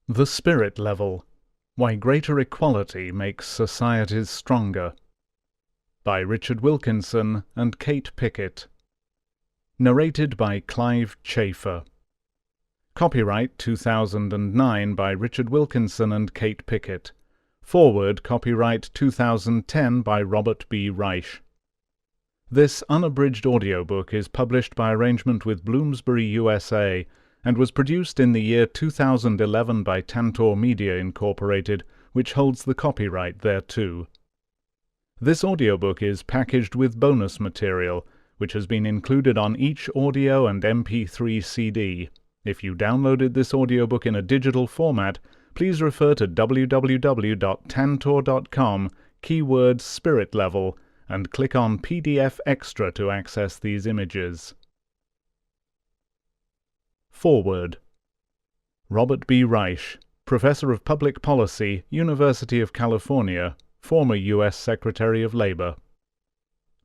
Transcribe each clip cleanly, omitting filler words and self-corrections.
The Spirit Level: Why Greater Equality Makes Societies Stronger, by Richard Wilkinson and Kate Pickett. Narrated by Clive Chafer. Copyright 2009 by Richard Wilkinson and Kate Pickett. Forward copyright 2010 by Robert B. Reich. This unabridged audiobook is published by arrangement with Bloomsbury, USA, and was produced in the year 2011 by Tantor Media Incorporated, which holds the copyright thereto. This audiobook is packaged with bonus material, which has been included on each audio and MP3 CD. If you downloaded this audiobook in a digital format, please refer to www.tantor.com, keyword Spirit Level, and click on PDF Extra to access these images. Forward. Robert B. Reich, Professor of Public Policy, University of California, former U.S. Secretary of Labor.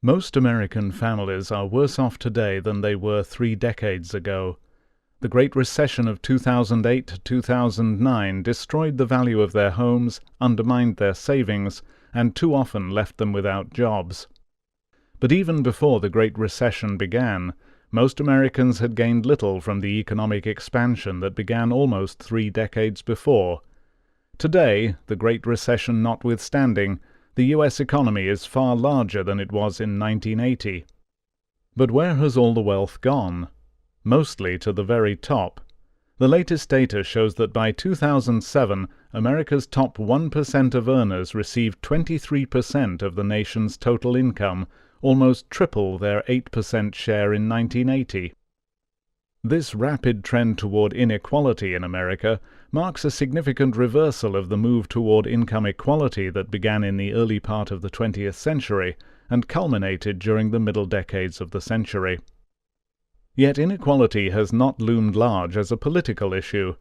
Most American families are worse off today than they were 3 decades ago. The Great Recession of 2008-2009 destroyed the value of their homes, undermined their savings, and too often left them without jobs. But even before the Great Recession began, most Americans had gained little from the economic expansion that began almost 3 decades before. Today, the Great Recession notwithstanding, the U.S. economy is far larger than it was in 1980. But where has all the wealth gone? Mostly to the very top. The latest data shows that by 2007, America's top 1% of earners received 23% of the nation's total income, almost triple their 8% share in 1980. This rapid trend toward inequality in America marks a significant reversal of the move toward income equality that began in the early part of the 20th century and culminated during the middle decades of the century. Yet inequality has not loomed large as a political issue.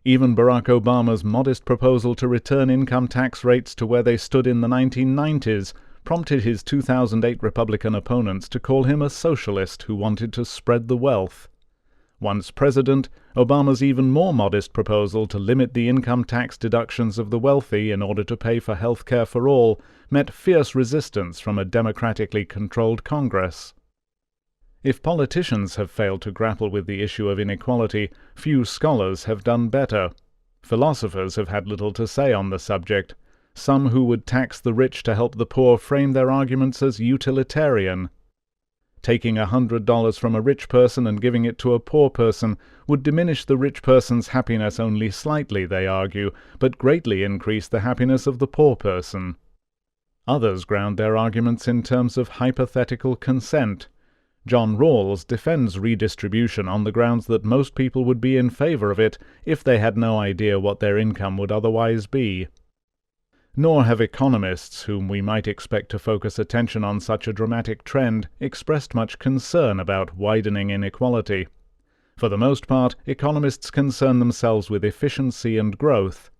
Even Barack Obama's modest proposal to return income tax rates to where they stood in the 1990s prompted his 2008 Republican opponents to call him a socialist who wanted to spread the wealth. Once president, Obama's even more modest proposal to limit the income tax deductions of the wealthy in order to pay for health care for all met fierce resistance from a democratically controlled Congress. If politicians have failed to grapple with the issue of inequality, few scholars have done better. Philosophers have had little to say on the subject. Some who would tax the rich to help the poor frame their arguments as utilitarian. Taking $100 from a rich person and giving it to a poor person would diminish the rich person's happiness only slightly, they argue, but greatly increase the happiness of the poor person. Others ground their arguments in terms of hypothetical consent. John Rawls defends redistribution on the grounds that most people would be in favor of it if they had no idea what their income would otherwise be. Nor have economists, whom we might expect to focus attention on such a dramatic trend, expressed much concern about widening inequality. For the most part, economists concern themselves with efficiency and growth.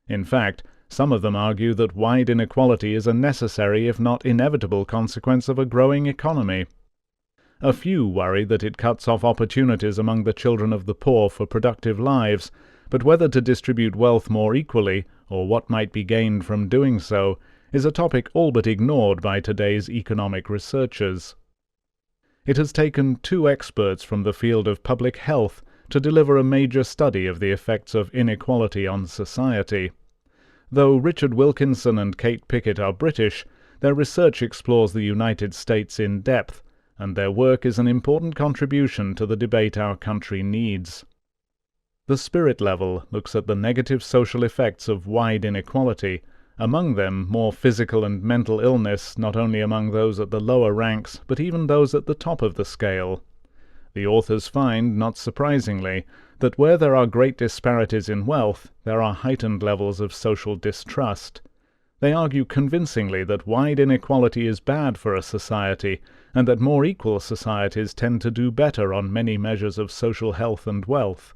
In fact, some of them argue that wide inequality is a necessary, if not inevitable, consequence of a growing economy. A few worry that it cuts off opportunities among the children of the poor for productive lives, but whether to distribute wealth more equally, or what might be gained from doing so, is a topic all but ignored by today's economic researchers. It has taken 2 experts from the field of public health to deliver a major study of the effects of inequality on society. Though Richard Wilkinson and Kate Pickett are British, their research explores the United States in depth, and their work is an important contribution to the debate our country needs. The Spirit Level looks at the negative social effects of wide inequality, among them more physical and mental illness not only among those at the lower ranks, but even those at the top of the scale. The authors find, not surprisingly, that where there are great disparities in wealth, there are heightened levels of social distrust. They argue convincingly that wide inequality is bad for a society, and that more equal societies tend to do better on many measures of social health and wealth.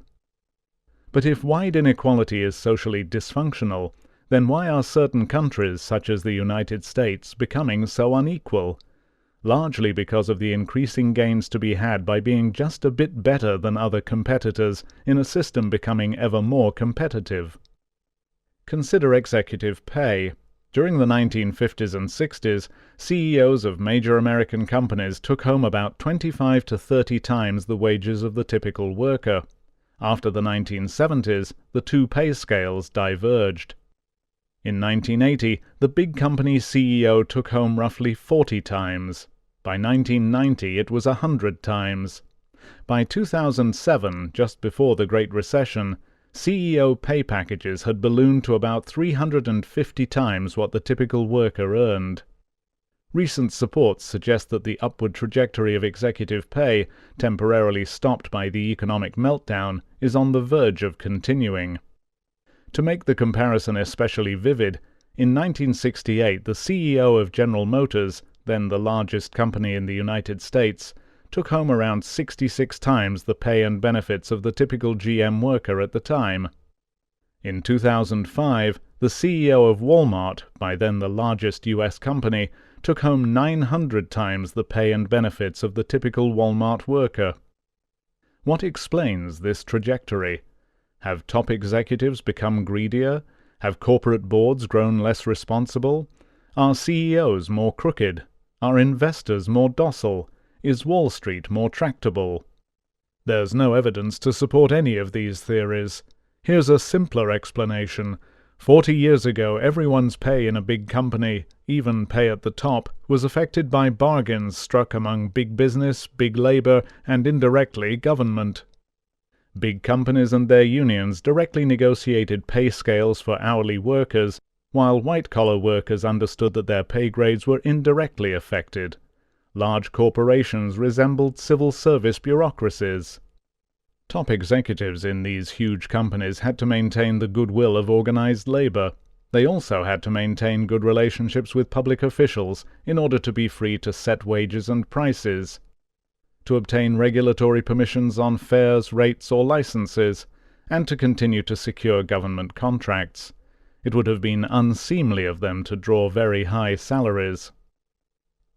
But if wide inequality is socially dysfunctional, then why are certain countries, such as the United States, becoming so unequal? largely because of the increasing gains to be had by being just a bit better than other competitors in a system becoming ever more competitive. Consider executive pay. During the 1950s and 60s, CEOs of major American companies took home about 25 to 30 times the wages of the typical worker. After the 1970s, the two pay scales diverged. In 1980, the big company CEO took home roughly 40 times. By 1990, it was 100 times. By 2007, just before the Great Recession, CEO pay packages had ballooned to about 350 times what the typical worker earned. Recent supports suggest that the upward trajectory of executive pay, temporarily stopped by the economic meltdown, is on the verge of continuing. To make the comparison especially vivid, in 1968 the CEO of General Motors, then the largest company in the United States, took home around 66 times the pay and benefits of the typical GM worker at the time. In 2005, the CEO of Walmart, by then the largest U.S. company, took home 900 times the pay and benefits of the typical Walmart worker. What explains this trajectory? Have top executives become greedier? Have corporate boards grown less responsible? Are CEOs more crooked? Are investors more docile? Is Wall Street more tractable? There's no evidence to support any of these theories. Here's a simpler explanation. 40 years ago, everyone's pay in a big company, even pay at the top, was affected by bargains struck among big business, big labor, and indirectly government. Big companies and their unions directly negotiated pay scales for hourly workers, while white-collar workers understood that their pay grades were indirectly affected. Large corporations resembled civil service bureaucracies. Top executives in these huge companies had to maintain the goodwill of organized labor. They also had to maintain good relationships with public officials in order to be free to set wages and prices, to obtain regulatory permissions on fares, rates, or licenses, and to continue to secure government contracts. It would have been unseemly of them to draw very high salaries.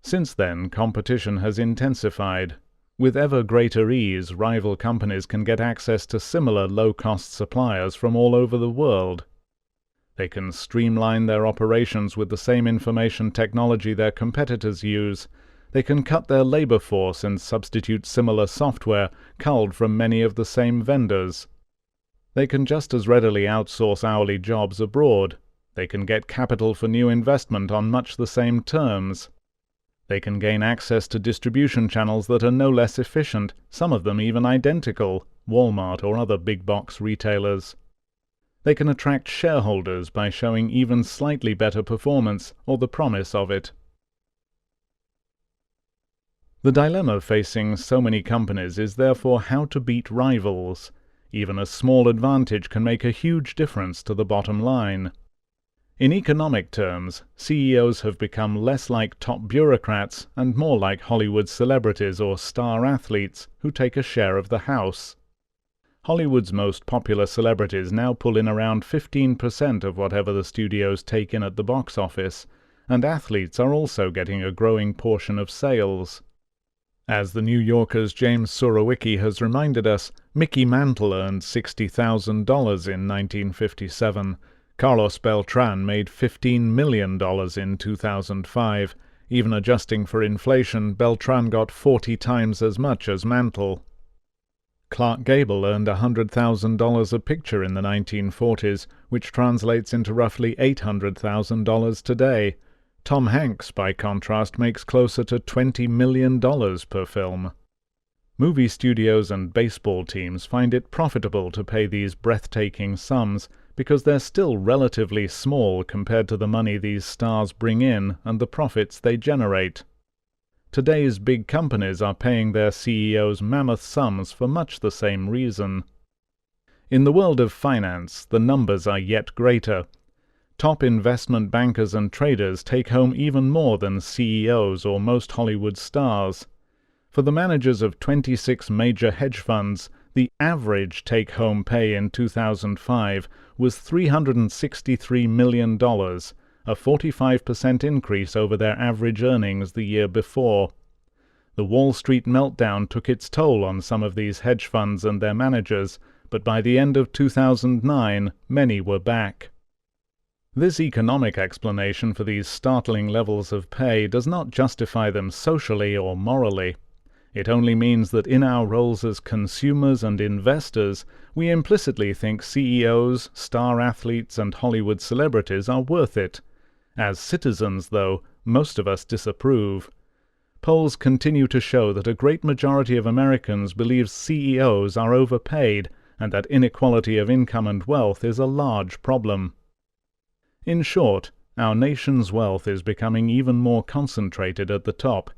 Since then, competition has intensified. With ever greater ease, rival companies can get access to similar low-cost suppliers from all over the world. They can streamline their operations with the same information technology their competitors use. They can cut their labor force and substitute similar software culled from many of the same vendors. They can just as readily outsource hourly jobs abroad. They can get capital for new investment on much the same terms. They can gain access to distribution channels that are no less efficient, some of them even identical, Walmart or other big-box retailers. They can attract shareholders by showing even slightly better performance or the promise of it. The dilemma facing so many companies is therefore how to beat rivals. Even a small advantage can make a huge difference to the bottom line. In economic terms, CEOs have become less like top bureaucrats and more like Hollywood celebrities or star athletes who take a share of the house. Hollywood's most popular celebrities now pull in around 15% of whatever the studios take in at the box office, and athletes are also getting a growing portion of sales. As the New Yorker's James Surowiecki has reminded us, Mickey Mantle earned $60,000 in 1957. Carlos Beltran made $15 million in 2005. Even adjusting for inflation, Beltran got 40 times as much as Mantle. Clark Gable earned $100,000 a picture in the 1940s, which translates into roughly $800,000 today. Tom Hanks, by contrast, makes closer to $20 million per film. Movie studios and baseball teams find it profitable to pay these breathtaking sums because they're still relatively small compared to the money these stars bring in and the profits they generate. Today's big companies are paying their CEOs mammoth sums for much the same reason. In the world of finance, the numbers are yet greater. Top investment bankers and traders take home even more than CEOs or most Hollywood stars. For the managers of 26 major hedge funds, the average take-home pay in 2005 was $363 million, a 45% increase over their average earnings the year before. The Wall Street meltdown took its toll on some of these hedge funds and their managers, but by the end of 2009, many were back. This economic explanation for these startling levels of pay does not justify them socially or morally. It only means that in our roles as consumers and investors, we implicitly think CEOs, star athletes, and Hollywood celebrities are worth it. As citizens, though, most of us disapprove. Polls continue to show that a great majority of Americans believe CEOs are overpaid and that inequality of income and wealth is a large problem. In short, our nation's wealth is becoming even more concentrated at the top.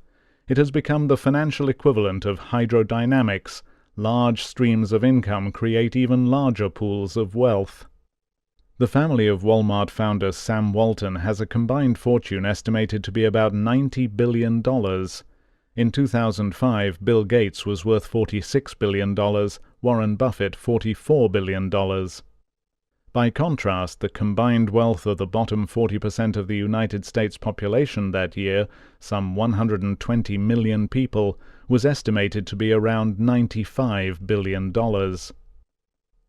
It has become the financial equivalent of hydrodynamics. Large streams of income create even larger pools of wealth. The family of Walmart founder Sam Walton has a combined fortune estimated to be about $90 billion. In 2005, Bill Gates was worth $46 billion, Warren Buffett $44 billion. By contrast, the combined wealth of the bottom 40% of the United States population that year, some 120 million people, was estimated to be around $95 billion.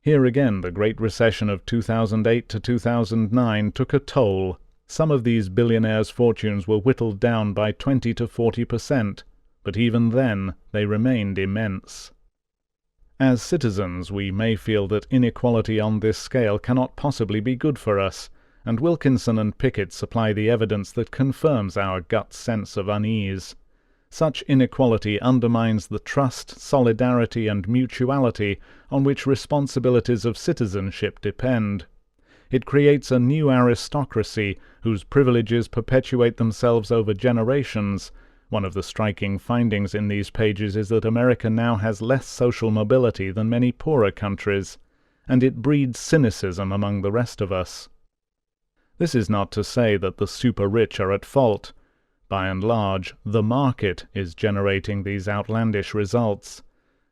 Here again, the Great Recession of 2008 to 2009 took a toll. Some of these billionaires' fortunes were whittled down by 20 to 40%, but even then they remained immense. As citizens, we may feel that inequality on this scale cannot possibly be good for us, and Wilkinson and Pickett supply the evidence that confirms our gut sense of unease. Such inequality undermines the trust, solidarity, and mutuality on which responsibilities of citizenship depend. It creates a new aristocracy whose privileges perpetuate themselves over generations. One of the striking findings in these pages is that America now has less social mobility than many poorer countries, and it breeds cynicism among the rest of us. This is not to say that the super-rich are at fault. By and large, the market is generating these outlandish results.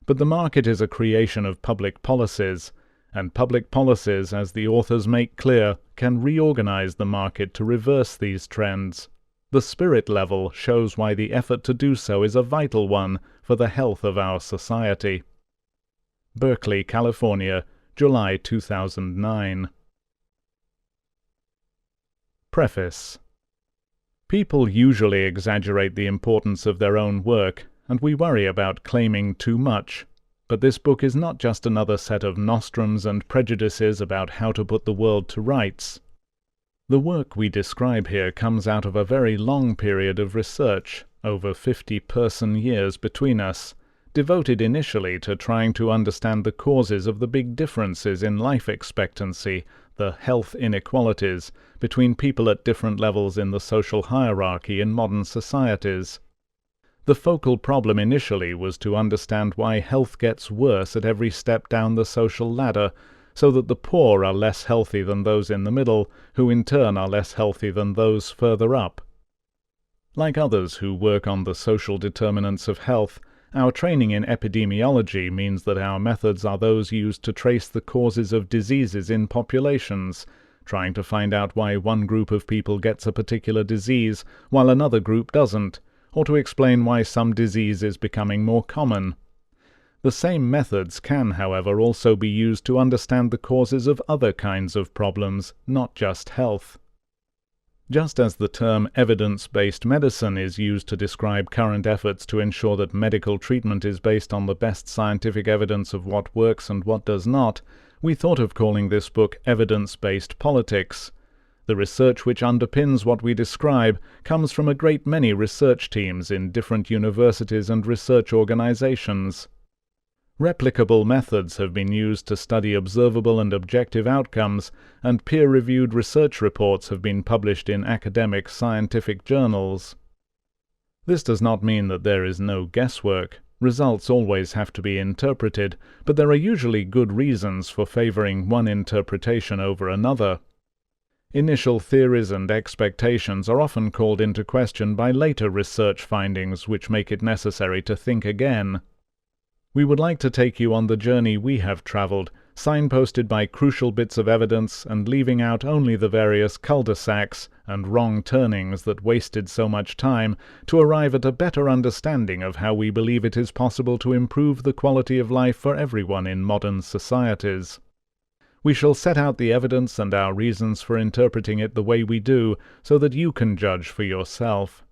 But the market is a creation of public policies, and public policies, as the authors make clear, can reorganize the market to reverse these trends. The spirit level shows why the effort to do so is a vital one for the health of our society. Berkeley, California, July 2009. Preface. People usually exaggerate the importance of their own work, and we worry about claiming too much. But this book is not just another set of nostrums and prejudices about how to put the world to rights. The work we describe here comes out of a very long period of research, over 50 person years between us, devoted initially to trying to understand the causes of the big differences in life expectancy, the health inequalities, between people at different levels in the social hierarchy in modern societies. The focal problem initially was to understand why health gets worse at every step down the social ladder, so that the poor are less healthy than those in the middle, who in turn are less healthy than those further up. Like others who work on the social determinants of health, our training in epidemiology means that our methods are those used to trace the causes of diseases in populations, trying to find out why one group of people gets a particular disease while another group doesn't, or to explain why some disease is becoming more common. The same methods can, however, also be used to understand the causes of other kinds of problems, not just health. Just as the term evidence-based medicine is used to describe current efforts to ensure that medical treatment is based on the best scientific evidence of what works and what does not, we thought of calling this book evidence-based politics. The research which underpins what we describe comes from a great many research teams in different universities and research organizations. Replicable methods have been used to study observable and objective outcomes, and peer-reviewed research reports have been published in academic scientific journals. This does not mean that there is no guesswork. Results always have to be interpreted, but there are usually good reasons for favoring one interpretation over another. Initial theories and expectations are often called into question by later research findings which make it necessary to think again. We would like to take you on the journey we have traveled, signposted by crucial bits of evidence and leaving out only the various cul-de-sacs and wrong turnings that wasted so much time, to arrive at a better understanding of how we believe it is possible to improve the quality of life for everyone in modern societies. We shall set out the evidence and our reasons for interpreting it the way we do, so that you can judge for yourself.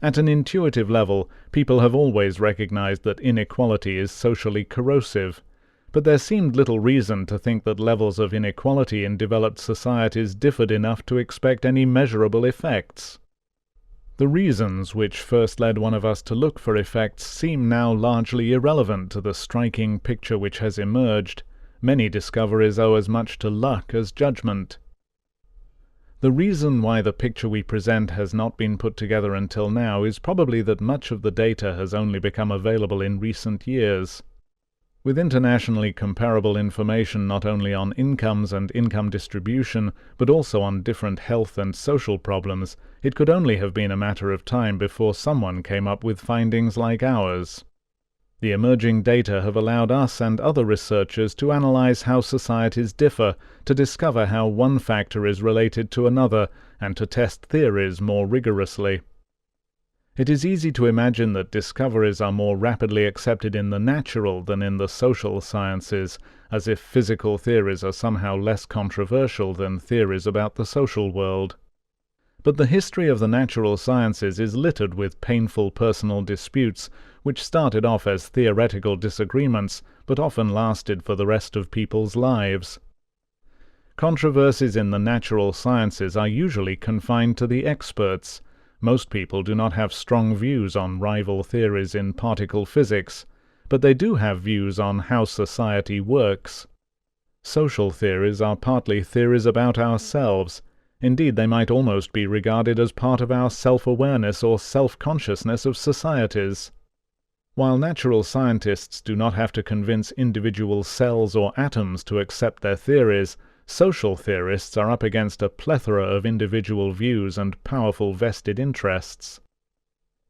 At an intuitive level, people have always recognized that inequality is socially corrosive, but there seemed little reason to think that levels of inequality in developed societies differed enough to expect any measurable effects. The reasons which first led one of us to look for effects seem now largely irrelevant to the striking picture which has emerged. Many discoveries owe as much to luck as judgment. The reason why the picture we present has not been put together until now is probably that much of the data has only become available in recent years. With internationally comparable information not only on incomes and income distribution, but also on different health and social problems, it could only have been a matter of time before someone came up with findings like ours. The emerging data have allowed us and other researchers to analyze how societies differ, to discover how one factor is related to another, and to test theories more rigorously. It is easy to imagine that discoveries are more rapidly accepted in the natural than in the social sciences, as if physical theories are somehow less controversial than theories about the social world. But the history of the natural sciences is littered with painful personal disputes, which started off as theoretical disagreements, but often lasted for the rest of people's lives. Controversies in the natural sciences are usually confined to the experts. Most people do not have strong views on rival theories in particle physics, but they do have views on how society works. Social theories are partly theories about ourselves. Indeed, they might almost be regarded as part of our self-awareness or self-consciousness of societies. While natural scientists do not have to convince individual cells or atoms to accept their theories, social theorists are up against a plethora of individual views and powerful vested interests.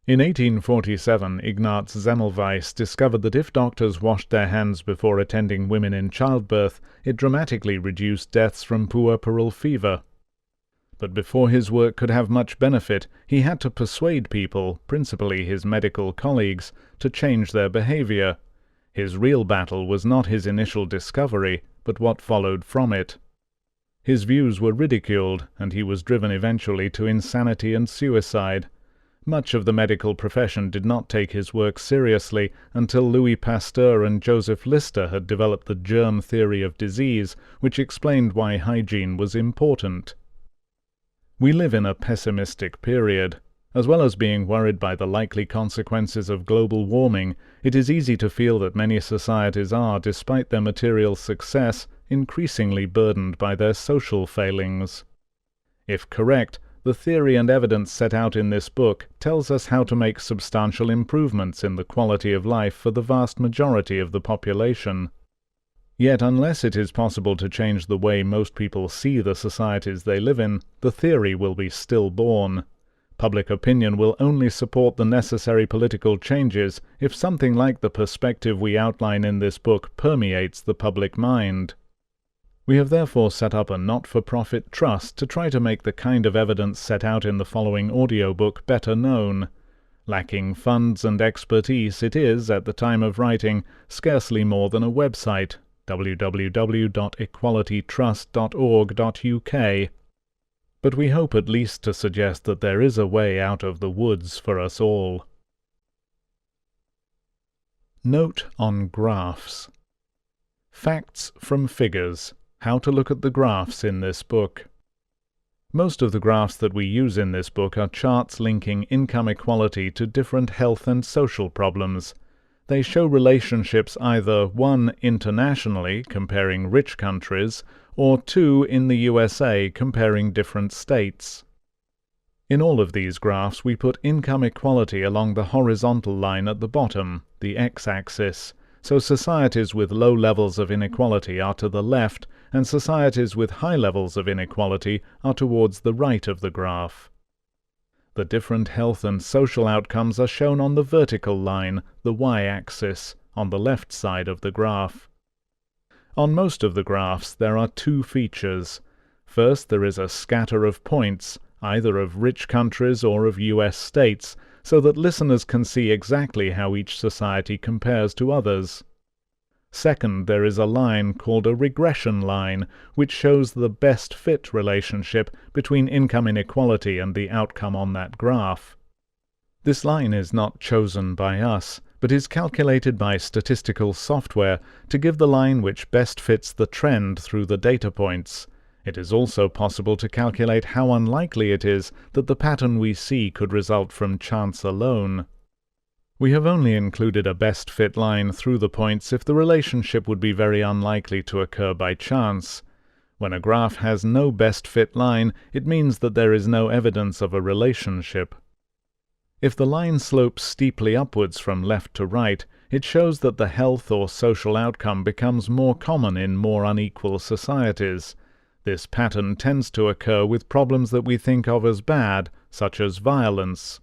In 1847, Ignaz Semmelweis discovered that if doctors washed their hands before attending women in childbirth, it dramatically reduced deaths from puerperal fever. But before his work could have much benefit, he had to persuade people, principally his medical colleagues, to change their behavior. His real battle was not his initial discovery, but what followed from it. His views were ridiculed, and he was driven eventually to insanity and suicide. Much of the medical profession did not take his work seriously until Louis Pasteur and Joseph Lister had developed the germ theory of disease, which explained why hygiene was important. We live in a pessimistic period. As well as being worried by the likely consequences of global warming, it is easy to feel that many societies are, despite their material success, increasingly burdened by their social failings. If correct, the theory and evidence set out in this book tells us how to make substantial improvements in the quality of life for the vast majority of the population. Yet unless it is possible to change the way most people see the societies they live in, the theory will be stillborn. Public opinion will only support the necessary political changes if something like the perspective we outline in this book permeates the public mind. We have therefore set up a not-for-profit trust to try to make the kind of evidence set out in the following audiobook better known. Lacking funds and expertise, it is, at the time of writing, scarcely more than a website, www.equalitytrust.org.uk. But we hope at least to suggest that there is a way out of the woods for us all. Note on graphs. Facts from figures. How to look at the graphs in this book. Most of the graphs that we use in this book are charts linking income equality to different health and social problems. They show relationships either 1. Internationally, comparing rich countries, or 2. In the USA, comparing different states. In all of these graphs we put income equality along the horizontal line at the bottom, the x-axis, so societies with low levels of inequality are to the left, and societies with high levels of inequality are towards the right of the graph. The different health and social outcomes are shown on the vertical line, the y-axis, on the left side of the graph. On most of the graphs there are two features. First, there is a scatter of points, either of rich countries or of US states, so that listeners can see exactly how each society compares to others. Second, there is a line called a regression line, which shows the best fit relationship between income inequality and the outcome on that graph. This line is not chosen by us, but is calculated by statistical software to give the line which best fits the trend through the data points. It is also possible to calculate how unlikely it is that the pattern we see could result from chance alone. We have only included a best fit line through the points if the relationship would be very unlikely to occur by chance. When a graph has no best fit line, it means that there is no evidence of a relationship. If the line slopes steeply upwards from left to right, it shows that the health or social outcome becomes more common in more unequal societies. This pattern tends to occur with problems that we think of as bad, such as violence.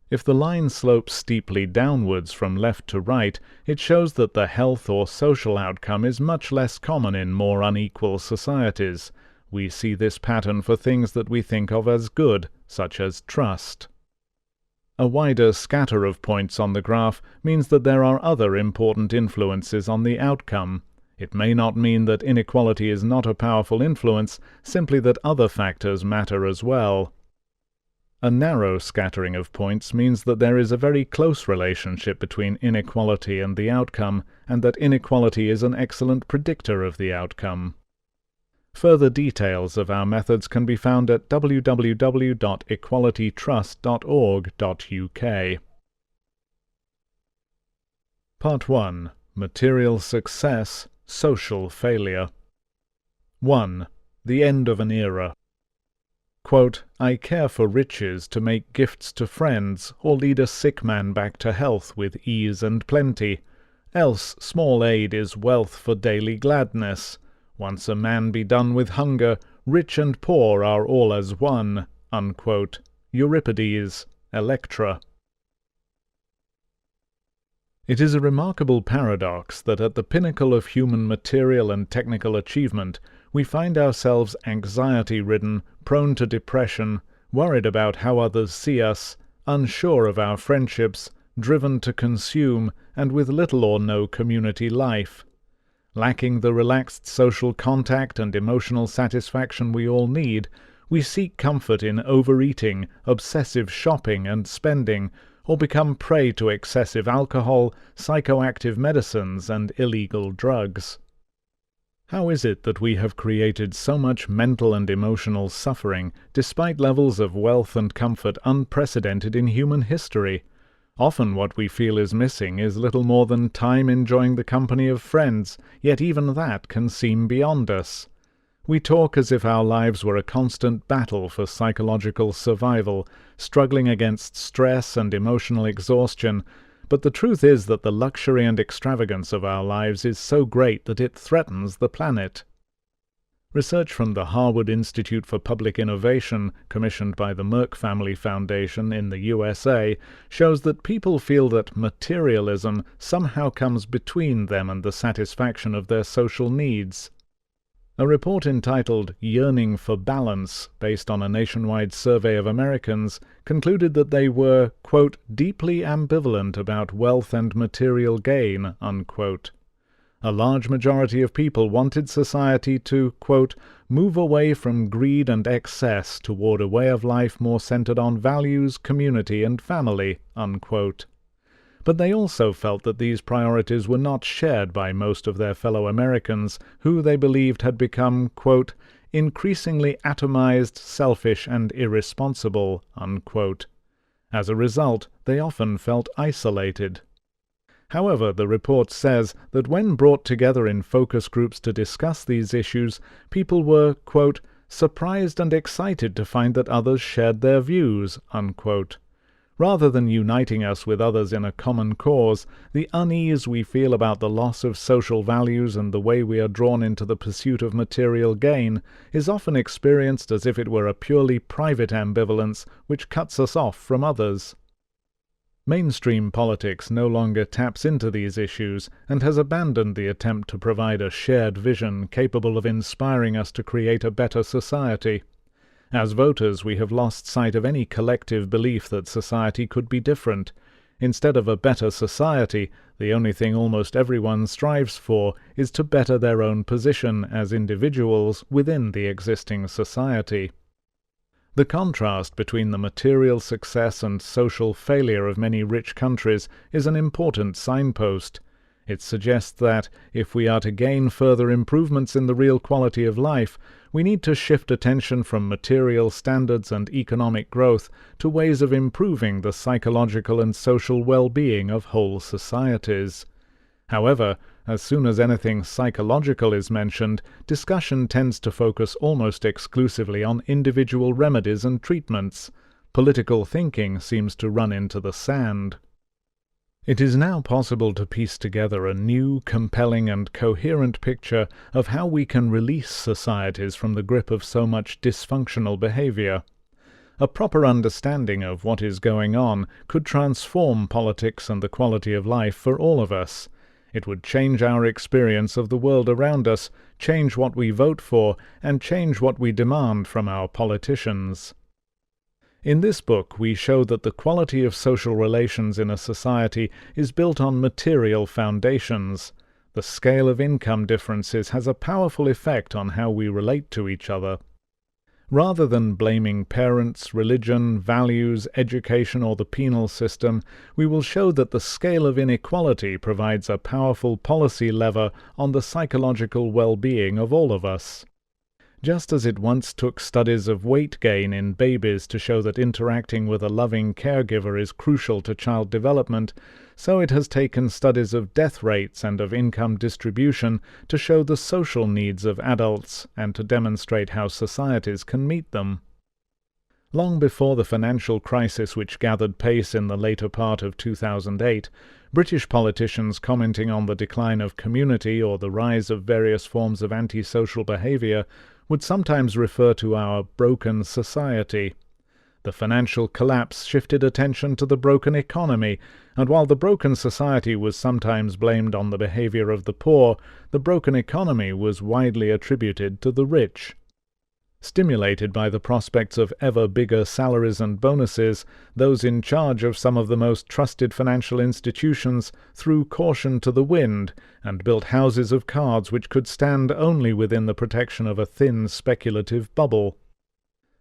If the line slopes steeply downwards from left to right, it shows that the health or social outcome is much less common in more unequal societies. We see this pattern for things that we think of as good, such as trust. A wider scatter of points on the graph means that there are other important influences on the outcome. It may not mean that inequality is not a powerful influence, simply that other factors matter as well. A narrow scattering of points means that there is a very close relationship between inequality and the outcome, and that inequality is an excellent predictor of the outcome. Further details of our methods can be found at www.equalitytrust.org.uk. Part 1. Material Success, Social Failure. 1. The End of an Era. Quote, I care for riches to make gifts to friends, or lead a sick man back to health with ease and plenty. Else small aid is wealth for daily gladness. Once a man be done with hunger, rich and poor are all as one. Unquote. Euripides, Electra. It is a remarkable paradox that at the pinnacle of human material and technical achievement, we find ourselves anxiety-ridden, prone to depression, worried about how others see us, unsure of our friendships, driven to consume, and with little or no community life. Lacking the relaxed social contact and emotional satisfaction we all need, we seek comfort in overeating, obsessive shopping and spending, or become prey to excessive alcohol, psychoactive medicines, and illegal drugs. How is it that we have created so much mental and emotional suffering, despite levels of wealth and comfort unprecedented in human history? Often what we feel is missing is little more than time enjoying the company of friends, yet even that can seem beyond us. We talk as if our lives were a constant battle for psychological survival, struggling against stress and emotional exhaustion, but the truth is that the luxury and extravagance of our lives is so great that it threatens the planet. Research from the Harvard Institute for Public Innovation, commissioned by the Merck Family Foundation in the USA, shows that people feel that materialism somehow comes between them and the satisfaction of their social needs. A report entitled Yearning for Balance, based on a nationwide survey of Americans, concluded that they were, quote, deeply ambivalent about wealth and material gain, unquote. A large majority of people wanted society to, quote, move away from greed and excess toward a way of life more centered on values, community, and family, unquote. But they also felt that these priorities were not shared by most of their fellow Americans, who they believed had become, quote, increasingly atomized, selfish, and irresponsible, unquote. As a result, they often felt isolated. However, the report says that when brought together in focus groups to discuss these issues, people were, quote, surprised and excited to find that others shared their views, unquote. Rather than uniting us with others in a common cause, the unease we feel about the loss of social values and the way we are drawn into the pursuit of material gain is often experienced as if it were a purely private ambivalence which cuts us off from others. Mainstream politics no longer taps into these issues and has abandoned the attempt to provide a shared vision capable of inspiring us to create a better society. As voters, we have lost sight of any collective belief that society could be different. Instead of a better society, the only thing almost everyone strives for is to better their own position as individuals within the existing society. The contrast between the material success and social failure of many rich countries is an important signpost. It suggests that, if we are to gain further improvements in the real quality of life, we need to shift attention from material standards and economic growth to ways of improving the psychological and social well-being of whole societies. However, as soon as anything psychological is mentioned, discussion tends to focus almost exclusively on individual remedies and treatments. Political thinking seems to run into the sand. It is now possible to piece together a new, compelling and coherent picture of how we can release societies from the grip of so much dysfunctional behavior. A proper understanding of what is going on could transform politics and the quality of life for all of us. It would change our experience of the world around us, change what we vote for, and change what we demand from our politicians. In this book we show that the quality of social relations in a society is built on material foundations. The scale of income differences has a powerful effect on how we relate to each other. Rather than blaming parents, religion, values, education, or the penal system, we will show that the scale of inequality provides a powerful policy lever on the psychological well-being of all of us. Just as it once took studies of weight gain in babies to show that interacting with a loving caregiver is crucial to child development, so it has taken studies of death rates and of income distribution to show the social needs of adults and to demonstrate how societies can meet them. Long before the financial crisis which gathered pace in the later part of 2008, British politicians commenting on the decline of community or the rise of various forms of antisocial behaviour would sometimes refer to our broken society. The financial collapse shifted attention to the broken economy, and while the broken society was sometimes blamed on the behavior of the poor, the broken economy was widely attributed to the rich. Stimulated by the prospects of ever bigger salaries and bonuses, those in charge of some of the most trusted financial institutions threw caution to the wind and built houses of cards which could stand only within the protection of a thin speculative bubble.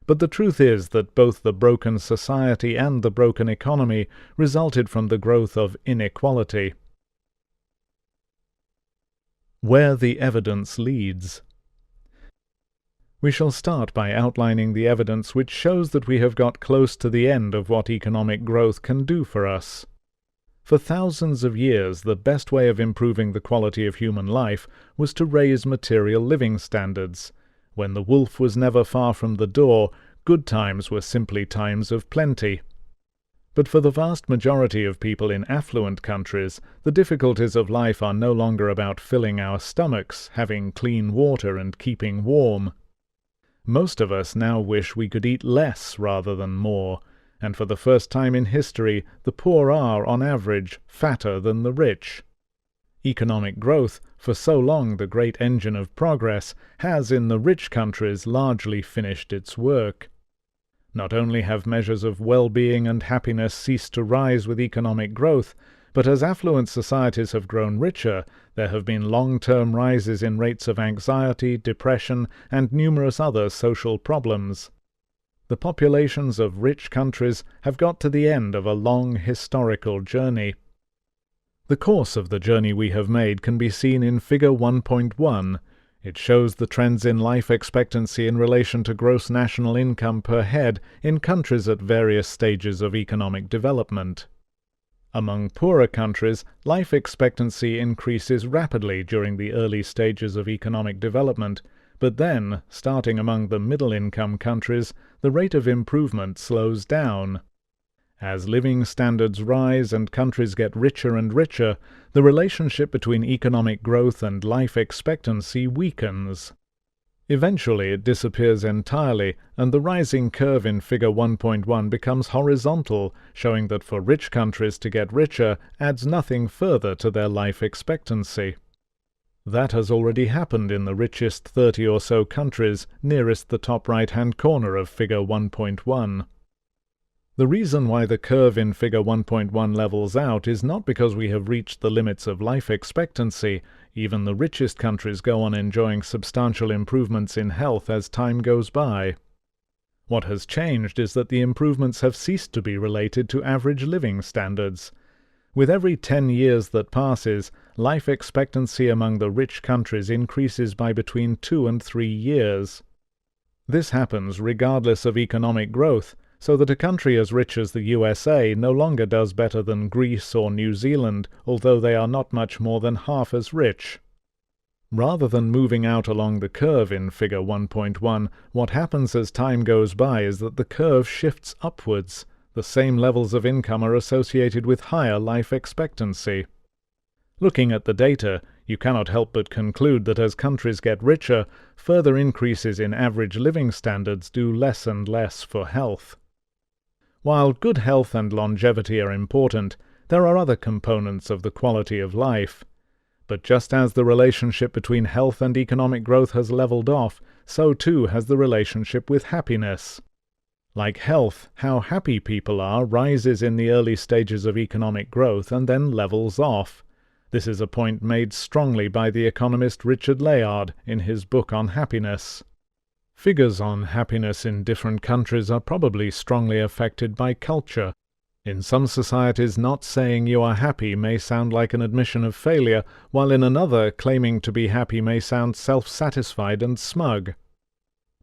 But the truth is that both the broken society and the broken economy resulted from the growth of inequality. Where the evidence leads. We shall start by outlining the evidence which shows that we have got close to the end of what economic growth can do for us. For thousands of years, the best way of improving the quality of human life was to raise material living standards. When the wolf was never far from the door, good times were simply times of plenty. But for the vast majority of people in affluent countries, the difficulties of life are no longer about filling our stomachs, having clean water, and keeping warm. Most of us now wish we could eat less rather than more, and for the first time in history, the poor are, on average, fatter than the rich. Economic growth, for so long the great engine of progress, has in the rich countries largely finished its work. Not only have measures of well-being and happiness ceased to rise with economic growth, but as affluent societies have grown richer, there have been long-term rises in rates of anxiety, depression, and numerous other social problems. The populations of rich countries have got to the end of a long historical journey. The course of the journey we have made can be seen in Figure 1.1. It shows the trends in life expectancy in relation to gross national income per head in countries at various stages of economic development. Among poorer countries, life expectancy increases rapidly during the early stages of economic development, but then, starting among the middle-income countries, the rate of improvement slows down. As living standards rise and countries get richer and richer, the relationship between economic growth and life expectancy weakens. Eventually it disappears entirely, and the rising curve in Figure 1.1 becomes horizontal, showing that for rich countries to get richer adds nothing further to their life expectancy. That has already happened in the richest 30 or so countries nearest the top right-hand corner of Figure 1.1. The reason why the curve in Figure 1.1 levels out is not because we have reached the limits of life expectancy. Even the richest countries go on enjoying substantial improvements in health as time goes by. What has changed is that the improvements have ceased to be related to average living standards. With every 10 years that passes, life expectancy among the rich countries increases by between 2 and 3 years. This happens regardless of economic growth, so that a country as rich as the USA no longer does better than Greece or New Zealand, although they are not much more than half as rich. Rather than moving out along the curve in Figure 1.1, what happens as time goes by is that the curve shifts upwards. The same levels of income are associated with higher life expectancy. Looking at the data, you cannot help but conclude that as countries get richer, further increases in average living standards do less and less for health. While good health and longevity are important, there are other components of the quality of life. But just as the relationship between health and economic growth has leveled off, so too has the relationship with happiness. Like health, how happy people are rises in the early stages of economic growth and then levels off. This is a point made strongly by the economist Richard Layard in his book on happiness. Figures on happiness in different countries are probably strongly affected by culture. In some societies, not saying you are happy may sound like an admission of failure, while in another, claiming to be happy may sound self-satisfied and smug.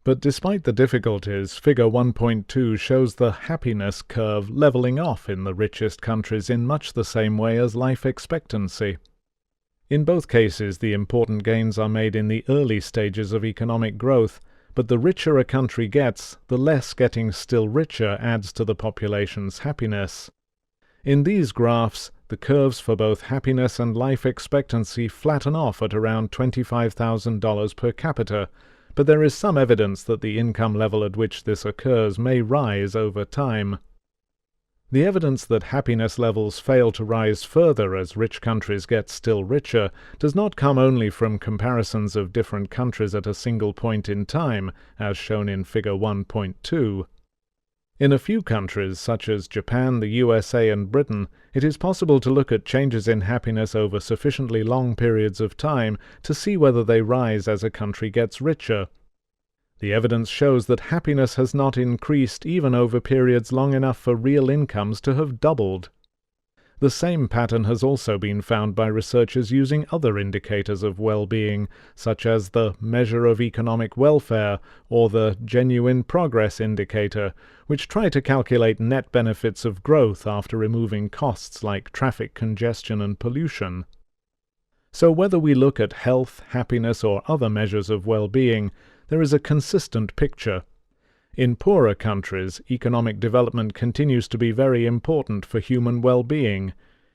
But despite the difficulties, Figure 1.2 shows the happiness curve leveling off in the richest countries in much the same way as life expectancy. In both cases, the important gains are made in the early stages of economic growth, but the richer a country gets, the less getting still richer adds to the population's happiness. In these graphs, the curves for both happiness and life expectancy flatten off at around $25,000 per capita, but there is some evidence that the income level at which this occurs may rise over time. The evidence that happiness levels fail to rise further as rich countries get still richer does not come only from comparisons of different countries at a single point in time, as shown in Figure 1.2. In a few countries, such as Japan, the USA, and Britain, it is possible to look at changes in happiness over sufficiently long periods of time to see whether they rise as a country gets richer. The evidence shows that happiness has not increased even over periods long enough for real incomes to have doubled. The same pattern has also been found by researchers using other indicators of well-being, such as the Measure of Economic Welfare or the Genuine Progress Indicator, which try to calculate net benefits of growth after removing costs like traffic congestion and pollution. So whether we look at health, happiness, or other measures of well-being, there is a consistent picture. In poorer countries, economic development continues to be very important for human well-being.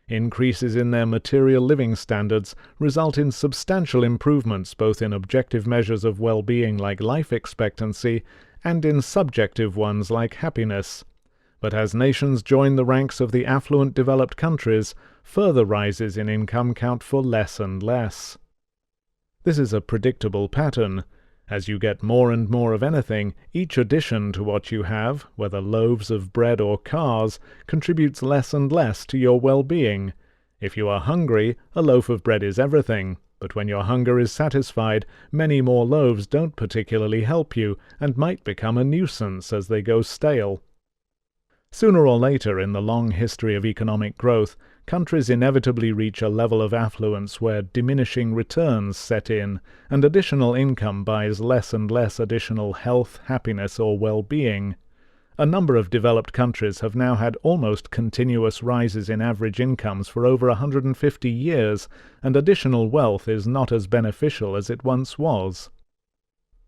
Increases in their material living standards result in substantial improvements both in objective measures of well-being like life expectancy and in subjective ones like happiness. But as nations join the ranks of the affluent developed countries, further rises in income count for less and less. This is a predictable pattern. As you get more and more of anything, each addition to what you have, whether loaves of bread or cars, contributes less and less to your well-being. If you are hungry, a loaf of bread is everything, but when your hunger is satisfied, many more loaves don't particularly help you, and might become a nuisance as they go stale. Sooner or later in the long history of economic growth, countries inevitably reach a level of affluence where diminishing returns set in, and additional income buys less and less additional health, happiness, or well-being. A number of developed countries have now had almost continuous rises in average incomes for over 150 years, and additional wealth is not as beneficial as it once was.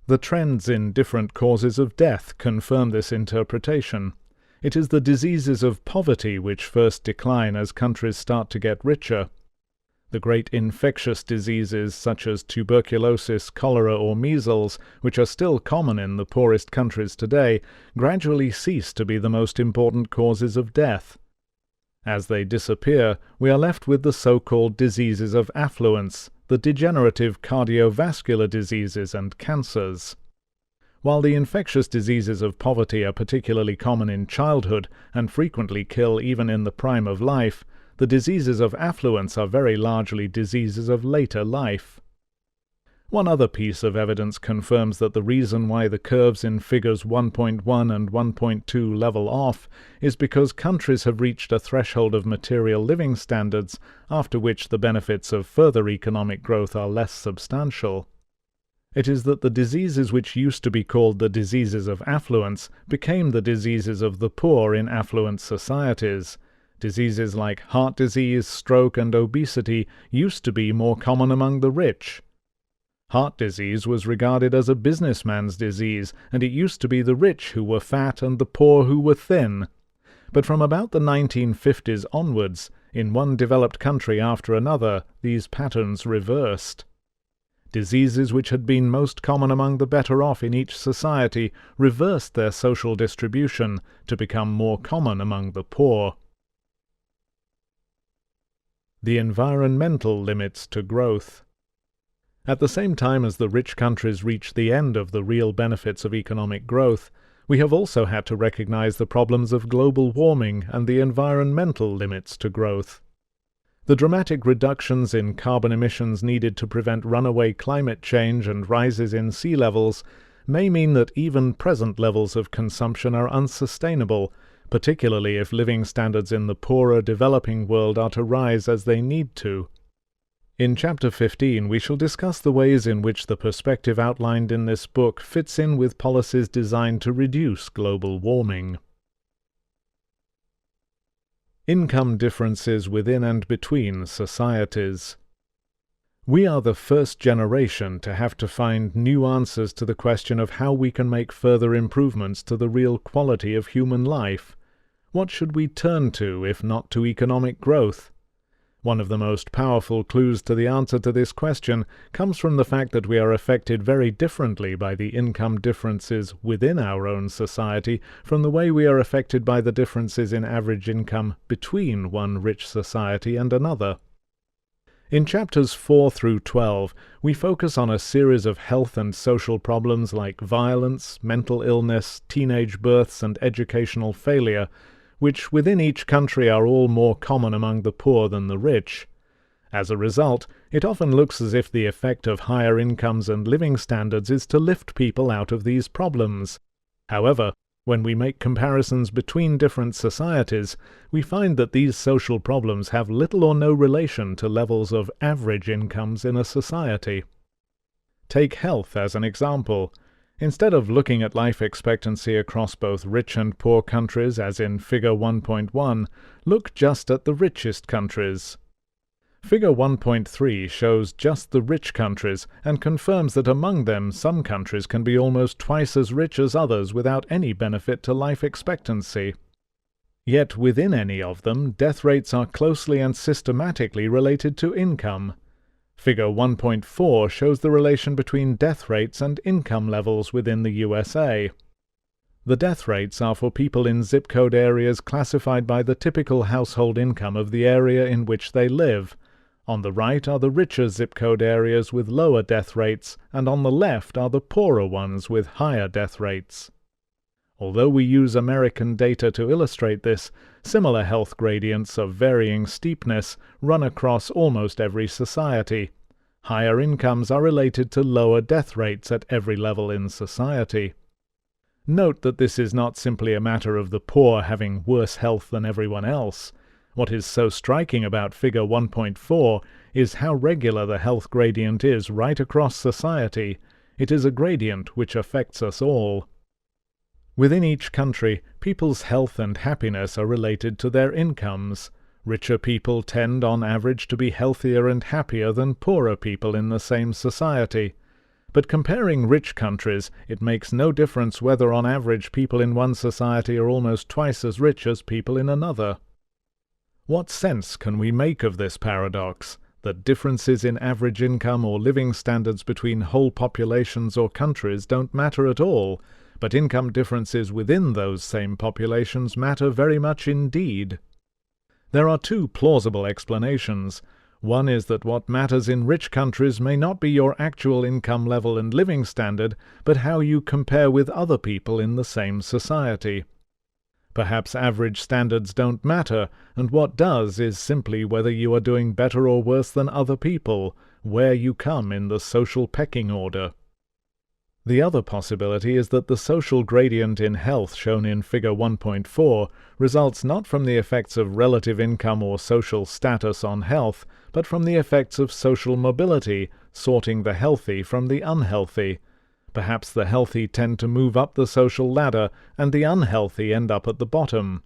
The trends in different causes of death confirm this interpretation. It is the diseases of poverty which first decline as countries start to get richer. The great infectious diseases such as tuberculosis, cholera, or measles, which are still common in the poorest countries today, gradually cease to be the most important causes of death. As they disappear, we are left with the so-called diseases of affluence, the degenerative cardiovascular diseases and cancers. While the infectious diseases of poverty are particularly common in childhood and frequently kill even in the prime of life, the diseases of affluence are very largely diseases of later life. One other piece of evidence confirms that the reason why the curves in figures 1.1 and 1.2 level off is because countries have reached a threshold of material living standards after which the benefits of further economic growth are less substantial. It is that the diseases which used to be called the diseases of affluence became the diseases of the poor in affluent societies. Diseases like heart disease, stroke, and obesity used to be more common among the rich. Heart disease was regarded as a businessman's disease, and it used to be the rich who were fat and the poor who were thin. But from about the 1950s onwards, in one developed country after another, these patterns reversed. Diseases which had been most common among the better off in each society reversed their social distribution to become more common among the poor. The environmental limits to growth. At the same time as the rich countries reach the end of the real benefits of economic growth, we have also had to recognize the problems of global warming and the environmental limits to growth. The dramatic reductions in carbon emissions needed to prevent runaway climate change and rises in sea levels may mean that even present levels of consumption are unsustainable, particularly if living standards in the poorer developing world are to rise as they need to. In Chapter 15 we shall discuss the ways in which the perspective outlined in this book fits in with policies designed to reduce global warming. Income differences within and between societies. We are the first generation to have to find new answers to the question of how we can make further improvements to the real quality of human life. What should we turn to if not to economic growth? One of the most powerful clues to the answer to this question comes from the fact that we are affected very differently by the income differences within our own society from the way we are affected by the differences in average income between one rich society and another. In chapters 4 through 12, we focus on a series of health and social problems like violence, mental illness, teenage births, and educational failure, which within each country are all more common among the poor than the rich. As a result, it often looks as if the effect of higher incomes and living standards is to lift people out of these problems. However, when we make comparisons between different societies, we find that these social problems have little or no relation to levels of average incomes in a society. Take health as an example. Instead of looking at life expectancy across both rich and poor countries as in Figure 1.1, look just at the richest countries. Figure 1.3 shows just the rich countries and confirms that among them some countries can be almost twice as rich as others without any benefit to life expectancy. Yet within any of them, death rates are closely and systematically related to income. Figure 1.4 shows the relation between death rates and income levels within the USA. The death rates are for people in zip code areas classified by the typical household income of the area in which they live. On the right are the richer zip code areas with lower death rates, and on the left are the poorer ones with higher death rates. Although we use American data to illustrate this, similar health gradients of varying steepness run across almost every society. Higher incomes are related to lower death rates at every level in society. Note that this is not simply a matter of the poor having worse health than everyone else. What is so striking about Figure 1.4 is how regular the health gradient is right across society. It is a gradient which affects us all. Within each country, people's health and happiness are related to their incomes. Richer people tend on average to be healthier and happier than poorer people in the same society. But comparing rich countries, it makes no difference whether on average people in one society are almost twice as rich as people in another. What sense can we make of this paradox? that differences in average income or living standards between whole populations or countries don't matter at all, but income differences within those same populations matter very much indeed. There are two plausible explanations. One is that what matters in rich countries may not be your actual income level and living standard, but how you compare with other people in the same society. Perhaps average standards don't matter, and what does is simply whether you are doing better or worse than other people, where you come in the social pecking order. The other possibility is that the social gradient in health shown in Figure 1.4 results not from the effects of relative income or social status on health, but from the effects of social mobility, sorting the healthy from the unhealthy. Perhaps the healthy tend to move up the social ladder, and the unhealthy end up at the bottom.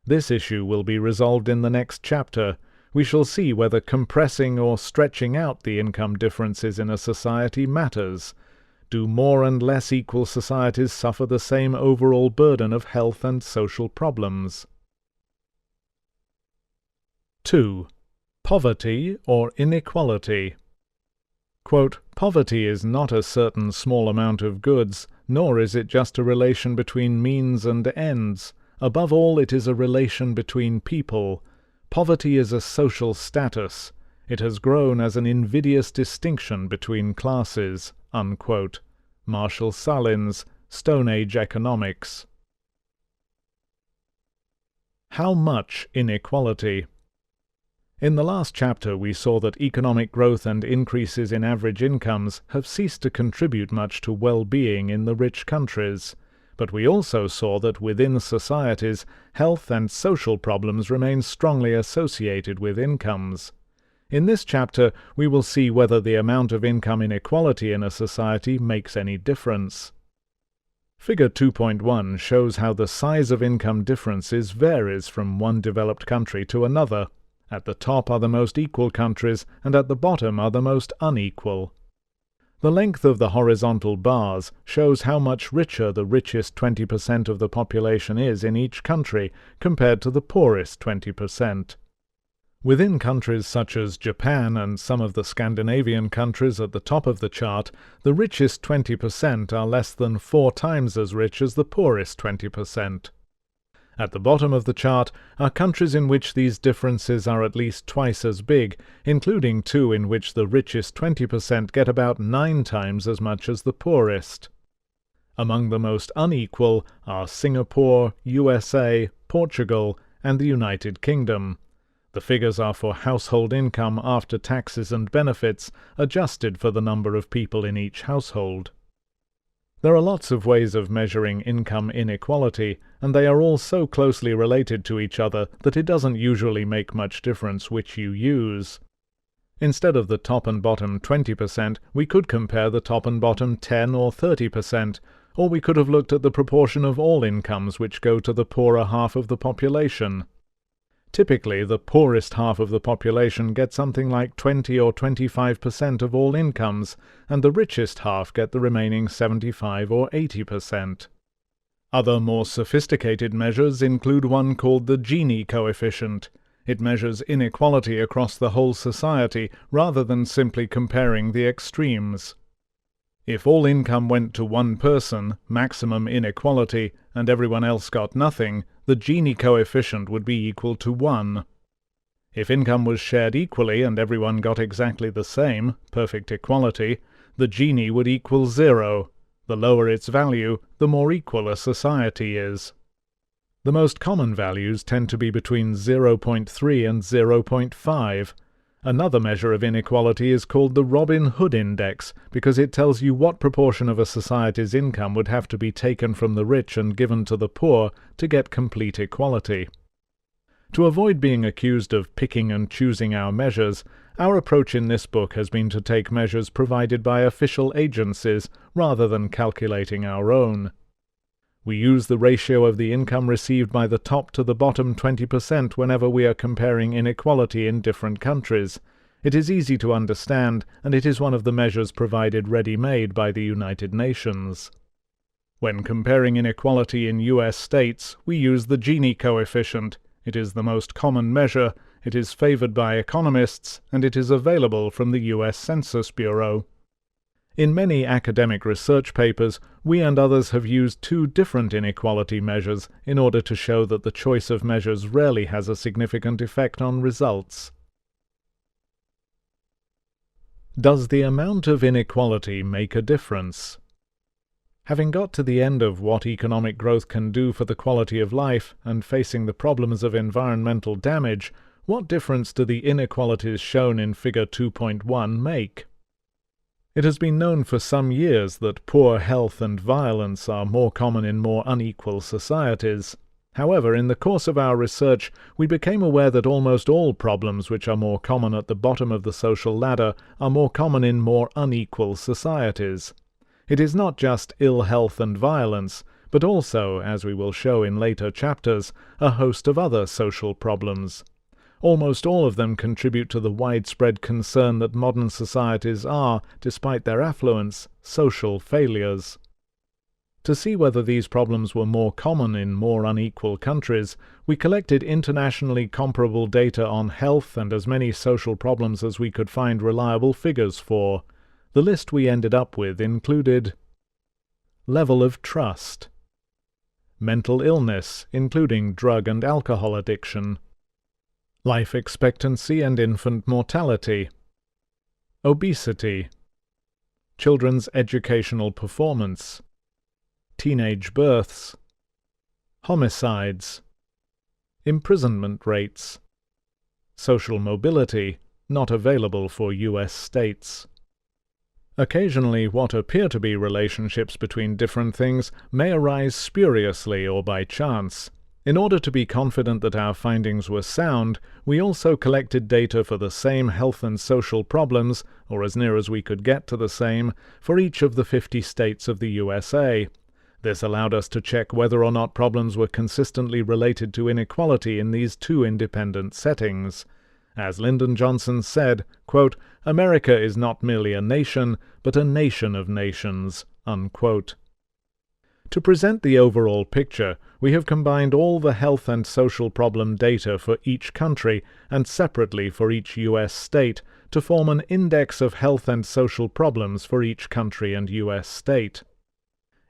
This issue will be resolved in the next chapter. We shall see whether compressing or stretching out the income differences in a society matters. Do more and less equal societies suffer the same overall burden of health and social problems? 2. Poverty or inequality. Quote, "Poverty is not a certain small amount of goods, nor is it just a relation between means and ends. Above all, it is a relation between people. Poverty is a social status. It has grown as an invidious distinction between classes." Unquote. Marshall Salins, Stone Age Economics. How much inequality? In the last chapter we saw that economic growth and increases in average incomes have ceased to contribute much to well-being in the rich countries. But we also saw that within societies, health and social problems remain strongly associated with incomes. In this chapter, we will see whether the amount of income inequality in a society makes any difference. Figure 2.1 shows how the size of income differences varies from one developed country to another. At the top are the most equal countries, and at the bottom are the most unequal. The length of the horizontal bars shows how much richer the richest 20% of the population is in each country compared to the poorest 20%. Within countries such as Japan and some of the Scandinavian countries at the top of the chart, the richest 20% are less than 4 times as rich as the poorest 20%. At the bottom of the chart are countries in which these differences are at least twice as big, including 2 in which the richest 20% get about 9 times as much as the poorest. Among the most unequal are Singapore, USA, Portugal, and the United Kingdom. The figures are for household income after taxes and benefits, adjusted for the number of people in each household. There are lots of ways of measuring income inequality, and they are all so closely related to each other that it doesn't usually make much difference which you use. Instead of the top and bottom 20%, we could compare the top and bottom 10 or 30%, or we could have looked at the proportion of all incomes which go to the poorer half of the population. Typically, the poorest half of the population get something like 20 or 25% of all incomes, and the richest half get the remaining 75 or 80%. Other more sophisticated measures include one called the Gini coefficient. It measures inequality across the whole society rather than simply comparing the extremes. If all income went to one person, maximum inequality, and everyone else got nothing, the Gini coefficient would be equal to 1. If income was shared equally and everyone got exactly the same, perfect equality, the Gini would equal 0. The lower its value, the more equal a society is. The most common values tend to be between 0.3 and 0.5. Another measure of inequality is called the Robin Hood Index, because it tells you what proportion of a society's income would have to be taken from the rich and given to the poor to get complete equality. To avoid being accused of picking and choosing our measures, our approach in this book has been to take measures provided by official agencies rather than calculating our own. We use the ratio of the income received by the top to the bottom 20% whenever we are comparing inequality in different countries. It is easy to understand, and it is one of the measures provided ready-made by the United Nations. When comparing inequality in U.S. states, we use the Gini coefficient. It is the most common measure. it is favored by economists, and it is available from the U.S. Census Bureau. In many academic research papers, we and others have used two different inequality measures in order to show that the choice of measures rarely has a significant effect on results. Does the amount of inequality make a difference? Having got to the end of what economic growth can do for the quality of life and facing the problems of environmental damage, what difference do the inequalities shown in Figure 2.1 make? It has been known for some years that poor health and violence are more common in more unequal societies. However, in the course of our research, we became aware that almost all problems which are more common at the bottom of the social ladder are more common in more unequal societies. It is not just ill health and violence, but also, as we will show in later chapters, a host of other social problems. Almost all of them contribute to the widespread concern that modern societies are, despite their affluence, social failures. To see whether these problems were more common in more unequal countries, we collected internationally comparable data on health and as many social problems as we could find reliable figures for. The list we ended up with included level of trust, mental illness, including drug and alcohol addiction, life expectancy and infant mortality, obesity, children's educational performance, teenage births, homicides, imprisonment rates, social mobility, not available for U.S. states. Occasionally, what appear to be relationships between different things may arise spuriously or by chance. In order to be confident that our findings were sound, we also collected data for the same health and social problems, or as near as we could get to the same, for each of the 50 states of the USA. This allowed us to check whether or not problems were consistently related to inequality in these two independent settings. As Lyndon Johnson said, quote, "America is not merely a nation, but a nation of nations," unquote. To present the overall picture, we have combined all the health and social problem data for each country and separately for each U.S. state to form an index of health and social problems for each country and U.S. state.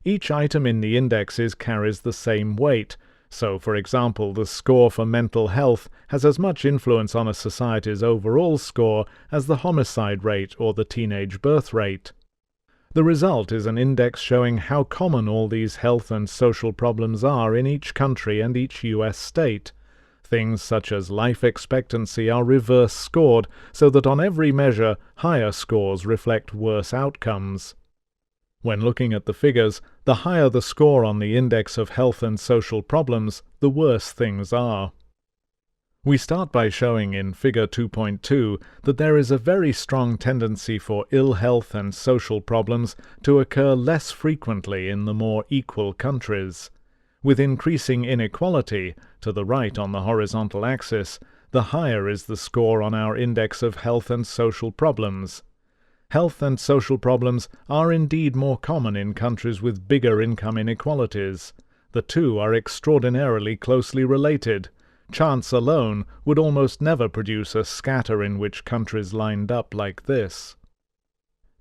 Each item in the indexes carries the same weight. So, for example, the score for mental health has as much influence on a society's overall score as the homicide rate or the teenage birth rate. The result is an index showing how common all these health and social problems are in each country and each U.S. state. Things such as life expectancy are reverse scored, so that on every measure higher scores reflect worse outcomes. When looking at the figures, the higher the score on the index of health and social problems, the worse things are. We start by showing in Figure 2.2 that there is a very strong tendency for ill health and social problems to occur less frequently in the more equal countries. With increasing inequality, to the right on the horizontal axis, the higher is the score on our index of health and social problems. Health and social problems are indeed more common in countries with bigger income inequalities. The two are extraordinarily closely related. Chance alone would almost never produce a scatter in which countries lined up like this.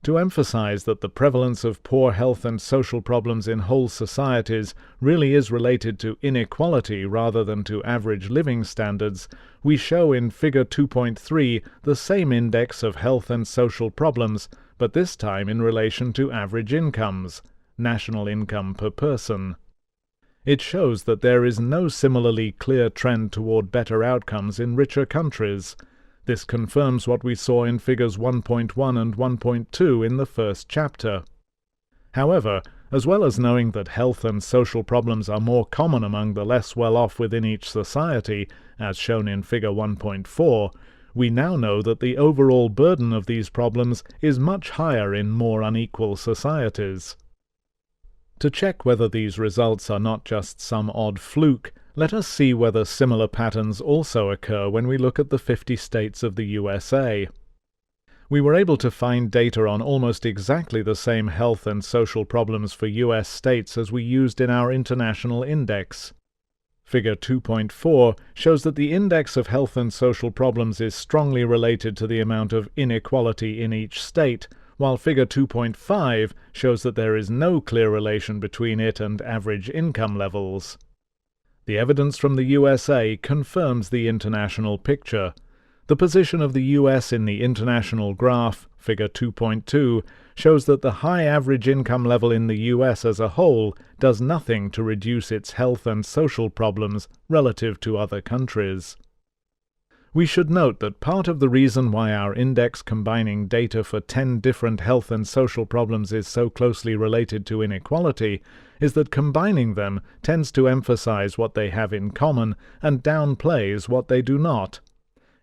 To emphasize that the prevalence of poor health and social problems in whole societies really is related to inequality rather than to average living standards, we show in Figure 2.3 the same index of health and social problems, but this time in relation to average incomes, national income per person. It shows that there is no similarly clear trend toward better outcomes in richer countries. This confirms what we saw in Figures 1.1 and 1.2 in the first chapter. However, as well as knowing that health and social problems are more common among the less well-off within each society, as shown in Figure 1.4, we now know that the overall burden of these problems is much higher in more unequal societies. To check whether these results are not just some odd fluke, let us see whether similar patterns also occur when we look at the 50 states of the USA. We were able to find data on almost exactly the same health and social problems for U.S. states as we used in our international index. Figure 2.4 shows that the index of health and social problems is strongly related to the amount of inequality in each state, while Figure 2.5 shows that there is no clear relation between it and average income levels. The evidence from the USA confirms the international picture. The position of the US in the international graph, Figure 2.2, shows that the high average income level in the US as a whole does nothing to reduce its health and social problems relative to other countries. We should note that part of the reason why our index combining data for 10 different health and social problems is so closely related to inequality is that combining them tends to emphasize what they have in common and downplays what they do not.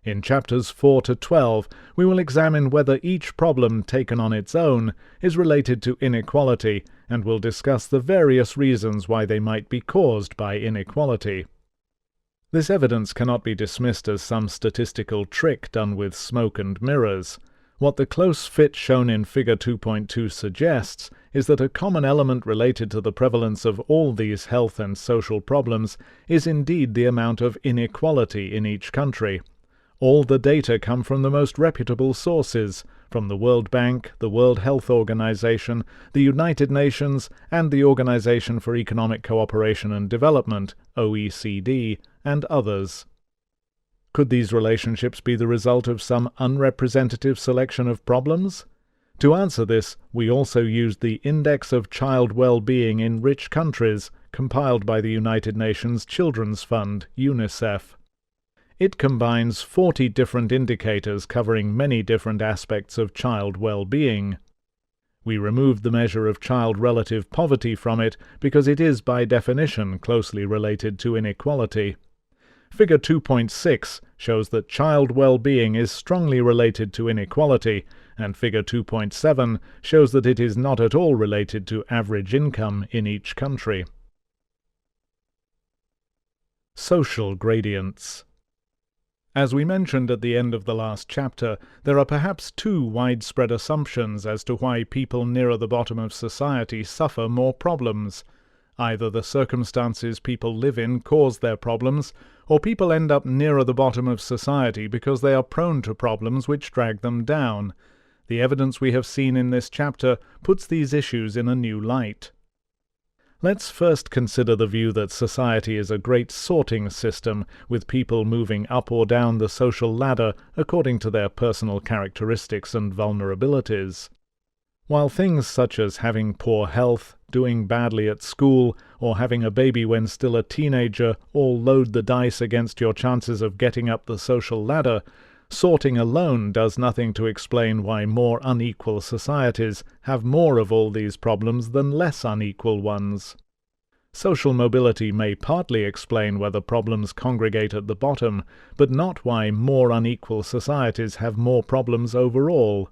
In chapters 4 to 12, we will examine whether each problem taken on its own is related to inequality, and will discuss the various reasons why they might be caused by inequality. This evidence cannot be dismissed as some statistical trick done with smoke and mirrors. What the close fit shown in Figure 2.2 suggests is that a common element related to the prevalence of all these health and social problems is indeed the amount of inequality in each country. All the data come from the most reputable sources, from the World Bank, the World Health Organization, the United Nations, and the Organization for Economic Cooperation and Development, OECD, and others. Could these relationships be the result of some unrepresentative selection of problems? To answer this, we also used the Index of Child Well-Being in Rich Countries, compiled by the United Nations Children's Fund, UNICEF. It combines 40 different indicators covering many different aspects of child well-being. We removed the measure of child relative poverty from it because it is by definition closely related to inequality. Figure 2.6 shows that child well-being is strongly related to inequality, and Figure 2.7 shows that it is not at all related to average income in each country. Social gradients. As we mentioned at the end of the last chapter, there are perhaps two widespread assumptions as to why people nearer the bottom of society suffer more problems. Either the circumstances people live in cause their problems, or people end up nearer the bottom of society because they are prone to problems which drag them down. The evidence we have seen in this chapter puts these issues in a new light. Let's first consider the view that society is a great sorting system, with people moving up or down the social ladder according to their personal characteristics and vulnerabilities. While things such as having poor health, doing badly at school, or having a baby when still a teenager all load the dice against your chances of getting up the social ladder, sorting alone does nothing to explain why more unequal societies have more of all these problems than less unequal ones. Social mobility may partly explain whether problems congregate at the bottom, but not why more unequal societies have more problems overall.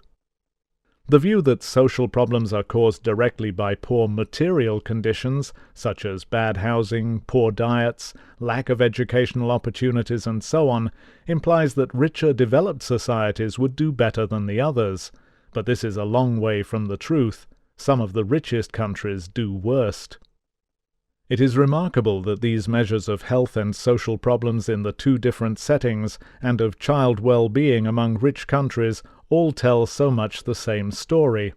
The view that social problems are caused directly by poor material conditions, such as bad housing, poor diets, lack of educational opportunities, and so on, implies that richer developed societies would do better than the others. But this is a long way from the truth. Some of the richest countries do worst. It is remarkable that these measures of health and social problems in the two different settings, and of child well-being among rich countries, all tell so much the same story.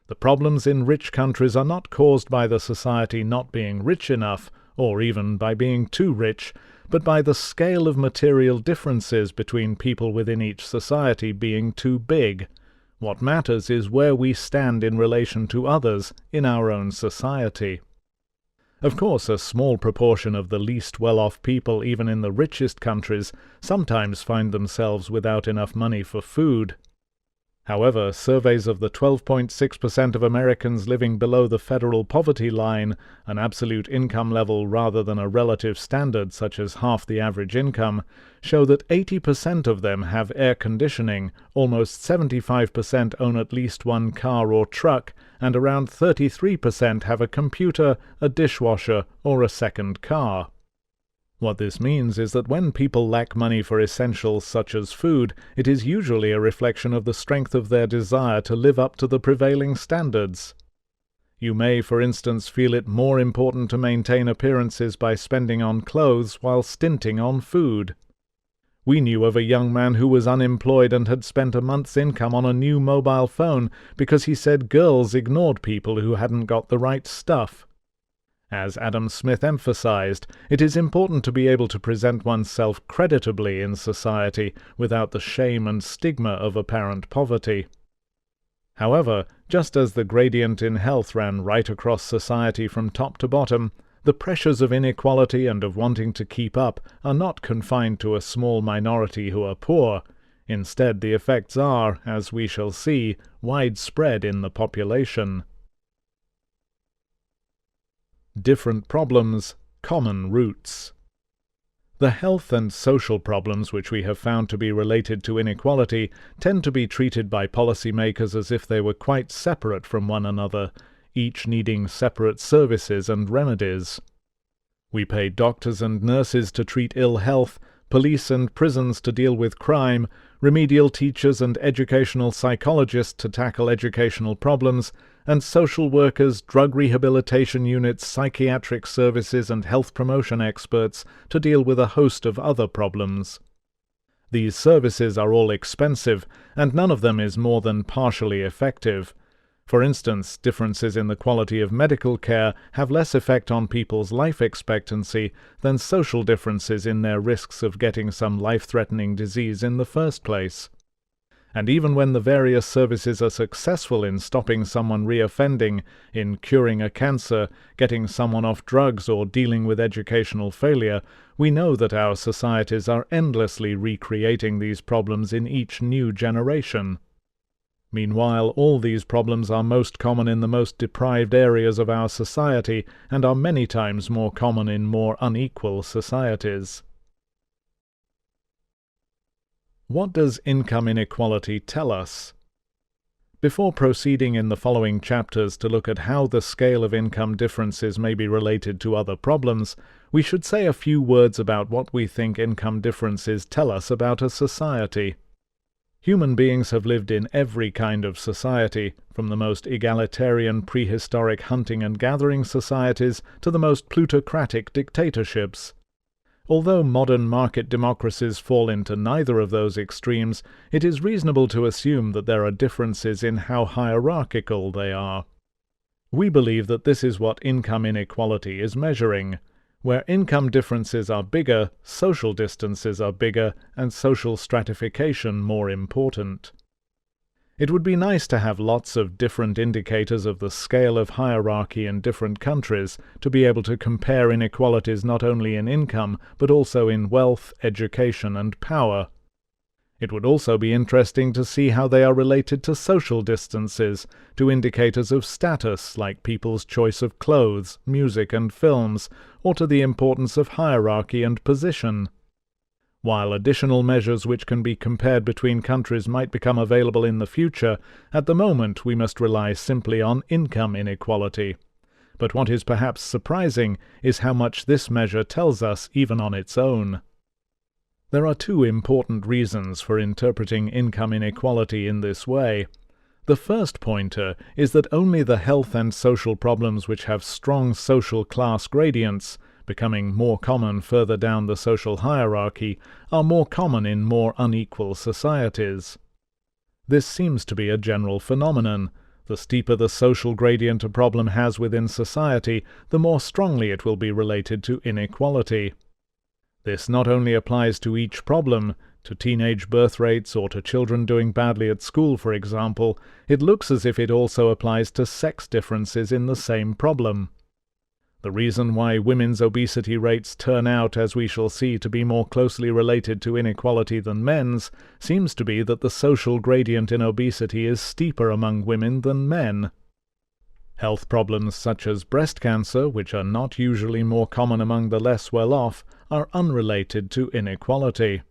The problems in rich countries are not caused by the society not being rich enough, or even by being too rich, but by the scale of material differences between people within each society being too big. What matters is where we stand in relation to others in our own society. Of course, a small proportion of the least well-off people, even in the richest countries, sometimes find themselves without enough money for food. However, surveys of the 12.6% of Americans living below the federal poverty line, an absolute income level rather than a relative standard such as half the average income, show that 80% of them have air conditioning, almost 75% own at least one car or truck, and around 33% have a computer, a dishwasher, or a second car. What this means is that when people lack money for essentials such as food, it is usually a reflection of the strength of their desire to live up to the prevailing standards. You may, for instance, feel it more important to maintain appearances by spending on clothes while stinting on food. We knew of a young man who was unemployed and had spent a month's income on a new mobile phone because he said girls ignored people who hadn't got the right stuff. As Adam Smith emphasized, it is important to be able to present oneself creditably in society without the shame and stigma of apparent poverty. However, just as the gradient in health ran right across society from top to bottom, the pressures of inequality and of wanting to keep up are not confined to a small minority who are poor. Instead, the effects are, as we shall see, widespread in the population. Different problems, common roots. The health and social problems which we have found to be related to inequality tend to be treated by policymakers as if they were quite separate from one another, each needing separate services and remedies. We pay doctors and nurses to treat ill health, police and prisons to deal with crime, remedial teachers and educational psychologists to tackle educational problems, and social workers, drug rehabilitation units, psychiatric services and health promotion experts to deal with a host of other problems. These services are all expensive, and none of them is more than partially effective. For instance, differences in the quality of medical care have less effect on people's life expectancy than social differences in their risks of getting some life-threatening disease in the first place. And even when the various services are successful in stopping someone reoffending, in curing a cancer, getting someone off drugs, or dealing with educational failure, we know that our societies are endlessly recreating these problems in each new generation. Meanwhile, all these problems are most common in the most deprived areas of our society, and are many times more common in more unequal societies. What does income inequality tell us? Before proceeding in the following chapters to look at how the scale of income differences may be related to other problems, we should say a few words about what we think income differences tell us about a society. Human beings have lived in every kind of society, from the most egalitarian prehistoric hunting and gathering societies to the most plutocratic dictatorships. Although modern market democracies fall into neither of those extremes, it is reasonable to assume that there are differences in how hierarchical they are. We believe that this is what income inequality is measuring. Where income differences are bigger, social distances are bigger, and social stratification more important. It would be nice to have lots of different indicators of the scale of hierarchy in different countries, to be able to compare inequalities not only in income, but also in wealth, education, and power. It would also be interesting to see how they are related to social distances, to indicators of status like people's choice of clothes, music, and films, or to the importance of hierarchy and position. While additional measures which can be compared between countries might become available in the future, at the moment we must rely simply on income inequality. But what is perhaps surprising is how much this measure tells us even on its own. There are two important reasons for interpreting income inequality in this way. The first pointer is that only the health and social problems which have strong social class gradients, becoming more common further down the social hierarchy, are more common in more unequal societies. This seems to be a general phenomenon. The steeper the social gradient a problem has within society, the more strongly it will be related to inequality. This not only applies to each problem, to teenage birth rates or to children doing badly at school, for example, it looks as if it also applies to sex differences in the same problem. The reason why women's obesity rates turn out, as we shall see, to be more closely related to inequality than men's, seems to be that the social gradient in obesity is steeper among women than men. Health problems such as breast cancer, which are not usually more common among the less well-off, are unrelated to inequality.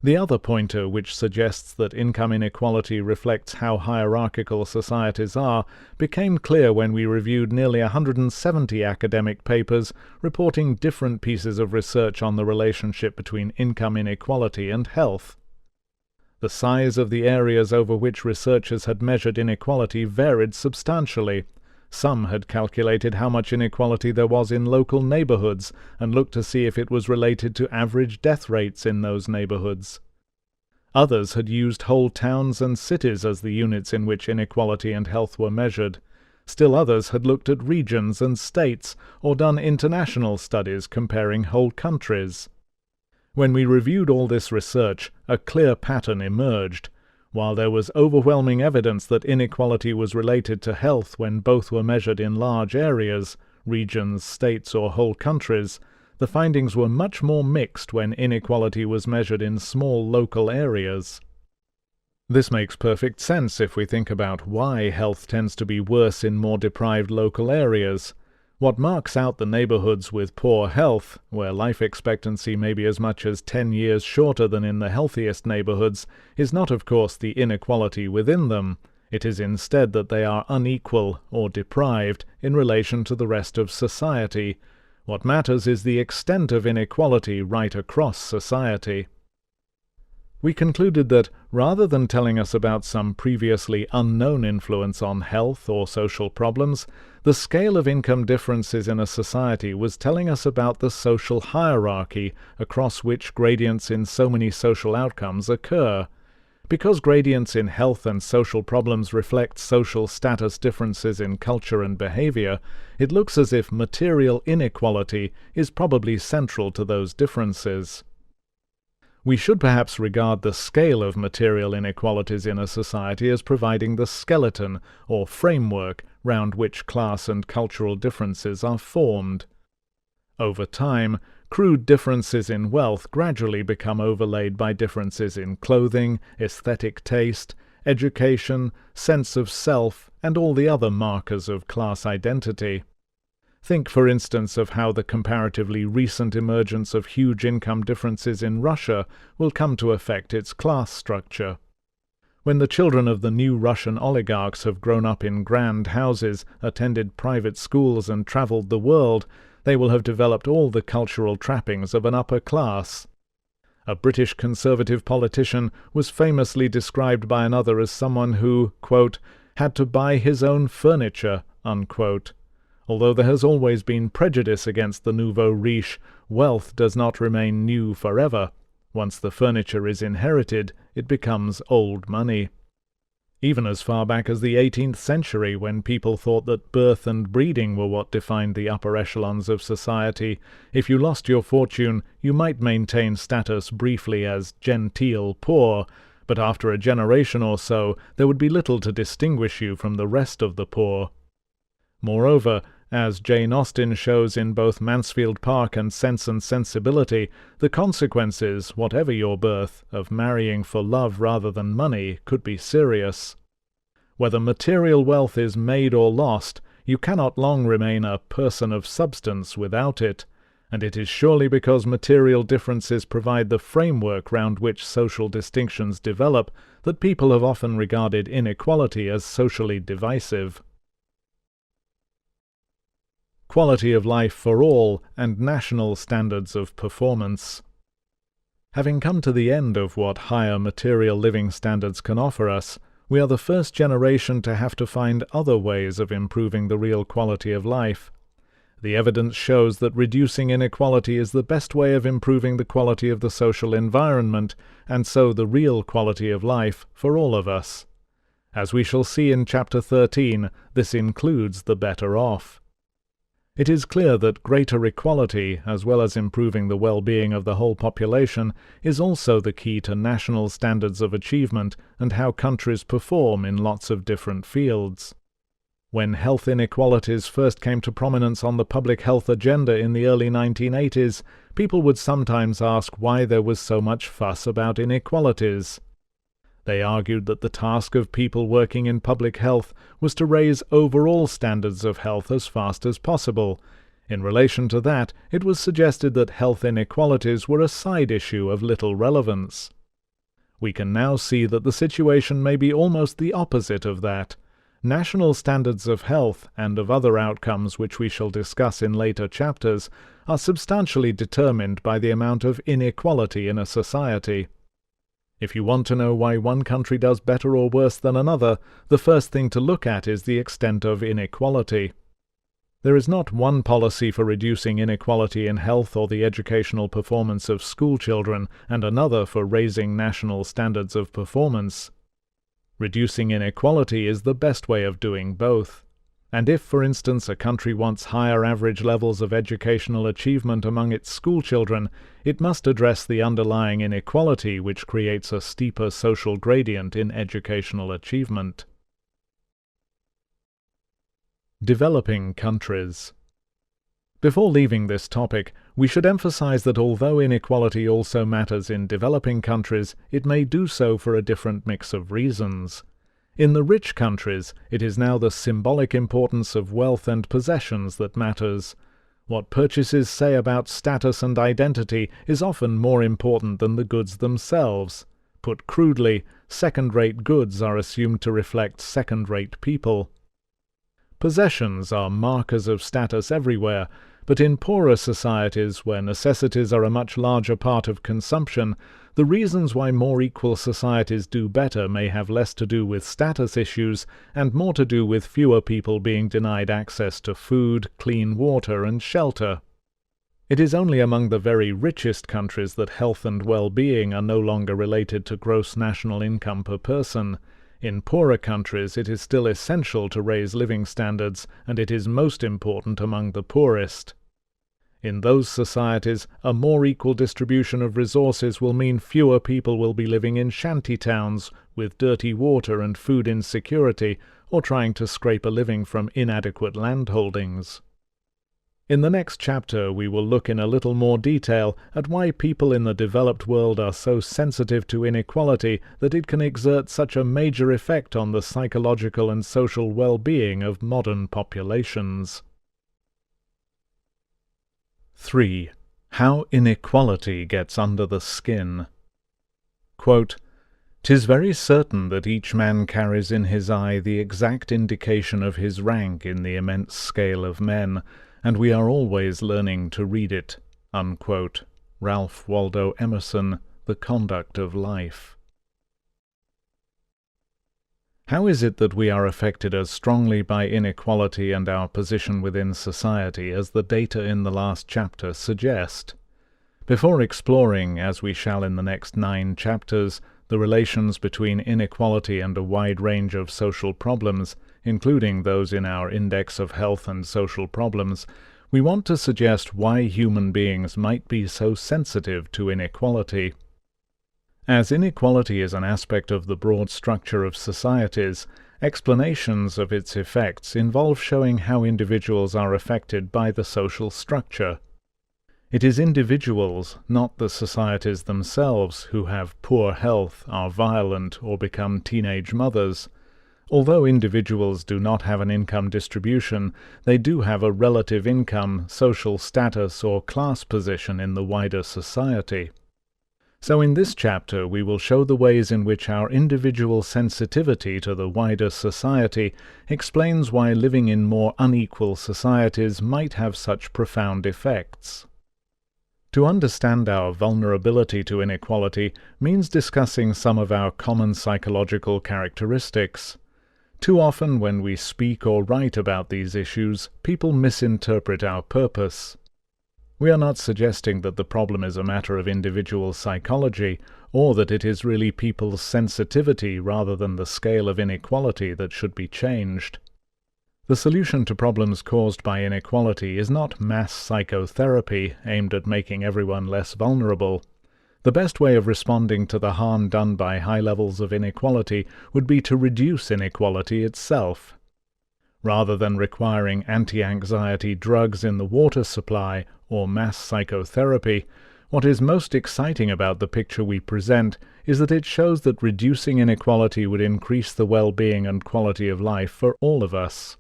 The other pointer which suggests that income inequality reflects how hierarchical societies are became clear when we reviewed nearly 170 academic papers reporting different pieces of research on the relationship between income inequality and health. The size of the areas over which researchers had measured inequality varied substantially. Some had calculated how much inequality there was in local neighborhoods and looked to see if it was related to average death rates in those neighborhoods. Others had used whole towns and cities as the units in which inequality and health were measured. Still others had looked at regions and states, or done international studies comparing whole countries. When we reviewed all this research, a clear pattern emerged. While there was overwhelming evidence that inequality was related to health when both were measured in large areas, regions, states, or whole countries, the findings were much more mixed when inequality was measured in small local areas. This makes perfect sense if we think about why health tends to be worse in more deprived local areas. What marks out the neighborhoods with poor health, where life expectancy may be as much as 10 years shorter than in the healthiest neighborhoods, is not of course the inequality within them. It is instead that they are unequal or deprived in relation to the rest of society. What matters is the extent of inequality right across society. We concluded that, rather than telling us about some previously unknown influence on health or social problems, the scale of income differences in a society was telling us about the social hierarchy across which gradients in so many social outcomes occur. Because gradients in health and social problems reflect social status differences in culture and behavior, it looks as if material inequality is probably central to those differences. We should perhaps regard the scale of material inequalities in a society as providing the skeleton or framework round which class and cultural differences are formed. Over time, crude differences in wealth gradually become overlaid by differences in clothing, aesthetic taste, education, sense of self, and all the other markers of class identity. Think, for instance, of how the comparatively recent emergence of huge income differences in Russia will come to affect its class structure. When the children of the new Russian oligarchs have grown up in grand houses, attended private schools, and traveled the world, they will have developed all the cultural trappings of an upper class. A British conservative politician was famously described by another as someone who, quote, had to buy his own furniture, unquote. Although there has always been prejudice against the nouveau riche, wealth does not remain new forever. Once the furniture is inherited, it becomes old money. Even as far back as the 18th century, when people thought that birth and breeding were what defined the upper echelons of society, if you lost your fortune, you might maintain status briefly as genteel poor, but after a generation or so, there would be little to distinguish you from the rest of the poor. Moreover, as Jane Austen shows in both Mansfield Park and Sense and Sensibility, the consequences, whatever your birth, of marrying for love rather than money could be serious. Whether material wealth is made or lost, you cannot long remain a person of substance without it, and it is surely because material differences provide the framework round which social distinctions develop that people have often regarded inequality as socially divisive. Quality of life for all, and national standards of performance. Having come to the end of what higher material living standards can offer us, we are the first generation to have to find other ways of improving the real quality of life. The evidence shows that reducing inequality is the best way of improving the quality of the social environment, and so the real quality of life for all of us. As we shall see in Chapter 13, this includes the better off. It is clear that greater equality, as well as improving the well-being of the whole population, is also the key to national standards of achievement and how countries perform in lots of different fields. When health inequalities first came to prominence on the public health agenda in the early 1980s, people would sometimes ask why there was so much fuss about inequalities. They argued that the task of people working in public health was to raise overall standards of health as fast as possible. In relation to that, it was suggested that health inequalities were a side issue of little relevance. We can now see that the situation may be almost the opposite of that. National standards of health, and of other outcomes which we shall discuss in later chapters, are substantially determined by the amount of inequality in a society. If you want to know why one country does better or worse than another, the first thing to look at is the extent of inequality. There is not one policy for reducing inequality in health or the educational performance of school children, and another for raising national standards of performance. Reducing inequality is the best way of doing both. And if, for instance, a country wants higher average levels of educational achievement among its school children, it must address the underlying inequality which creates a steeper social gradient in educational achievement. Developing countries. Before leaving this topic, we should emphasize that although inequality also matters in developing countries, it may do so for a different mix of reasons. In the rich countries, it is now the symbolic importance of wealth and possessions that matters. What purchases say about status and identity is often more important than the goods themselves. Put crudely, second-rate goods are assumed to reflect second-rate people. Possessions are markers of status everywhere, but in poorer societies where necessities are a much larger part of consumption, the reasons why more equal societies do better may have less to do with status issues and more to do with fewer people being denied access to food, clean water, and shelter. It is only among the very richest countries that health and well-being are no longer related to gross national income per person. In poorer countries it is still essential to raise living standards, and it is most important among the poorest. In those societies, a more equal distribution of resources will mean fewer people will be living in shanty towns with dirty water and food insecurity, or trying to scrape a living from inadequate landholdings. In the next chapter we will look in a little more detail at why people in the developed world are so sensitive to inequality that it can exert such a major effect on the psychological and social well-being of modern populations. 3. How inequality gets under the skin. Quote, "'Tis very certain that each man carries in his eye the exact indication of his rank in the immense scale of men, and we are always learning to read it." Unquote. Ralph Waldo Emerson, The Conduct of Life. How is it that we are affected as strongly by inequality and our position within society as the data in the last chapter suggest? Before exploring, as we shall in the next 9 chapters, the relations between inequality and a wide range of social problems, including those in our Index of Health and Social Problems, we want to suggest why human beings might be so sensitive to inequality. As inequality is an aspect of the broad structure of societies, explanations of its effects involve showing how individuals are affected by the social structure. It is individuals, not the societies themselves, who have poor health, are violent, or become teenage mothers. Although individuals do not have an income distribution, they do have a relative income, social status, or class position in the wider society. So in this chapter we will show the ways in which our individual sensitivity to the wider society explains why living in more unequal societies might have such profound effects. To understand our vulnerability to inequality means discussing some of our common psychological characteristics. Too often when we speak or write about these issues, people misinterpret our purpose. We are not suggesting that the problem is a matter of individual psychology, or that it is really people's sensitivity rather than the scale of inequality that should be changed. The solution to problems caused by inequality is not mass psychotherapy aimed at making everyone less vulnerable. The best way of responding to the harm done by high levels of inequality would be to reduce inequality itself. Rather than requiring anti-anxiety drugs in the water supply or mass psychotherapy, what is most exciting about the picture we present is that it shows that reducing inequality would increase the well-being and quality of life for all of us.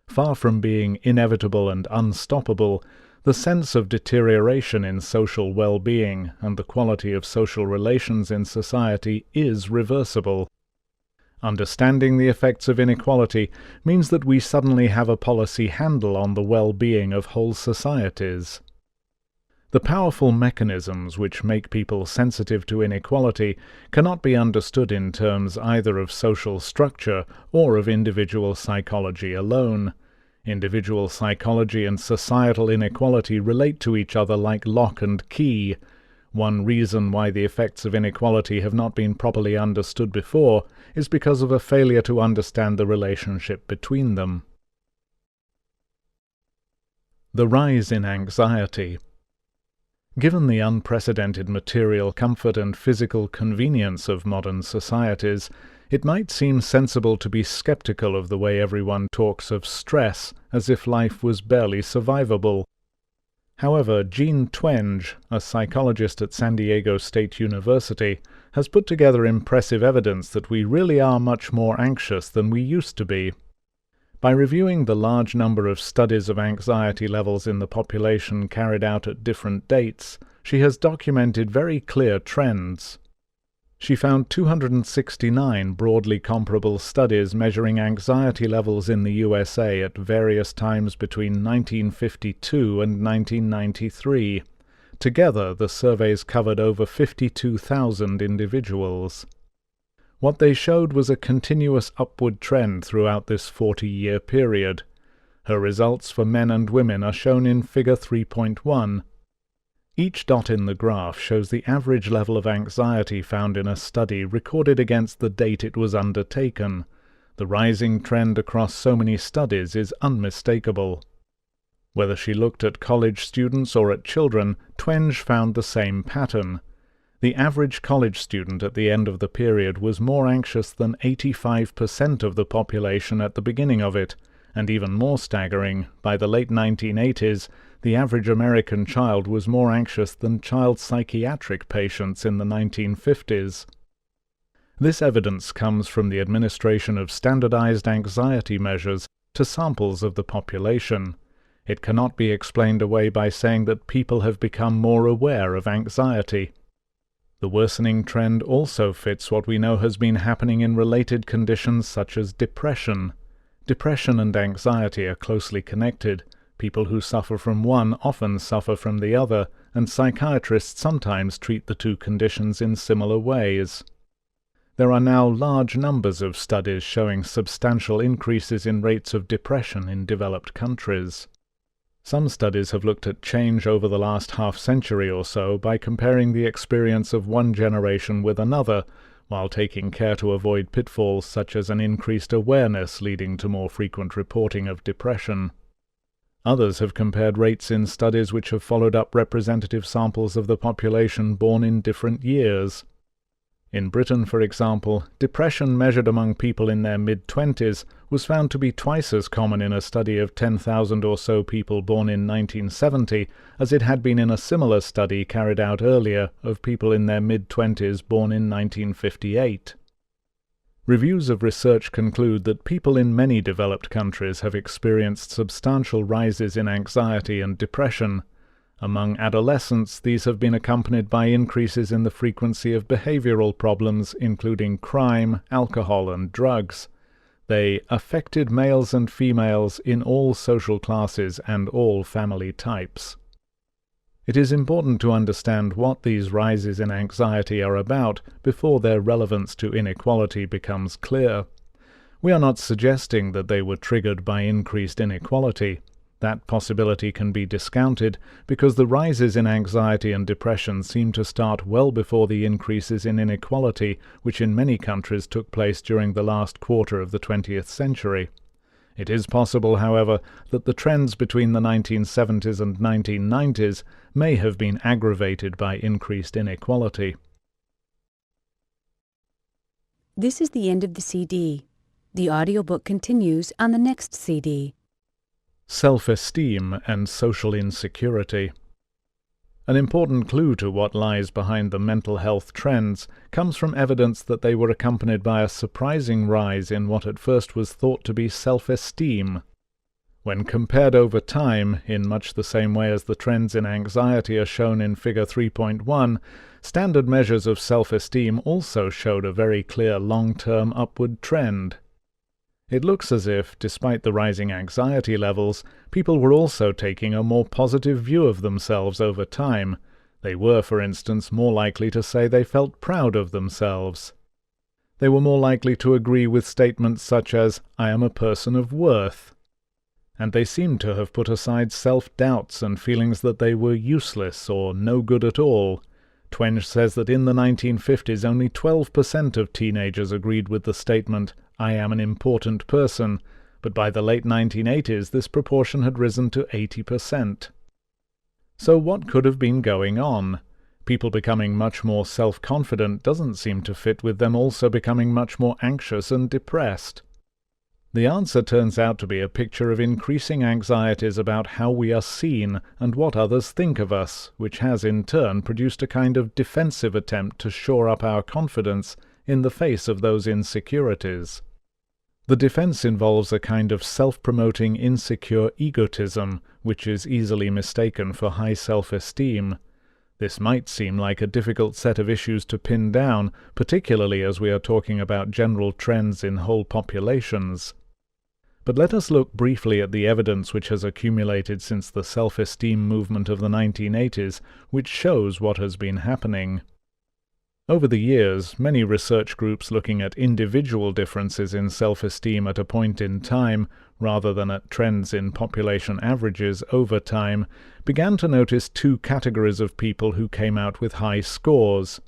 Far from being inevitable and unstoppable, the sense of deterioration in social well-being and the quality of social relations in society is reversible. Understanding the effects of inequality means that we suddenly have a policy handle on the well-being of whole societies. The powerful mechanisms which make people sensitive to inequality cannot be understood in terms either of social structure or of individual psychology alone. Individual psychology and societal inequality relate to each other like lock and key. One reason why the effects of inequality have not been properly understood before is because of a failure to understand the relationship between them. The rise in anxiety. Given the unprecedented material comfort and physical convenience of modern societies, it might seem sensible to be skeptical of the way everyone talks of stress as if life was barely survivable. However, Jean Twenge, a psychologist at San Diego State University, has put together impressive evidence that we really are much more anxious than we used to be. By reviewing the large number of studies of anxiety levels in the population carried out at different dates, she has documented very clear trends. She found 269 broadly comparable studies measuring anxiety levels in the USA at various times between 1952 and 1993. Together, the surveys covered over 52,000 individuals. What they showed was a continuous upward trend throughout this 40-year period. Her results for men and women are shown in Figure 3.1. Each dot in the graph shows the average level of anxiety found in a study recorded against the date it was undertaken. The rising trend across so many studies is unmistakable. Whether she looked at college students or at children, Twenge found the same pattern. The average college student at the end of the period was more anxious than 85% of the population at the beginning of it, and even more staggering, by the late 1980s, the average American child was more anxious than child psychiatric patients in the 1950s. This evidence comes from the administration of standardized anxiety measures to samples of the population. It cannot be explained away by saying that people have become more aware of anxiety. The worsening trend also fits what we know has been happening in related conditions such as depression. Depression and anxiety are closely connected. People who suffer from one often suffer from the other, and psychiatrists sometimes treat the two conditions in similar ways. There are now large numbers of studies showing substantial increases in rates of depression in developed countries. Some studies have looked at change over the last half-century or so by comparing the experience of one generation with another, while taking care to avoid pitfalls such as an increased awareness leading to more frequent reporting of depression. Others have compared rates in studies which have followed up representative samples of the population born in different years. In Britain, for example, depression measured among people in their mid-20s was found to be twice as common in a study of 10,000 or so people born in 1970 as it had been in a similar study carried out earlier of people in their mid-20s born in 1958. Reviews of research conclude that people in many developed countries have experienced substantial rises in anxiety and depression. Among adolescents, these have been accompanied by increases in the frequency of behavioral problems, including crime, alcohol, and drugs. They affected males and females in all social classes and all family types. It is important to understand what these rises in anxiety are about before their relevance to inequality becomes clear. We are not suggesting that they were triggered by increased inequality. That possibility can be discounted because the rises in anxiety and depression seem to start well before the increases in inequality which in many countries took place during the last quarter of the 20th century. It is possible, however, that the trends between the 1970s and 1990s may have been aggravated by increased inequality. This is the end of the CD. The audiobook continues on the next CD. Self-esteem and social insecurity. An important clue to what lies behind the mental health trends comes from evidence that they were accompanied by a surprising rise in what at first was thought to be self-esteem. When compared over time, in much the same way as the trends in anxiety are shown in Figure 3.1, standard measures of self-esteem also showed a very clear long-term upward trend. It looks as if, despite the rising anxiety levels, people were also taking a more positive view of themselves over time. They were, for instance, more likely to say they felt proud of themselves. They were more likely to agree with statements such as, "I am a person of worth." And they seemed to have put aside self-doubts and feelings that they were useless or no good at all. Twenge says that in the 1950s only 12% of teenagers agreed with the statement, "I am an important person," but by the late 1980s this proportion had risen to 80%. So what could have been going on? People becoming much more self-confident doesn't seem to fit with them also becoming much more anxious and depressed. The answer turns out to be a picture of increasing anxieties about how we are seen and what others think of us, which has in turn produced a kind of defensive attempt to shore up our confidence in the face of those insecurities. The defense involves a kind of self-promoting insecure egotism, which is easily mistaken for high self-esteem. This might seem like a difficult set of issues to pin down, particularly as we are talking about general trends in whole populations. But let us look briefly at the evidence which has accumulated since the self-esteem movement of the 1980s, which shows what has been happening. Over the years, many research groups looking at individual differences in self-esteem at a point in time, rather than at trends in population averages over time, began to notice two categories of people who came out with high scores.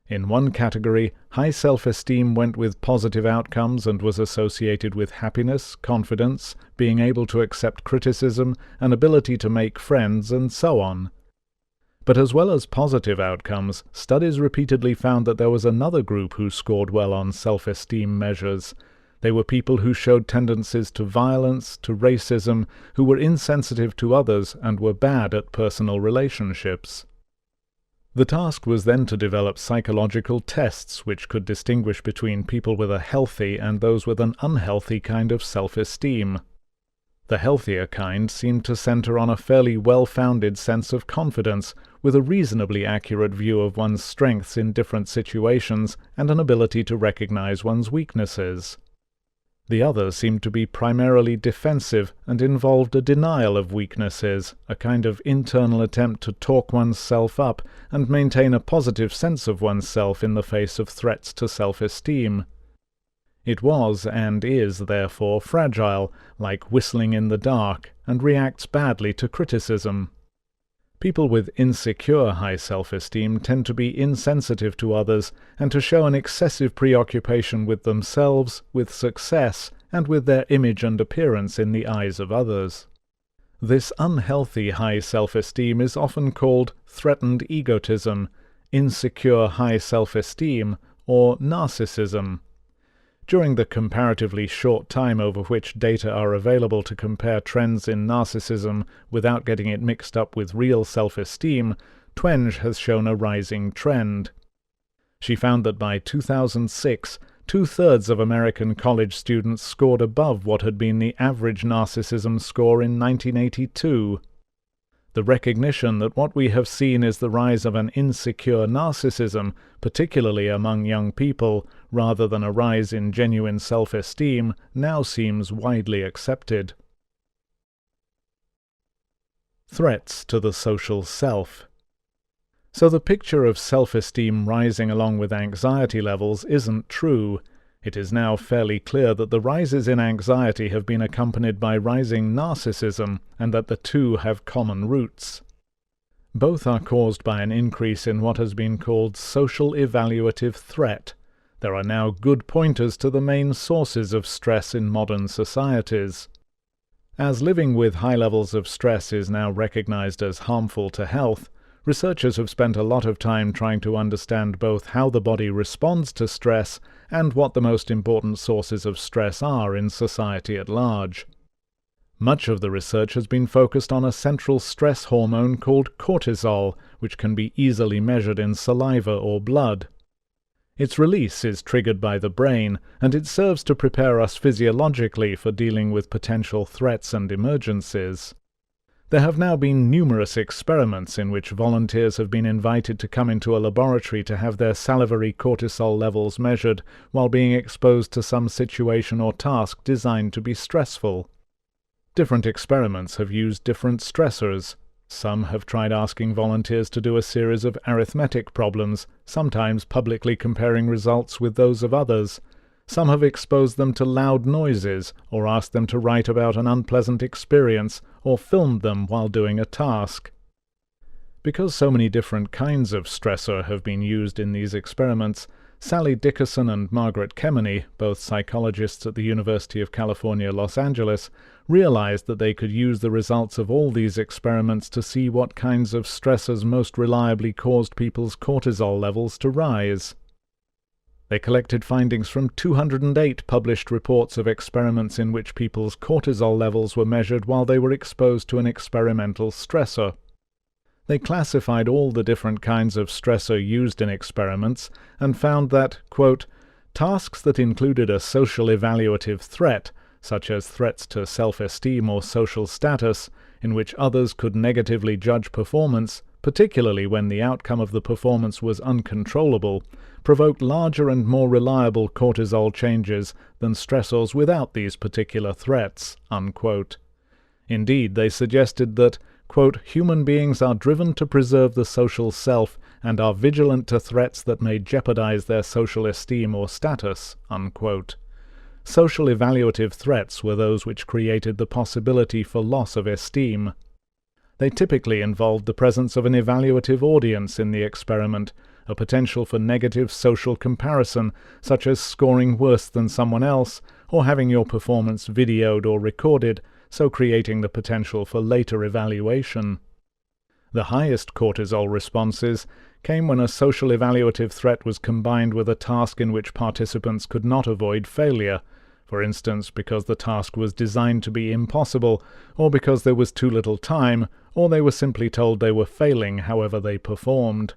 In one category, high self-esteem went with positive outcomes and was associated with happiness, confidence, being able to accept criticism, an ability to make friends, and so on. But as well as positive outcomes, studies repeatedly found that there was another group who scored well on self-esteem measures. They were people who showed tendencies to violence, to racism, who were insensitive to others and were bad at personal relationships. The task was then to develop psychological tests which could distinguish between people with a healthy and those with an unhealthy kind of self-esteem. The healthier kind seemed to center on a fairly well-founded sense of confidence, with a reasonably accurate view of one's strengths in different situations and an ability to recognize one's weaknesses. The other seemed to be primarily defensive and involved a denial of weaknesses, a kind of internal attempt to talk oneself up and maintain a positive sense of oneself in the face of threats to self-esteem. It was, and is, therefore, fragile, like whistling in the dark, and reacts badly to criticism. People with insecure high self-esteem tend to be insensitive to others, and to show an excessive preoccupation with themselves, with success, and with their image and appearance in the eyes of others. This unhealthy high self-esteem is often called threatened egotism, insecure high self-esteem, or narcissism. During the comparatively short time over which data are available to compare trends in narcissism without getting it mixed up with real self-esteem, Twenge has shown a rising trend. She found that by 2006, 2/3 of American college students scored above what had been the average narcissism score in 1982. The recognition that what we have seen is the rise of an insecure narcissism, particularly among young people, rather than a rise in genuine self-esteem, now seems widely accepted. Threats to the social self. So the picture of self-esteem rising along with anxiety levels isn't true. It is now fairly clear that the rises in anxiety have been accompanied by rising narcissism, and that the two have common roots. Both are caused by an increase in what has been called social evaluative threat. There are now good pointers to the main sources of stress in modern societies. As living with high levels of stress is now recognized as harmful to health, researchers have spent a lot of time trying to understand both how the body responds to stress and what the most important sources of stress are in society at large. Much of the research has been focused on a central stress hormone called cortisol, which can be easily measured in saliva or blood. Its release is triggered by the brain, and it serves to prepare us physiologically for dealing with potential threats and emergencies. There have now been numerous experiments in which volunteers have been invited to come into a laboratory to have their salivary cortisol levels measured while being exposed to some situation or task designed to be stressful. Different experiments have used different stressors. Some have tried asking volunteers to do a series of arithmetic problems, sometimes publicly comparing results with those of others. Some have exposed them to loud noises, or asked them to write about an unpleasant experience, or filmed them while doing a task. Because so many different kinds of stressor have been used in these experiments, Sally Dickerson and Margaret Kemeny, both psychologists at the University of California, Los Angeles, realized that they could use the results of all these experiments to see what kinds of stressors most reliably caused people's cortisol levels to rise. They collected findings from 208 published reports of experiments in which people's cortisol levels were measured while they were exposed to an experimental stressor. They classified all the different kinds of stressor used in experiments and found that, quote, tasks that included a social evaluative threat, such as threats to self-esteem or social status, in which others could negatively judge performance, particularly when the outcome of the performance was uncontrollable, provoked larger and more reliable cortisol changes than stressors without these particular threats, unquote. Indeed, they suggested that, quote, human beings are driven to preserve the social self and are vigilant to threats that may jeopardize their social esteem or status, unquote. Social evaluative threats were those which created the possibility for loss of esteem. They typically involved the presence of an evaluative audience in the experiment, a potential for negative social comparison, such as scoring worse than someone else, or having your performance videoed or recorded, so creating the potential for later evaluation. The highest cortisol responses came when a social evaluative threat was combined with a task in which participants could not avoid failure, for instance because the task was designed to be impossible, or because there was too little time, or they were simply told they were failing however they performed.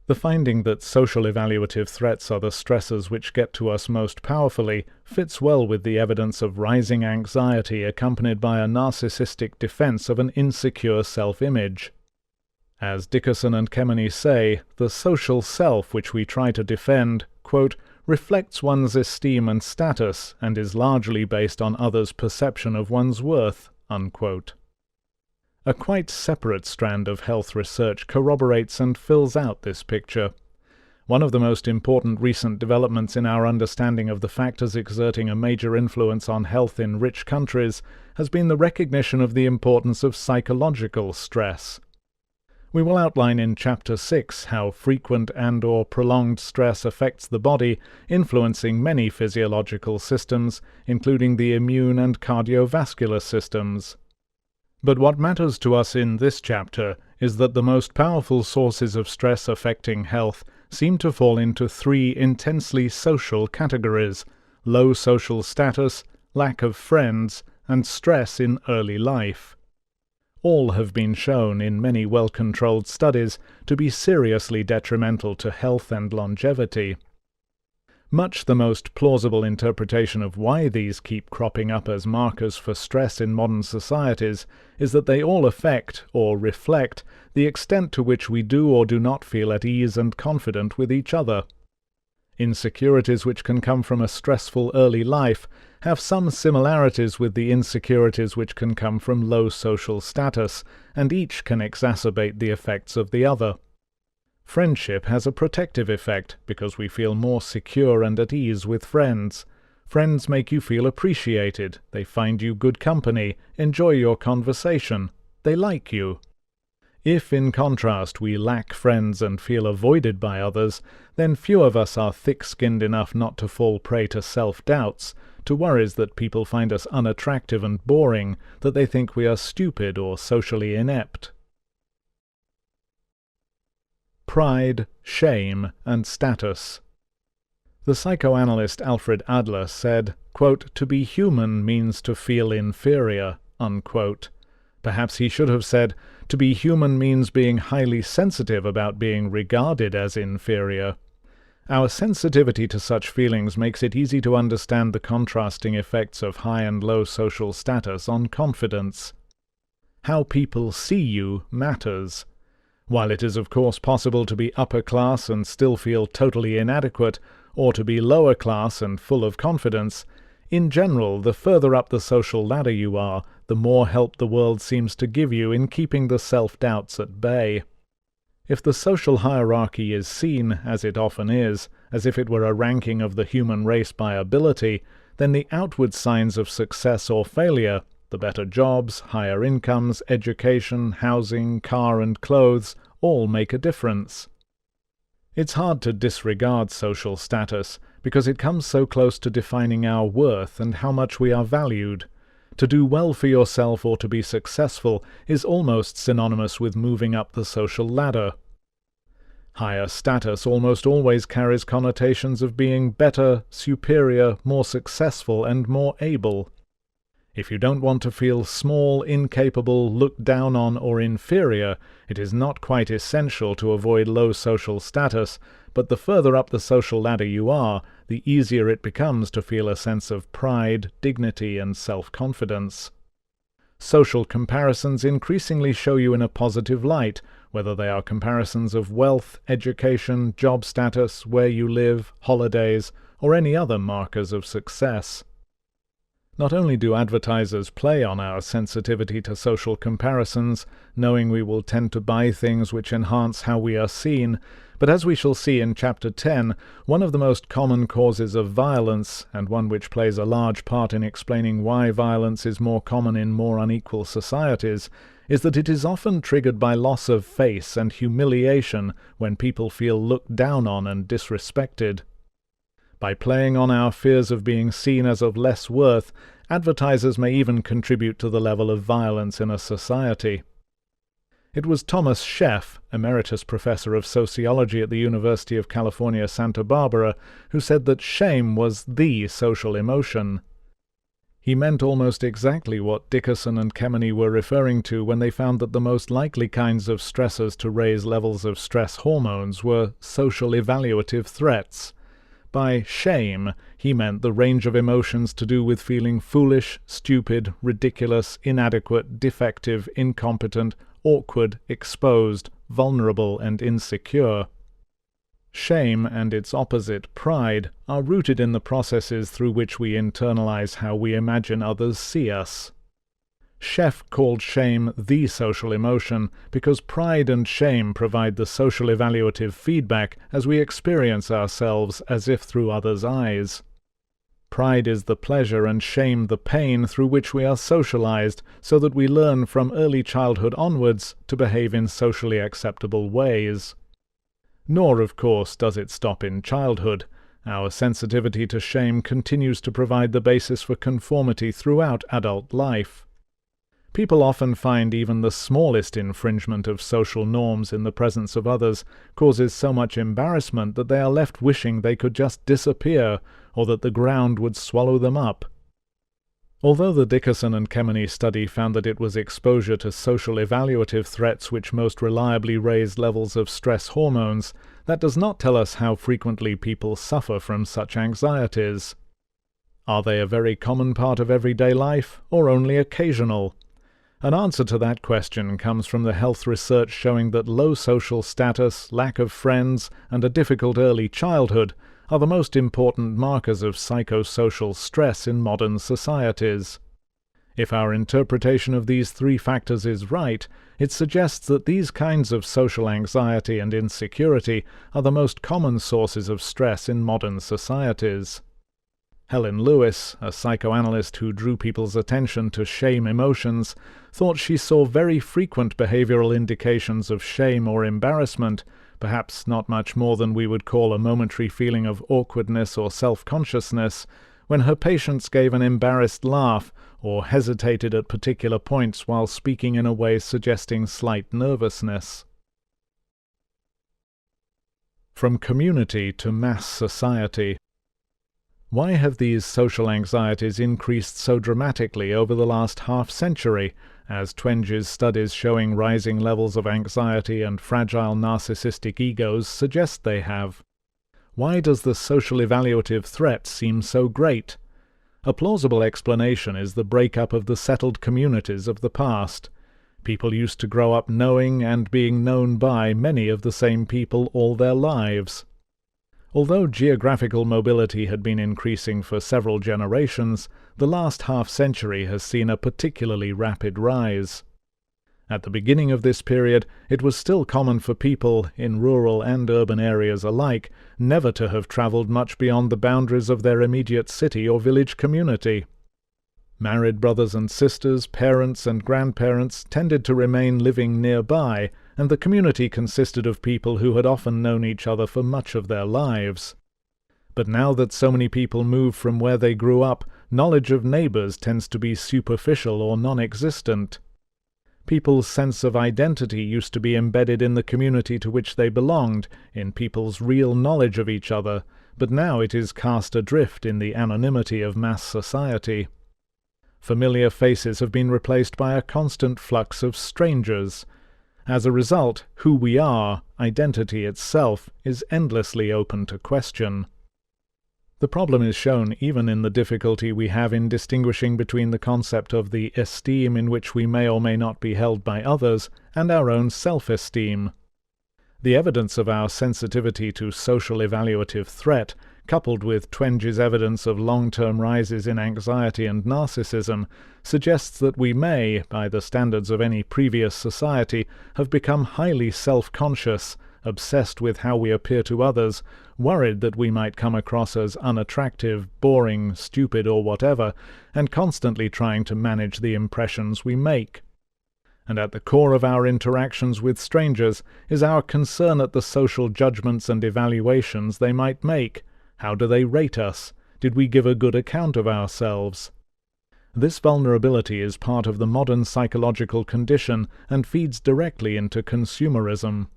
The finding that social evaluative threats are the stressors which get to us most powerfully fits well with the evidence of rising anxiety accompanied by a narcissistic defense of an insecure self-image. As Dickerson and Kemeny say, the social self which we try to defend, quote, reflects one's esteem and status and is largely based on others' perception of one's worth, unquote. A quite separate strand of health research corroborates and fills out this picture. One of the most important recent developments in our understanding of the factors exerting a major influence on health in rich countries has been the recognition of the importance of psychological stress. We will outline in Chapter 6 how frequent and/or prolonged stress affects the body, influencing many physiological systems, including the immune and cardiovascular systems. But what matters to us in this chapter is that the most powerful sources of stress affecting health seem to fall into three intensely social categories: low social status, lack of friends, and stress in early life. All have been shown in many well-controlled studies to be seriously detrimental to health and longevity. Much the most plausible interpretation of why these keep cropping up as markers for stress in modern societies is that they all affect, or reflect, the extent to which we do or do not feel at ease and confident with each other. Insecurities which can come from a stressful early life have some similarities with the insecurities which can come from low social status, and each can exacerbate the effects of the other. Friendship has a protective effect because we feel more secure and at ease with friends. Friends make you feel appreciated, they find you good company, enjoy your conversation, they like you. If, in contrast, we lack friends and feel avoided by others, then few of us are thick-skinned enough not to fall prey to self-doubts, to worries that people find us unattractive and boring, that they think we are stupid or socially inept. Pride, shame, and status. The psychoanalyst Alfred Adler said, quote, "To be human means to feel inferior," unquote. Perhaps he should have said, "To be human means being highly sensitive about being regarded as inferior." Our sensitivity to such feelings makes it easy to understand the contrasting effects of high and low social status on confidence. How people see you matters. While it is of course possible to be upper class and still feel totally inadequate, or to be lower class and full of confidence, in general, the further up the social ladder you are, the more help the world seems to give you in keeping the self-doubts at bay. If the social hierarchy is seen, as it often is, as if it were a ranking of the human race by ability, then the outward signs of success or failure, the better jobs, higher incomes, education, housing, car and clothes, all make a difference. It's hard to disregard social status, because it comes so close to defining our worth and how much we are valued. To do well for yourself or to be successful is almost synonymous with moving up the social ladder. Higher status almost always carries connotations of being better, superior, more successful, and more able. If you don't want to feel small, incapable, looked down on, or inferior, it is not quite essential to avoid low social status, but the further up the social ladder you are, the easier it becomes to feel a sense of pride, dignity, and self-confidence. Social comparisons increasingly show you in a positive light, whether they are comparisons of wealth, education, job status, where you live, holidays, or any other markers of success. Not only do advertisers play on our sensitivity to social comparisons, knowing we will tend to buy things which enhance how we are seen, but as we shall see in Chapter 10, one of the most common causes of violence, and one which plays a large part in explaining why violence is more common in more unequal societies, is that it is often triggered by loss of face and humiliation when people feel looked down on and disrespected. By playing on our fears of being seen as of less worth, advertisers may even contribute to the level of violence in a society. It was Thomas Sheff, emeritus professor of sociology at the University of California, Santa Barbara, who said that shame was the social emotion. He meant almost exactly what Dickerson and Kemeny were referring to when they found that the most likely kinds of stressors to raise levels of stress hormones were social evaluative threats. By shame, he meant the range of emotions to do with feeling foolish, stupid, ridiculous, inadequate, defective, incompetent, awkward, exposed, vulnerable, and insecure. Shame and its opposite, pride, are rooted in the processes through which we internalize how we imagine others see us. Sheff called shame the social emotion because pride and shame provide the social evaluative feedback as we experience ourselves as if through others' eyes. Pride is the pleasure and shame the pain through which we are socialized so that we learn from early childhood onwards to behave in socially acceptable ways. Nor, of course, does it stop in childhood. Our sensitivity to shame continues to provide the basis for conformity throughout adult life. People often find even the smallest infringement of social norms in the presence of others causes so much embarrassment that they are left wishing they could just disappear, or that the ground would swallow them up. Although the Dickerson and Kemeny study found that it was exposure to social evaluative threats which most reliably raised levels of stress hormones, that does not tell us how frequently people suffer from such anxieties. Are they a very common part of everyday life, or only occasional? An answer to that question comes from the health research showing that low social status, lack of friends, and a difficult early childhood are the most important markers of psychosocial stress in modern societies. If our interpretation of these three factors is right, it suggests that these kinds of social anxiety and insecurity are the most common sources of stress in modern societies. Helen Lewis, a psychoanalyst who drew people's attention to shame emotions, thought she saw very frequent behavioral indications of shame or embarrassment, perhaps not much more than we would call a momentary feeling of awkwardness or self-consciousness, when her patients gave an embarrassed laugh or hesitated at particular points while speaking in a way suggesting slight nervousness. From community to mass society. Why have these social anxieties increased so dramatically over the last half-century, as Twenge's studies showing rising levels of anxiety and fragile narcissistic egos suggest they have? Why does the social evaluative threat seem so great? A plausible explanation is the breakup of the settled communities of the past. People used to grow up knowing and being known by many of the same people all their lives. Although geographical mobility had been increasing for several generations, the last half-century has seen a particularly rapid rise. At the beginning of this period, it was still common for people, in rural and urban areas alike, never to have travelled much beyond the boundaries of their immediate city or village community. Married brothers and sisters, parents and grandparents tended to remain living nearby, and the community consisted of people who had often known each other for much of their lives. But now that so many people move from where they grew up, knowledge of neighbours tends to be superficial or non-existent. People's sense of identity used to be embedded in the community to which they belonged, in people's real knowledge of each other, but now it is cast adrift in the anonymity of mass society. Familiar faces have been replaced by a constant flux of strangers. As a result, who we are, identity itself, is endlessly open to question. The problem is shown even in the difficulty we have in distinguishing between the concept of the esteem in which we may or may not be held by others and our own self-esteem. The evidence of our sensitivity to social evaluative threat, coupled with Twenge's evidence of long-term rises in anxiety and narcissism, suggests that we may, by the standards of any previous society, have become highly self-conscious, obsessed with how we appear to others, worried that we might come across as unattractive, boring, stupid, or whatever, and constantly trying to manage the impressions we make. And at the core of our interactions with strangers is our concern at the social judgments and evaluations they might make. How do they rate us? Did we give a good account of ourselves? This vulnerability is part of the modern psychological condition and feeds directly into consumerism.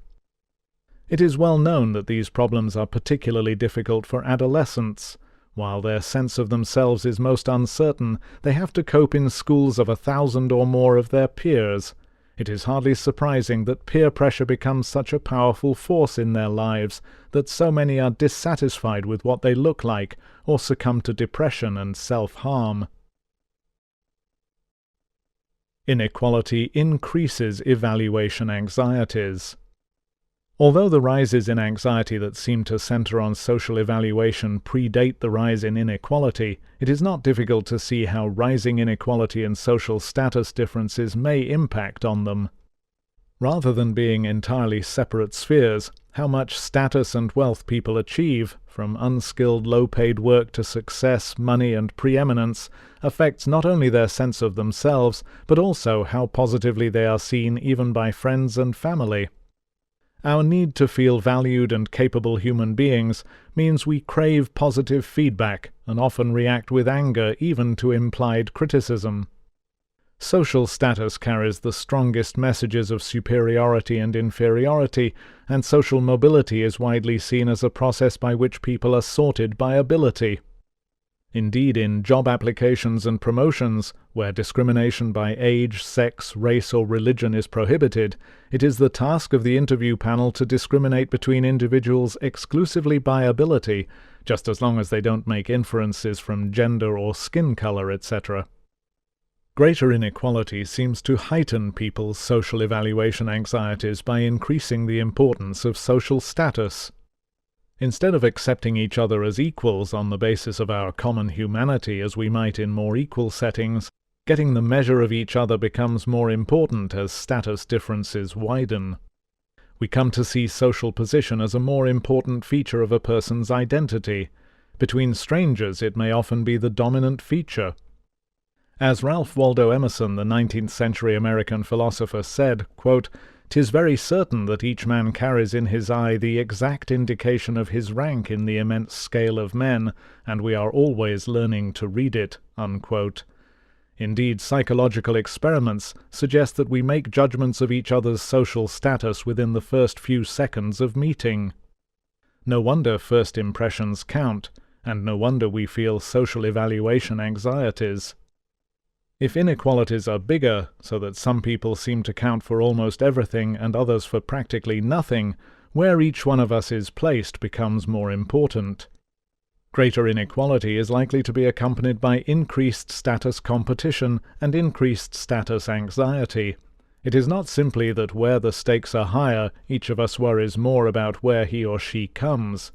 It is well known that these problems are particularly difficult for adolescents. While their sense of themselves is most uncertain, they have to cope in schools of 1,000 or more of their peers. It is hardly surprising that peer pressure becomes such a powerful force in their lives that so many are dissatisfied with what they look like or succumb to depression and self-harm. Inequality increases evaluation anxieties. Although the rises in anxiety that seem to center on social evaluation predate the rise in inequality, it is not difficult to see how rising inequality and social status differences may impact on them. Rather than being entirely separate spheres, how much status and wealth people achieve, from unskilled low-paid work to success, money, and preeminence, affects not only their sense of themselves, but also how positively they are seen even by friends and family. Our need to feel valued and capable human beings means we crave positive feedback and often react with anger even to implied criticism. Social status carries the strongest messages of superiority and inferiority, and social mobility is widely seen as a process by which people are sorted by ability. Indeed, in job applications and promotions, where discrimination by age, sex, race, or religion is prohibited, it is the task of the interview panel to discriminate between individuals exclusively by ability, just as long as they don't make inferences from gender or skin color, etc. Greater inequality seems to heighten people's social evaluation anxieties by increasing the importance of social status. Instead of accepting each other as equals on the basis of our common humanity as we might in more equal settings, getting the measure of each other becomes more important as status differences widen. We come to see social position as a more important feature of a person's identity. Between strangers it may often be the dominant feature. As Ralph Waldo Emerson, the 19th-century American philosopher, said, quote, "'Tis very certain that each man carries in his eye the exact indication of his rank in the immense scale of men, and we are always learning to read it." Unquote. Indeed, psychological experiments suggest that we make judgments of each other's social status within the first few seconds of meeting. No wonder first impressions count, and no wonder we feel social evaluation anxieties. If inequalities are bigger, so that some people seem to count for almost everything and others for practically nothing, where each one of us is placed becomes more important. Greater inequality is likely to be accompanied by increased status competition and increased status anxiety. It is not simply that where the stakes are higher, each of us worries more about where he or she comes.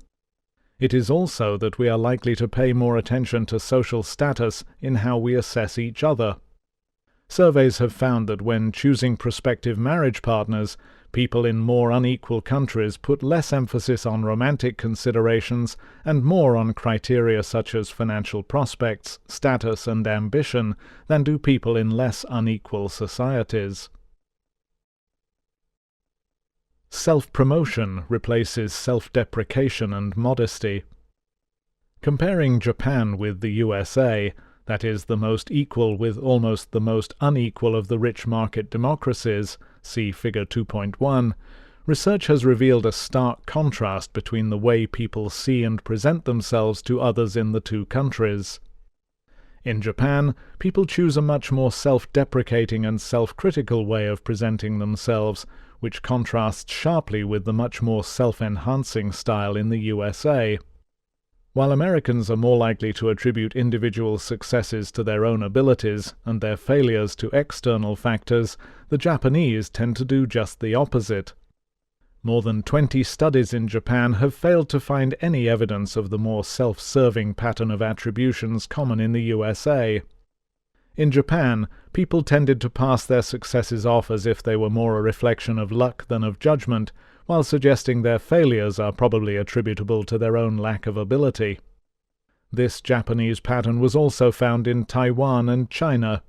It is also that we are likely to pay more attention to social status in how we assess each other. Surveys have found that when choosing prospective marriage partners, people in more unequal countries put less emphasis on romantic considerations and more on criteria such as financial prospects, status, and ambition than do people in less unequal societies. Self-promotion replaces self-deprecation and modesty. Comparing Japan with the USA, that is, the most equal with almost the most unequal of the rich market democracies, see Figure 2.1, research has revealed a stark contrast between the way people see and present themselves to others in the two countries. In Japan, people choose a much more self-deprecating and self-critical way of presenting themselves, which contrasts sharply with the much more self-enhancing style in the USA. While Americans are more likely to attribute individual successes to their own abilities and their failures to external factors, the Japanese tend to do just the opposite. More than 20 studies in Japan have failed to find any evidence of the more self-serving pattern of attributions common in the USA. In Japan, people tended to pass their successes off as if they were more a reflection of luck than of judgment, while suggesting their failures are probably attributable to their own lack of ability. This Japanese pattern was also found in Taiwan and China.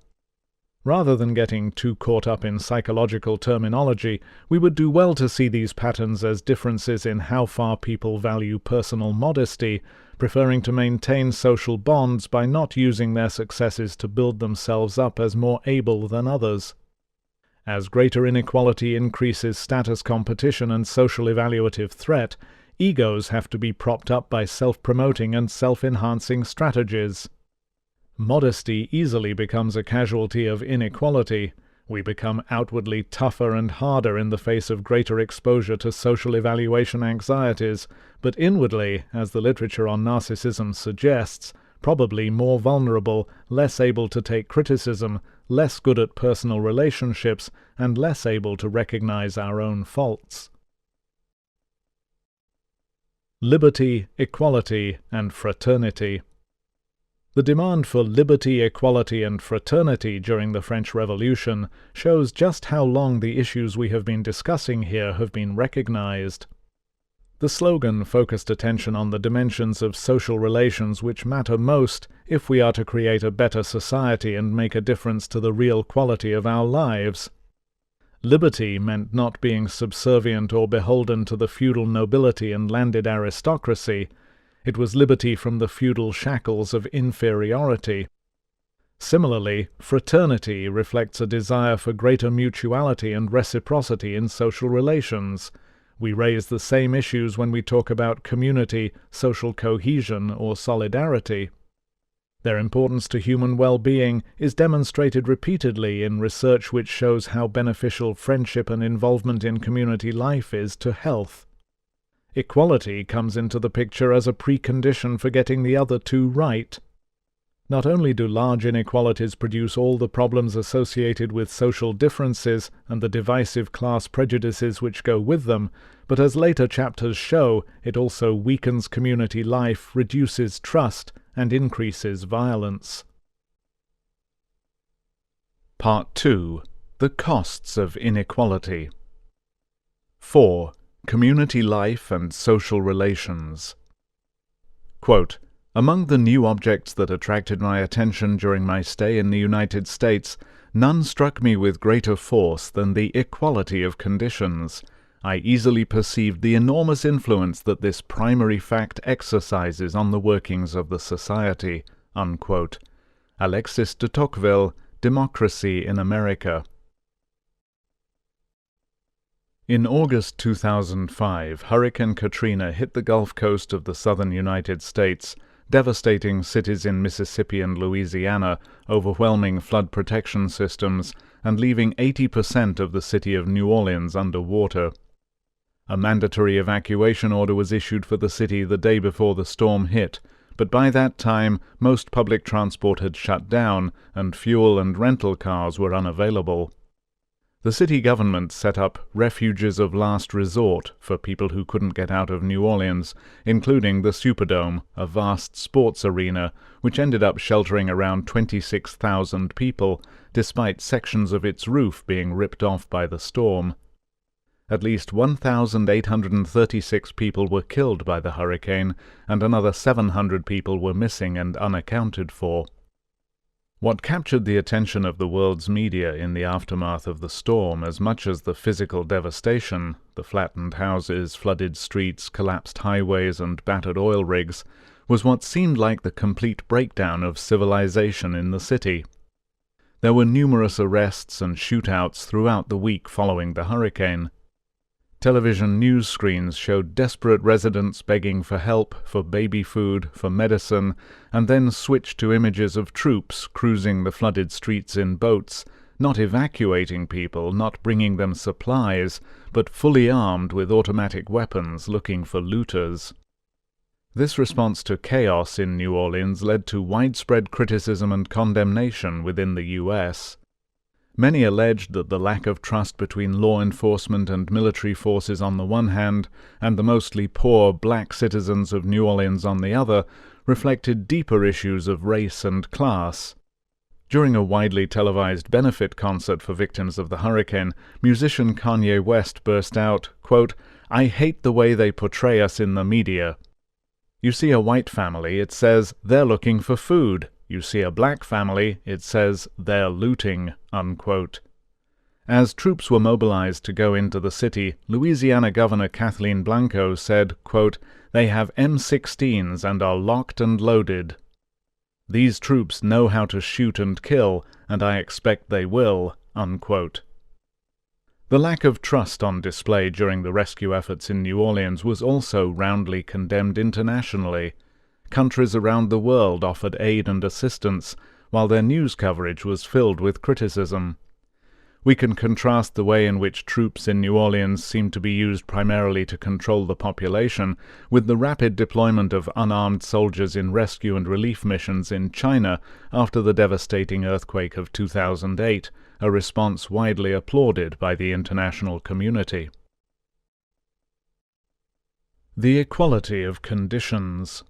Rather than getting too caught up in psychological terminology, we would do well to see these patterns as differences in how far people value personal modesty, preferring to maintain social bonds by not using their successes to build themselves up as more able than others. As greater inequality increases status competition and social evaluative threat, egos have to be propped up by self-promoting and self-enhancing strategies. Modesty easily becomes a casualty of inequality. We become outwardly tougher and harder in the face of greater exposure to social evaluation anxieties, but inwardly, as the literature on narcissism suggests, probably more vulnerable, less able to take criticism, less good at personal relationships, and less able to recognize our own faults. Liberty, equality, and fraternity. The demand for liberty, equality, and fraternity during the French Revolution shows just how long the issues we have been discussing here have been recognized. The slogan focused attention on the dimensions of social relations which matter most if we are to create a better society and make a difference to the real quality of our lives. Liberty meant not being subservient or beholden to the feudal nobility and landed aristocracy. It was liberty from the feudal shackles of inferiority. Similarly, fraternity reflects a desire for greater mutuality and reciprocity in social relations. We raise the same issues when we talk about community, social cohesion, or solidarity. Their importance to human well-being is demonstrated repeatedly in research which shows how beneficial friendship and involvement in community life is to health. Equality comes into the picture as a precondition for getting the other two right. Not only do large inequalities produce all the problems associated with social differences and the divisive class prejudices which go with them, but as later chapters show, it also weakens community life, reduces trust, and increases violence. Part 2. The Costs of Inequality. 4. Community life and social relations. Quote, "Among the new objects that attracted my attention during my stay in the United States, none struck me with greater force than the equality of conditions. I easily perceived the enormous influence that this primary fact exercises on the workings of the society." Unquote. Alexis de Tocqueville, Democracy in America. In August 2005, Hurricane Katrina hit the Gulf Coast of the southern United States, devastating cities in Mississippi and Louisiana, overwhelming flood protection systems, and leaving 80% of the city of New Orleans underwater. A mandatory evacuation order was issued for the city the day before the storm hit, but by that time most public transport had shut down and fuel and rental cars were unavailable. The city government set up refuges of last resort for people who couldn't get out of New Orleans, including the Superdome, a vast sports arena which ended up sheltering around 26,000 people, despite sections of its roof being ripped off by the storm. At least 1,836 people were killed by the hurricane, and another 700 people were missing and unaccounted for. What captured the attention of the world's media in the aftermath of the storm as much as the physical devastation, the flattened houses, flooded streets, collapsed highways, and battered oil rigs, was what seemed like the complete breakdown of civilization in the city. There were numerous arrests and shootouts throughout the week following the hurricane. Television news screens showed desperate residents begging for help, for baby food, for medicine, and then switched to images of troops cruising the flooded streets in boats, not evacuating people, not bringing them supplies, but fully armed with automatic weapons looking for looters. This response to chaos in New Orleans led to widespread criticism and condemnation within the U.S. Many alleged that the lack of trust between law enforcement and military forces on the one hand, and the mostly poor black citizens of New Orleans on the other, reflected deeper issues of race and class. During a widely televised benefit concert for victims of the hurricane, musician Kanye West burst out, quote, "I hate the way they portray us in the media. You see a white family, it says they're looking for food. You see a black family, it says they're looting," unquote. As troops were mobilized to go into the city, Louisiana Governor Kathleen Blanco said, quote, "They have M16s and are locked and loaded. These troops know how to shoot and kill, and I expect they will," unquote. The lack of trust on display during the rescue efforts in New Orleans was also roundly condemned internationally. Countries around the world offered aid and assistance, while their news coverage was filled with criticism. We can contrast the way in which troops in New Orleans seemed to be used primarily to control the population with the rapid deployment of unarmed soldiers in rescue and relief missions in China after the devastating earthquake of 2008, a response widely applauded by the international community. The equality of conditions.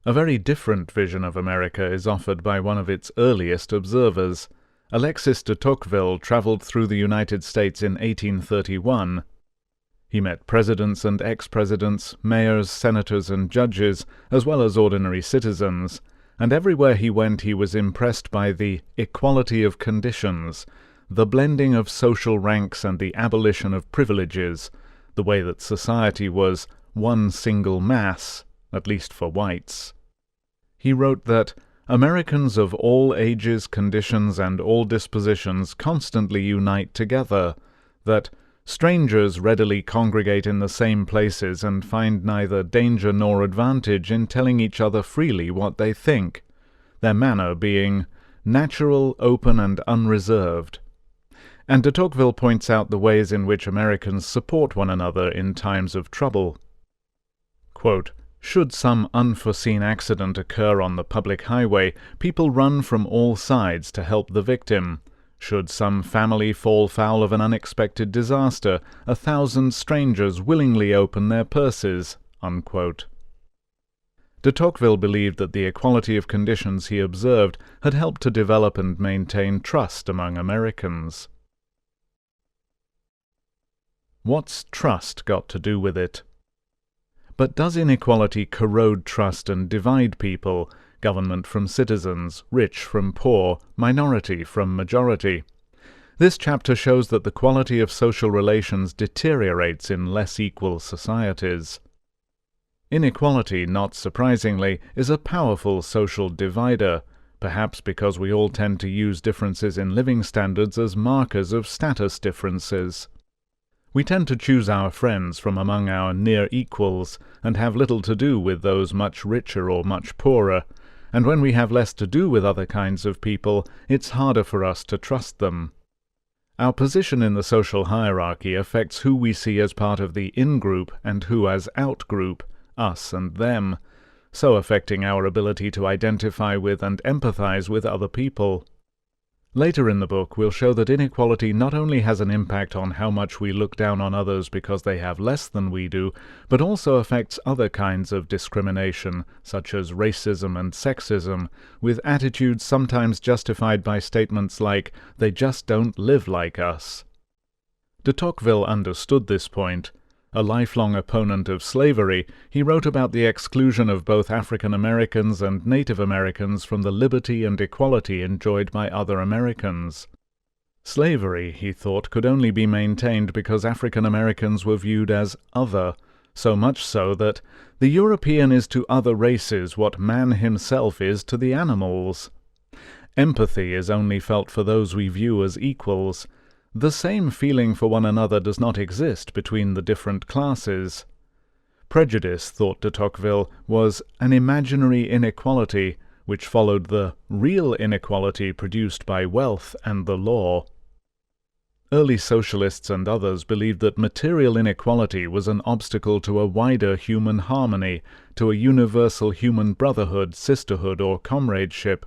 A very different vision of America is offered by one of its earliest observers. Alexis de Tocqueville traveled through the United States in 1831. He met presidents and ex-presidents, mayors, senators, and judges, as well as ordinary citizens, and everywhere he went he was impressed by the equality of conditions, the blending of social ranks and the abolition of privileges, the way that society was one single mass, at least for whites. He wrote that Americans of all ages, conditions, and all dispositions constantly unite together, that strangers readily congregate in the same places and find neither danger nor advantage in telling each other freely what they think, their manner being natural, open, and unreserved. And de Tocqueville points out the ways in which Americans support one another in times of trouble. Quote, "Should some unforeseen accident occur on the public highway, people run from all sides to help the victim. Should some family fall foul of an unexpected disaster, 1,000 strangers willingly open their purses," unquote. De Tocqueville believed that the equality of conditions he observed had helped to develop and maintain trust among Americans. What's trust got to do with it? But does inequality corrode trust and divide people, government from citizens, rich from poor, minority from majority? This chapter shows that the quality of social relations deteriorates in less equal societies. Inequality, not surprisingly, is a powerful social divider, perhaps because we all tend to use differences in living standards as markers of status differences. We tend to choose our friends from among our near equals, and have little to do with those much richer or much poorer, and when we have less to do with other kinds of people, it's harder for us to trust them. Our position in the social hierarchy affects who we see as part of the in-group and who as out-group, us and them, so affecting our ability to identify with and empathize with other people. Later in the book, we'll show that inequality not only has an impact on how much we look down on others because they have less than we do, but also affects other kinds of discrimination, such as racism and sexism, with attitudes sometimes justified by statements like, "they just don't live like us." De Tocqueville understood this point. A lifelong opponent of slavery, he wrote about the exclusion of both African Americans and Native Americans from the liberty and equality enjoyed by other Americans. Slavery, he thought, could only be maintained because African Americans were viewed as other, so much so that the European is to other races what man himself is to the animals. Empathy is only felt for those we view as equals. The same feeling for one another does not exist between the different classes. Prejudice, thought de Tocqueville, was an imaginary inequality which followed the real inequality produced by wealth and the law. Early socialists and others believed that material inequality was an obstacle to a wider human harmony, to a universal human brotherhood, sisterhood, or comradeship.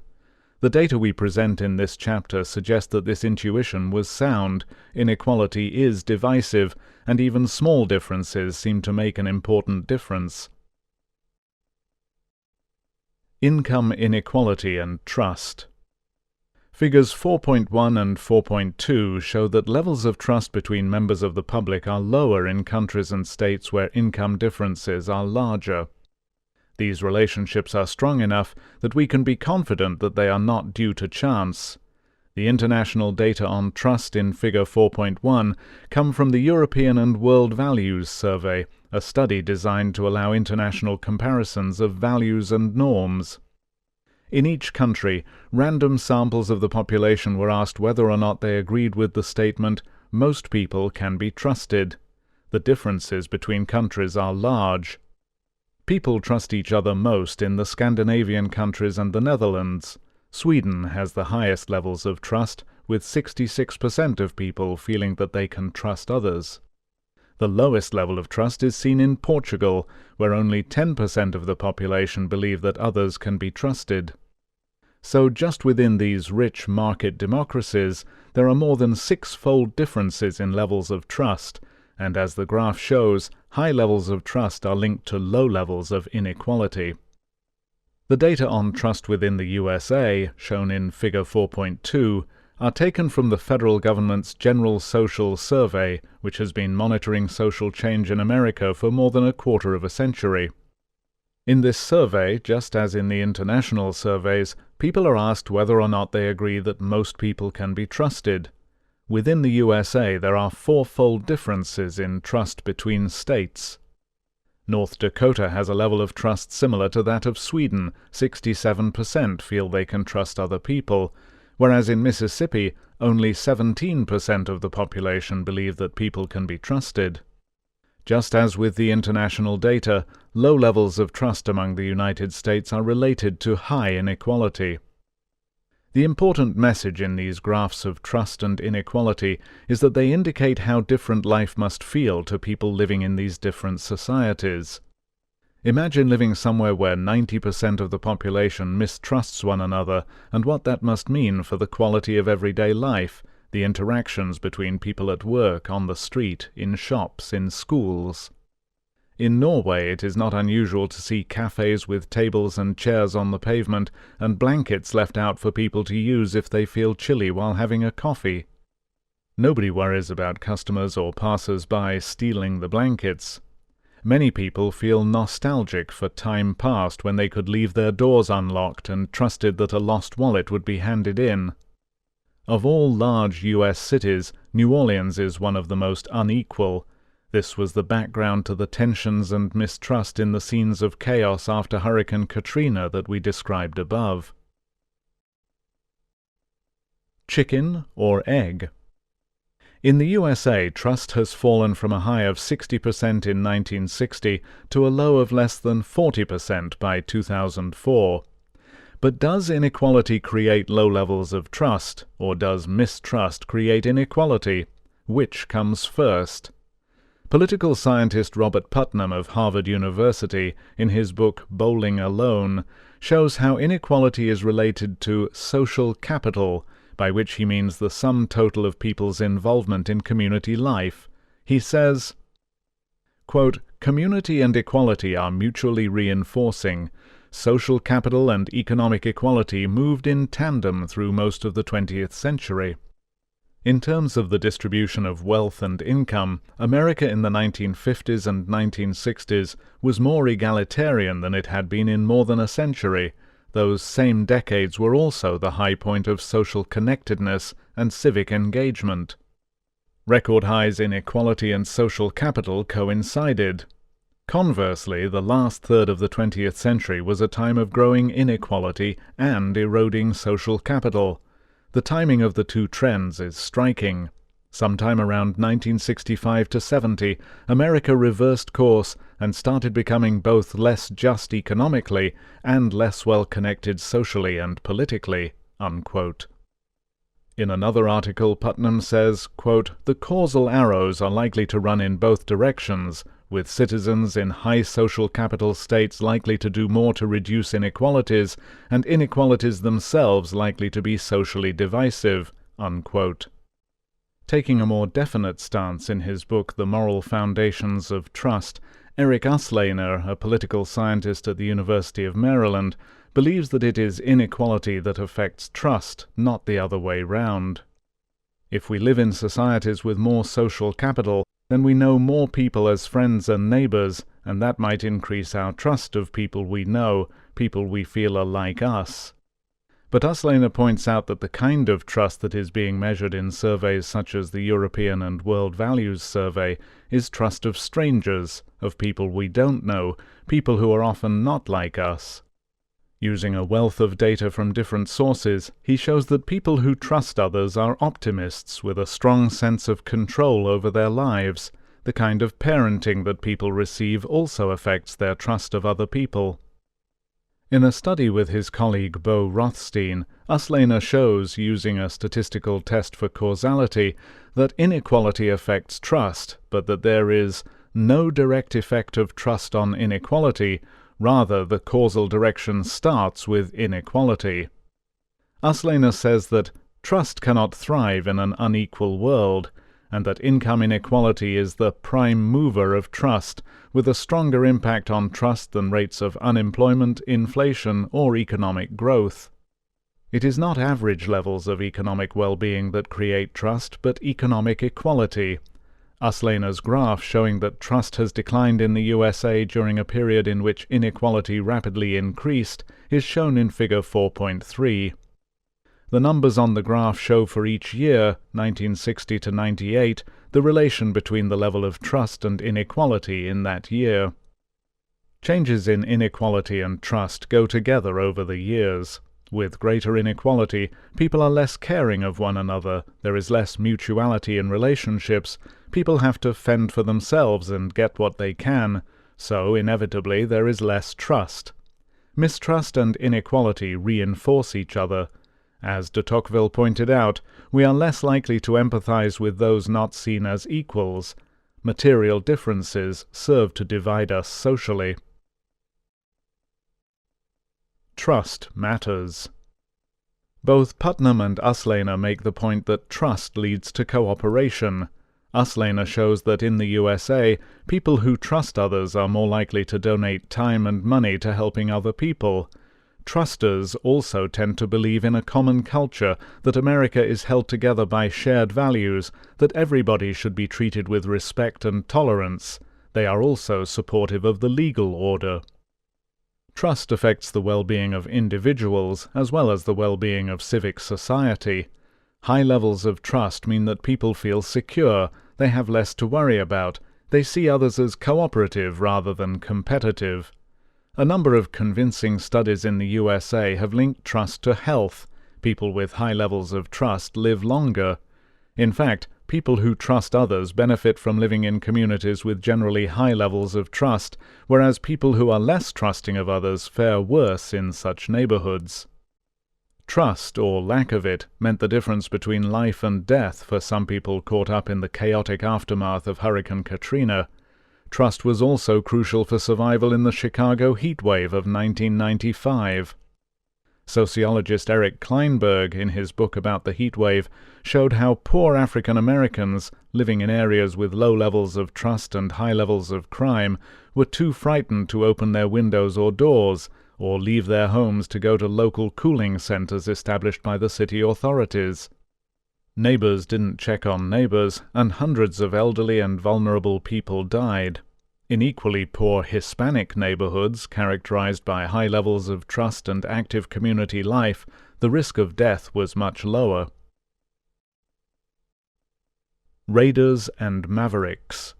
The data we present in this chapter suggest that this intuition was sound. Inequality is divisive, and even small differences seem to make an important difference. Income inequality and trust. Figures 4.1 and 4.2 show that levels of trust between members of the public are lower in countries and states where income differences are larger. These relationships are strong enough that we can be confident that they are not due to chance. The international data on trust in Figure 4.1 come from the European and World Values Survey, a study designed to allow international comparisons of values and norms. In each country, random samples of the population were asked whether or not they agreed with the statement, "Most people can be trusted." The differences between countries are large. People trust each other most in the Scandinavian countries and the Netherlands. Sweden has the highest levels of trust, with 66% of people feeling that they can trust others. The lowest level of trust is seen in Portugal, where only 10% of the population believe that others can be trusted. So just within these rich market democracies, there are more than six-fold differences in levels of trust, and as the graph shows, high levels of trust are linked to low levels of inequality. The data on trust within the USA, shown in Figure 4.2, are taken from the federal government's General Social Survey, which has been monitoring social change in America for more than a quarter of a century. In this survey, just as in the international surveys, people are asked whether or not they agree that most people can be trusted. Within the USA, there are four-fold differences in trust between states. North Dakota has a level of trust similar to that of Sweden. 67% feel they can trust other people, whereas in Mississippi, only 17% of the population believe that people can be trusted. Just as with the international data, low levels of trust among the United States are related to high inequality. The important message in these graphs of trust and inequality is that they indicate how different life must feel to people living in these different societies. Imagine living somewhere where 90% of the population mistrusts one another, and what that must mean for the quality of everyday life, the interactions between people at work, on the street, in shops, in schools. In Norway, it is not unusual to see cafes with tables and chairs on the pavement and blankets left out for people to use if they feel chilly while having a coffee. Nobody worries about customers or passers-by stealing the blankets. Many people feel nostalgic for time past when they could leave their doors unlocked and trusted that a lost wallet would be handed in. Of all large U.S. cities, New Orleans is one of the most unequal. This was the background to the tensions and mistrust in the scenes of chaos after Hurricane Katrina that we described above. Chicken or egg? In the USA, trust has fallen from a high of 60% in 1960 to a low of less than 40% by 2004. But does inequality create low levels of trust, or does mistrust create inequality? Which comes first? Political scientist Robert Putnam of Harvard University, in his book Bowling Alone, shows how inequality is related to social capital, by which he means the sum total of people's involvement in community life. He says, quote, "Community and equality are mutually reinforcing. Social capital and economic equality moved in tandem through most of the 20th century. In terms of the distribution of wealth and income, America in the 1950s and 1960s was more egalitarian than it had been in more than a century. Those same decades were also the high point of social connectedness and civic engagement. Record highs in equality and social capital coincided. Conversely, the last third of the 20th century was a time of growing inequality and eroding social capital. The timing of the two trends is striking. Sometime around 1965 to 70, America reversed course and started becoming both less just economically and less well-connected socially and politically." Unquote. In another article, Putnam says, quote, "The causal arrows are likely to run in both directions, with citizens in high social capital states likely to do more to reduce inequalities, and inequalities themselves likely to be socially divisive." Unquote. Taking a more definite stance in his book The Moral Foundations of Trust, Eric Uslaner, a political scientist at the University of Maryland, believes that it is inequality that affects trust, not the other way round. If we live in societies with more social capital, then we know more people as friends and neighbors, and that might increase our trust of people we know, people we feel are like us. But Uslaner points out that the kind of trust that is being measured in surveys such as the European and World Values Survey is trust of strangers, of people we don't know, people who are often not like us. Using a wealth of data from different sources, he shows that people who trust others are optimists with a strong sense of control over their lives. The kind of parenting that people receive also affects their trust of other people. In a study with his colleague Bo Rothstein, Uslaner shows, using a statistical test for causality, that inequality affects trust, but that there is no direct effect of trust on inequality. Rather, the causal direction starts with inequality. Uslaner says that trust cannot thrive in an unequal world, and that income inequality is the prime mover of trust, with a stronger impact on trust than rates of unemployment, inflation, or economic growth. It is not average levels of economic well-being that create trust, but economic equality. Uslaner's graph showing that trust has declined in the USA during a period in which inequality rapidly increased is shown in Figure 4.3. The numbers on the graph show for each year, 1960 to 98, the relation between the level of trust and inequality in that year. Changes in inequality and trust go together over the years. With greater inequality, people are less caring of one another, there is less mutuality in relationships, people have to fend for themselves and get what they can, so inevitably there is less trust. Mistrust and inequality reinforce each other. As de Tocqueville pointed out, we are less likely to empathize with those not seen as equals. Material differences serve to divide us socially. Trust matters. Both Putnam and Uslaner make the point that trust leads to cooperation. Uslaner shows that in the USA, people who trust others are more likely to donate time and money to helping other people. Trusters also tend to believe in a common culture, that America is held together by shared values, that everybody should be treated with respect and tolerance. They are also supportive of the legal order. Trust affects the well-being of individuals as well as the well-being of civic society. High levels of trust mean that people feel secure, they have less to worry about, they see others as cooperative rather than competitive. A number of convincing studies in the USA have linked trust to health. People with high levels of trust live longer. In fact, people who trust others benefit from living in communities with generally high levels of trust, whereas people who are less trusting of others fare worse in such neighborhoods. Trust, or lack of it, meant the difference between life and death for some people caught up in the chaotic aftermath of Hurricane Katrina. Trust was also crucial for survival in the Chicago heatwave of 1995. Sociologist Eric Kleinberg, in his book about the heat wave, showed how poor African Americans, living in areas with low levels of trust and high levels of crime, were too frightened to open their windows or doors, or leave their homes to go to local cooling centers established by the city authorities. Neighbors didn't check on neighbors, and hundreds of elderly and vulnerable people died. In equally poor Hispanic neighborhoods, characterized by high levels of trust and active community life, the risk of death was much lower. Raiders and Mavericks.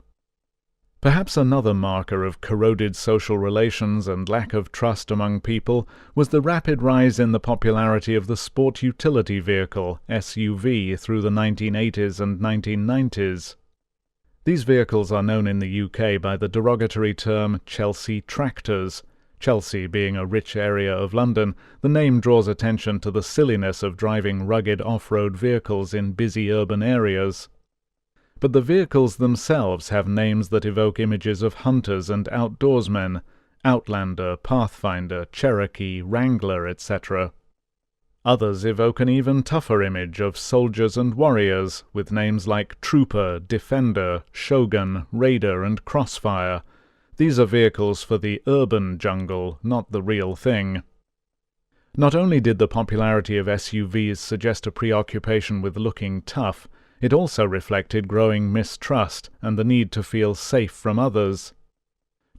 Perhaps another marker of corroded social relations and lack of trust among people was the rapid rise in the popularity of the sport utility vehicle, SUV, through the 1980s and 1990s. These vehicles are known in the UK by the derogatory term Chelsea tractors. Chelsea being a rich area of London, the name draws attention to the silliness of driving rugged off-road vehicles in busy urban areas. But the vehicles themselves have names that evoke images of hunters and outdoorsmen: Outlander, Pathfinder, Cherokee, Wrangler, etc. Others evoke an even tougher image of soldiers and warriors, with names like Trooper, Defender, Shogun, Raider, and Crossfire. These are vehicles for the urban jungle, not the real thing. Not only did the popularity of SUVs suggest a preoccupation with looking tough, it also reflected growing mistrust and the need to feel safe from others.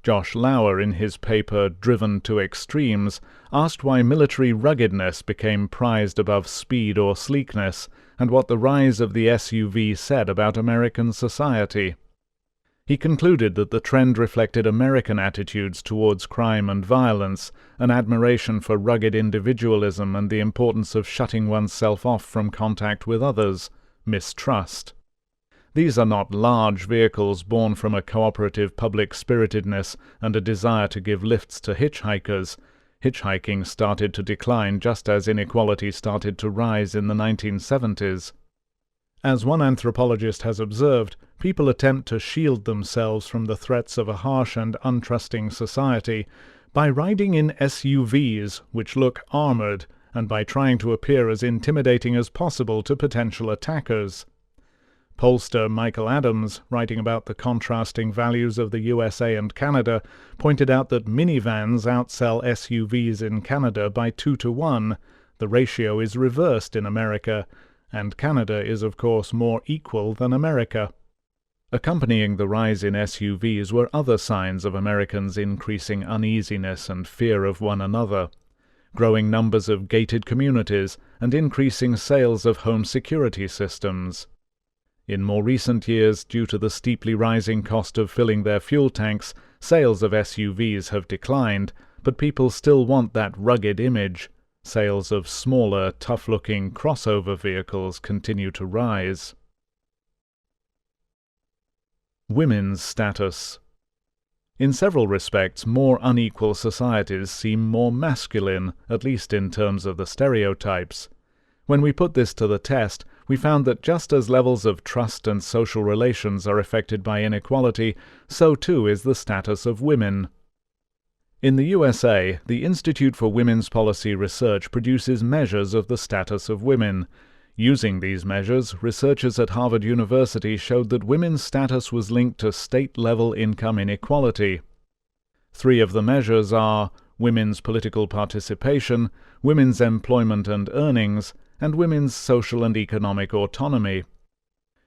Josh Lauer, in his paper Driven to Extremes, asked why military ruggedness became prized above speed or sleekness, and what the rise of the SUV said about American society. He concluded that the trend reflected American attitudes towards crime and violence, an admiration for rugged individualism and the importance of shutting oneself off from contact with others, mistrust. These are not large vehicles born from a cooperative public-spiritedness and a desire to give lifts to hitchhikers. Hitchhiking started to decline just as inequality started to rise in the 1970s. As one anthropologist has observed, people attempt to shield themselves from the threats of a harsh and untrusting society by riding in SUVs, which look armored, and by trying to appear as intimidating as possible to potential attackers. Pollster Michael Adams, writing about the contrasting values of the USA and Canada, pointed out that minivans outsell SUVs in Canada by 2 to 1. The ratio is reversed in America, and Canada is of course more equal than America. Accompanying the rise in SUVs were other signs of Americans' increasing uneasiness and fear of one another: growing numbers of gated communities and increasing sales of home security systems. In more recent years, due to the steeply rising cost of filling their fuel tanks, sales of SUVs have declined, but people still want that rugged image. Sales of smaller, tough-looking crossover vehicles continue to rise. Women's status. In several respects, more unequal societies seem more masculine, at least in terms of the stereotypes. When we put this to the test, we found that just as levels of trust and social relations are affected by inequality, so too is the status of women. In the USA, the Institute for Women's Policy Research produces measures of the status of women. Using these measures, researchers at Harvard University showed that women's status was linked to state-level income inequality. 3 of the measures are women's political participation, women's employment and earnings, and women's social and economic autonomy.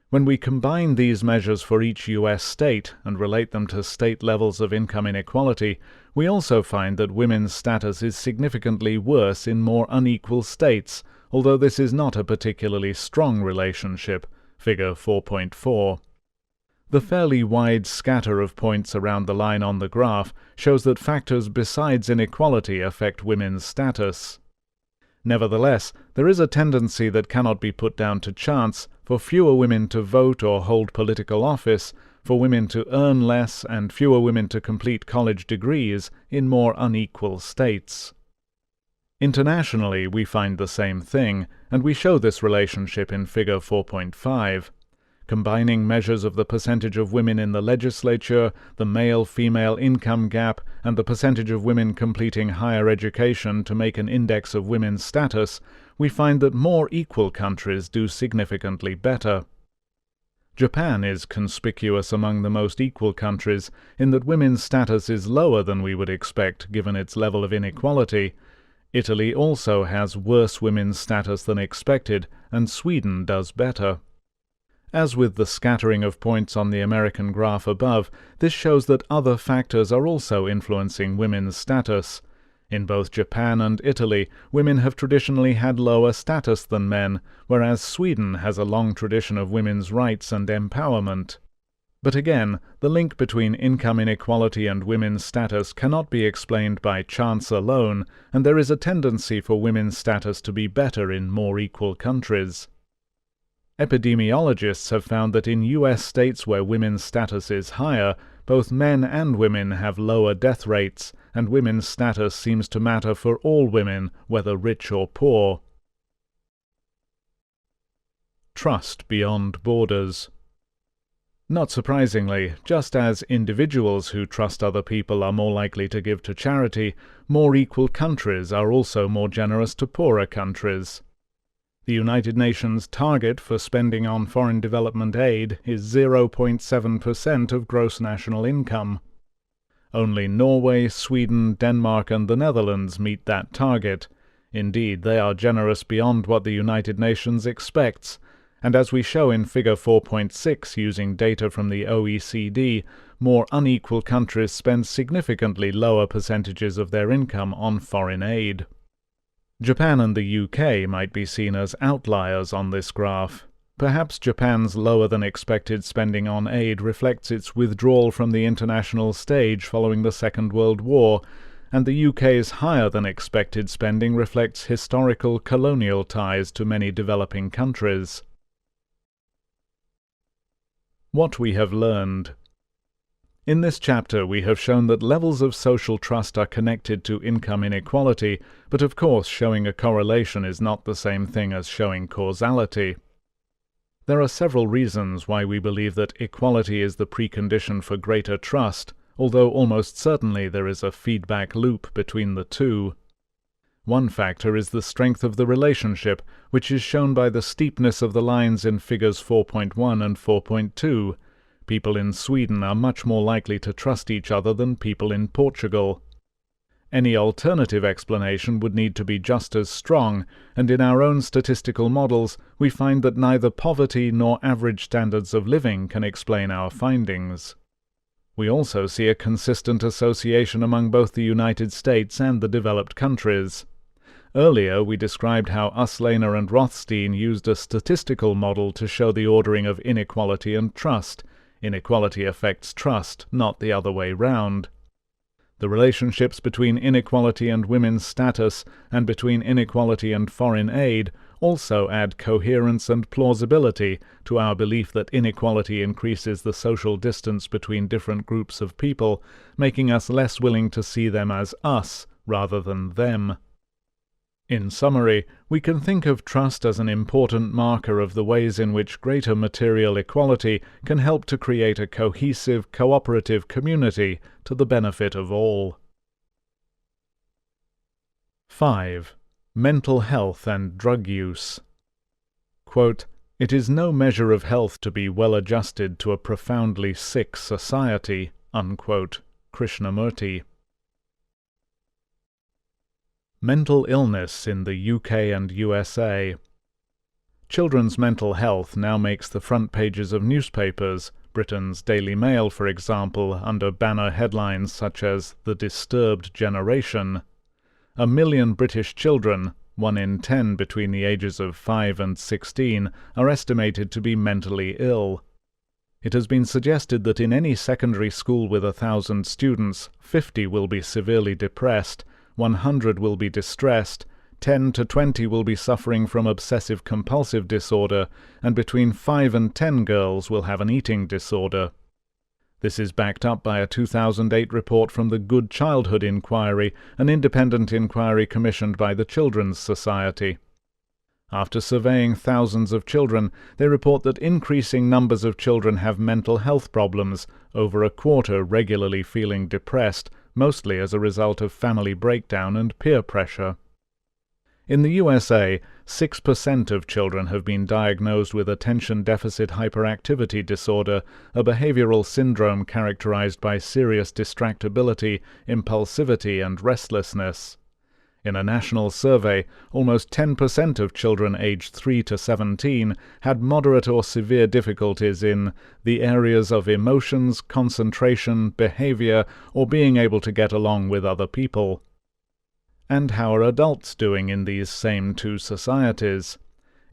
When we combine these measures for each U.S. state and relate them to state levels of income inequality, we also find that women's status is significantly worse in more unequal states, although this is not a particularly strong relationship, figure 4.4. The fairly wide scatter of points around the line on the graph shows that factors besides inequality affect women's status. Nevertheless, there is a tendency that cannot be put down to chance for fewer women to vote or hold political office, for women to earn less, and fewer women to complete college degrees in more unequal states. Internationally, we find the same thing, and we show this relationship in figure 4.5. combining measures of the percentage of women in the legislature, the male-female income gap, and the percentage of women completing higher education to make an index of women's status, we find that more equal countries do significantly better. Japan is conspicuous among the most equal countries in that women's status is lower than we would expect given its level of inequality. Italy also has worse women's status than expected, and Sweden does better. As with the scattering of points on the American graph above, this shows that other factors are also influencing women's status. In both Japan and Italy, women have traditionally had lower status than men, whereas Sweden has a long tradition of women's rights and empowerment. But again, the link between income inequality and women's status cannot be explained by chance alone, and there is a tendency for women's status to be better in more equal countries. Epidemiologists have found that in U.S. states where women's status is higher, both men and women have lower death rates, and women's status seems to matter for all women, whether rich or poor. Trust beyond borders. Not surprisingly, just as individuals who trust other people are more likely to give to charity, more equal countries are also more generous to poorer countries. The United Nations target for spending on foreign development aid is 0.7% of gross national income. Only Norway, Sweden, Denmark and the Netherlands meet that target. Indeed, they are generous beyond what the United Nations expects, and as we show in Figure 4.6 using data from the OECD, more unequal countries spend significantly lower percentages of their income on foreign aid. Japan and the UK might be seen as outliers on this graph. Perhaps Japan's lower-than-expected spending on aid reflects its withdrawal from the international stage following the Second World War, and the UK's higher-than-expected spending reflects historical colonial ties to many developing countries. What we have learned. In this chapter we have shown that levels of social trust are connected to income inequality, but of course showing a correlation is not the same thing as showing causality. There are several reasons why we believe that equality is the precondition for greater trust, although almost certainly there is a feedback loop between the two. One factor is the strength of the relationship, which is shown by the steepness of the lines in figures 4.1 and 4.2. People in Sweden are much more likely to trust each other than people in Portugal. Any alternative explanation would need to be just as strong, and in our own statistical models we find that neither poverty nor average standards of living can explain our findings. We also see a consistent association among both the United States and the developed countries. Earlier we described how Uslaner and Rothstein used a statistical model to show the ordering of inequality and trust. Inequality affects trust, not the other way round. The relationships between inequality and women's status, and between inequality and foreign aid, also add coherence and plausibility to our belief that inequality increases the social distance between different groups of people, making us less willing to see them as us rather than them. In summary, we can think of trust as an important marker of the ways in which greater material equality can help to create a cohesive, cooperative community to the benefit of all. 5. Mental health and drug use. Quote, "It is no measure of health to be well adjusted to a profoundly sick society," unquote, Krishnamurti. Mental illness in the UK and USA. Children's mental health now makes the front pages of newspapers, Britain's Daily Mail for example, under banner headlines such as "The Disturbed Generation." 1 million British children, 1 in 10 between the ages of 5 and 16, are estimated to be mentally ill. It has been suggested that in any secondary school with 1,000 students, 50 will be severely depressed, 100 will be distressed, 10 to 20 will be suffering from obsessive-compulsive disorder, and between 5 and 10 girls will have an eating disorder. This is backed up by a 2008 report from the Good Childhood Inquiry, an independent inquiry commissioned by the Children's Society. After surveying thousands of children, they report that increasing numbers of children have mental health problems, over a quarter regularly feeling depressed, mostly as a result of family breakdown and peer pressure. In the USA, 6% of children have been diagnosed with attention deficit hyperactivity disorder, a behavioral syndrome characterized by serious distractibility, impulsivity, and restlessness. In a national survey, almost 10% of children aged 3 to 17 had moderate or severe difficulties in the areas of emotions, concentration, behavior, or being able to get along with other people. And how are adults doing in these same two societies?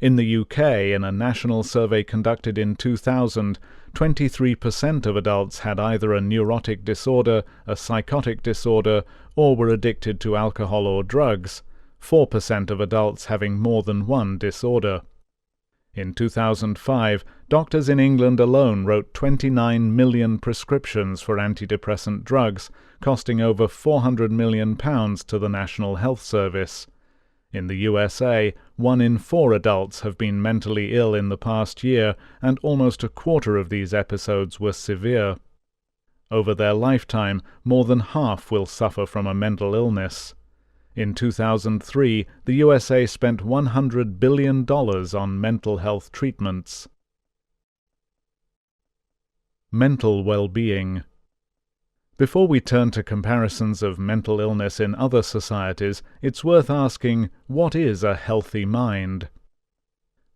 In the UK, in a national survey conducted in 2000, 23% of adults had either a neurotic disorder, a psychotic disorder, or were addicted to alcohol or drugs, 4% of adults having more than one disorder. In 2005, doctors in England alone wrote 29 million prescriptions for antidepressant drugs, costing over £400 million to the National Health Service. In the USA, 1 in 4 adults have been mentally ill in the past year, and almost a quarter of these episodes were severe. Over their lifetime, more than half will suffer from a mental illness. In 2003, the USA spent $100 billion on mental health treatments. Mental well-being. Before we turn to comparisons of mental illness in other societies, it's worth asking, what is a healthy mind?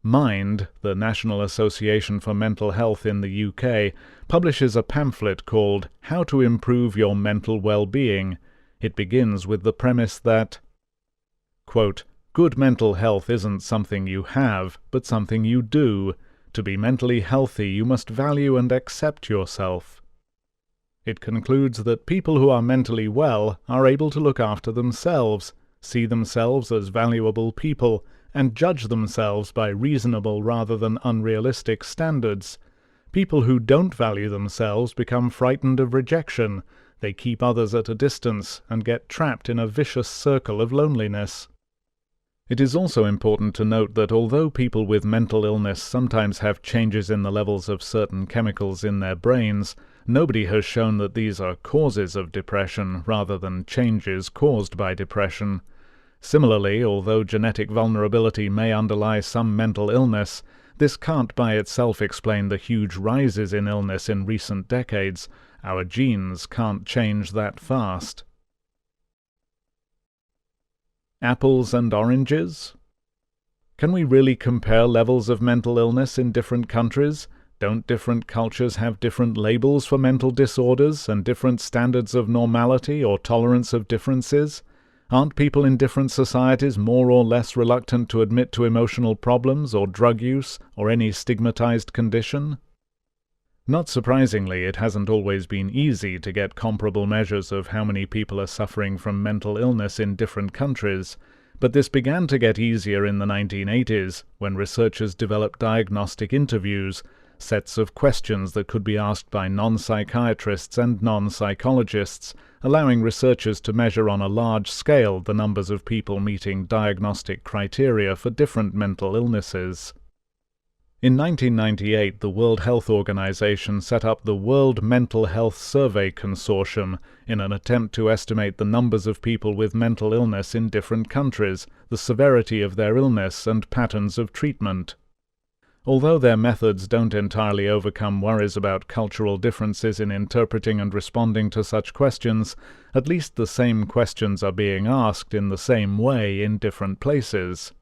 Mind, the National Association for Mental Health in the UK, publishes a pamphlet called How to Improve Your Mental Well-Being. It begins with the premise that, quote, good mental health isn't something you have, but something you do. To be mentally healthy, you must value and accept yourself. It concludes that people who are mentally well are able to look after themselves, see themselves as valuable people, and judge themselves by reasonable rather than unrealistic standards. People who don't value themselves become frightened of rejection. They keep others at a distance and get trapped in a vicious circle of loneliness. It is also important to note that although people with mental illness sometimes have changes in the levels of certain chemicals in their brains, nobody has shown that these are causes of depression rather than changes caused by depression. Similarly, although genetic vulnerability may underlie some mental illness, this can't by itself explain the huge rises in illness in recent decades. Our genes can't change that fast. Apples and oranges? Can we really compare levels of mental illness in different countries? Don't different cultures have different labels for mental disorders and different standards of normality or tolerance of differences? Aren't people in different societies more or less reluctant to admit to emotional problems or drug use or any stigmatized condition? Not surprisingly, it hasn't always been easy to get comparable measures of how many people are suffering from mental illness in different countries, but this began to get easier in the 1980s, when researchers developed diagnostic interviews, sets of questions that could be asked by non-psychiatrists and non-psychologists, allowing researchers to measure on a large scale the numbers of people meeting diagnostic criteria for different mental illnesses. In 1998, the World Health Organization set up the World Mental Health Survey Consortium in an attempt to estimate the numbers of people with mental illness in different countries, the severity of their illness, and patterns of treatment. Although their methods don't entirely overcome worries about cultural differences in interpreting and responding to such questions, at least the same questions are being asked in the same way in different places.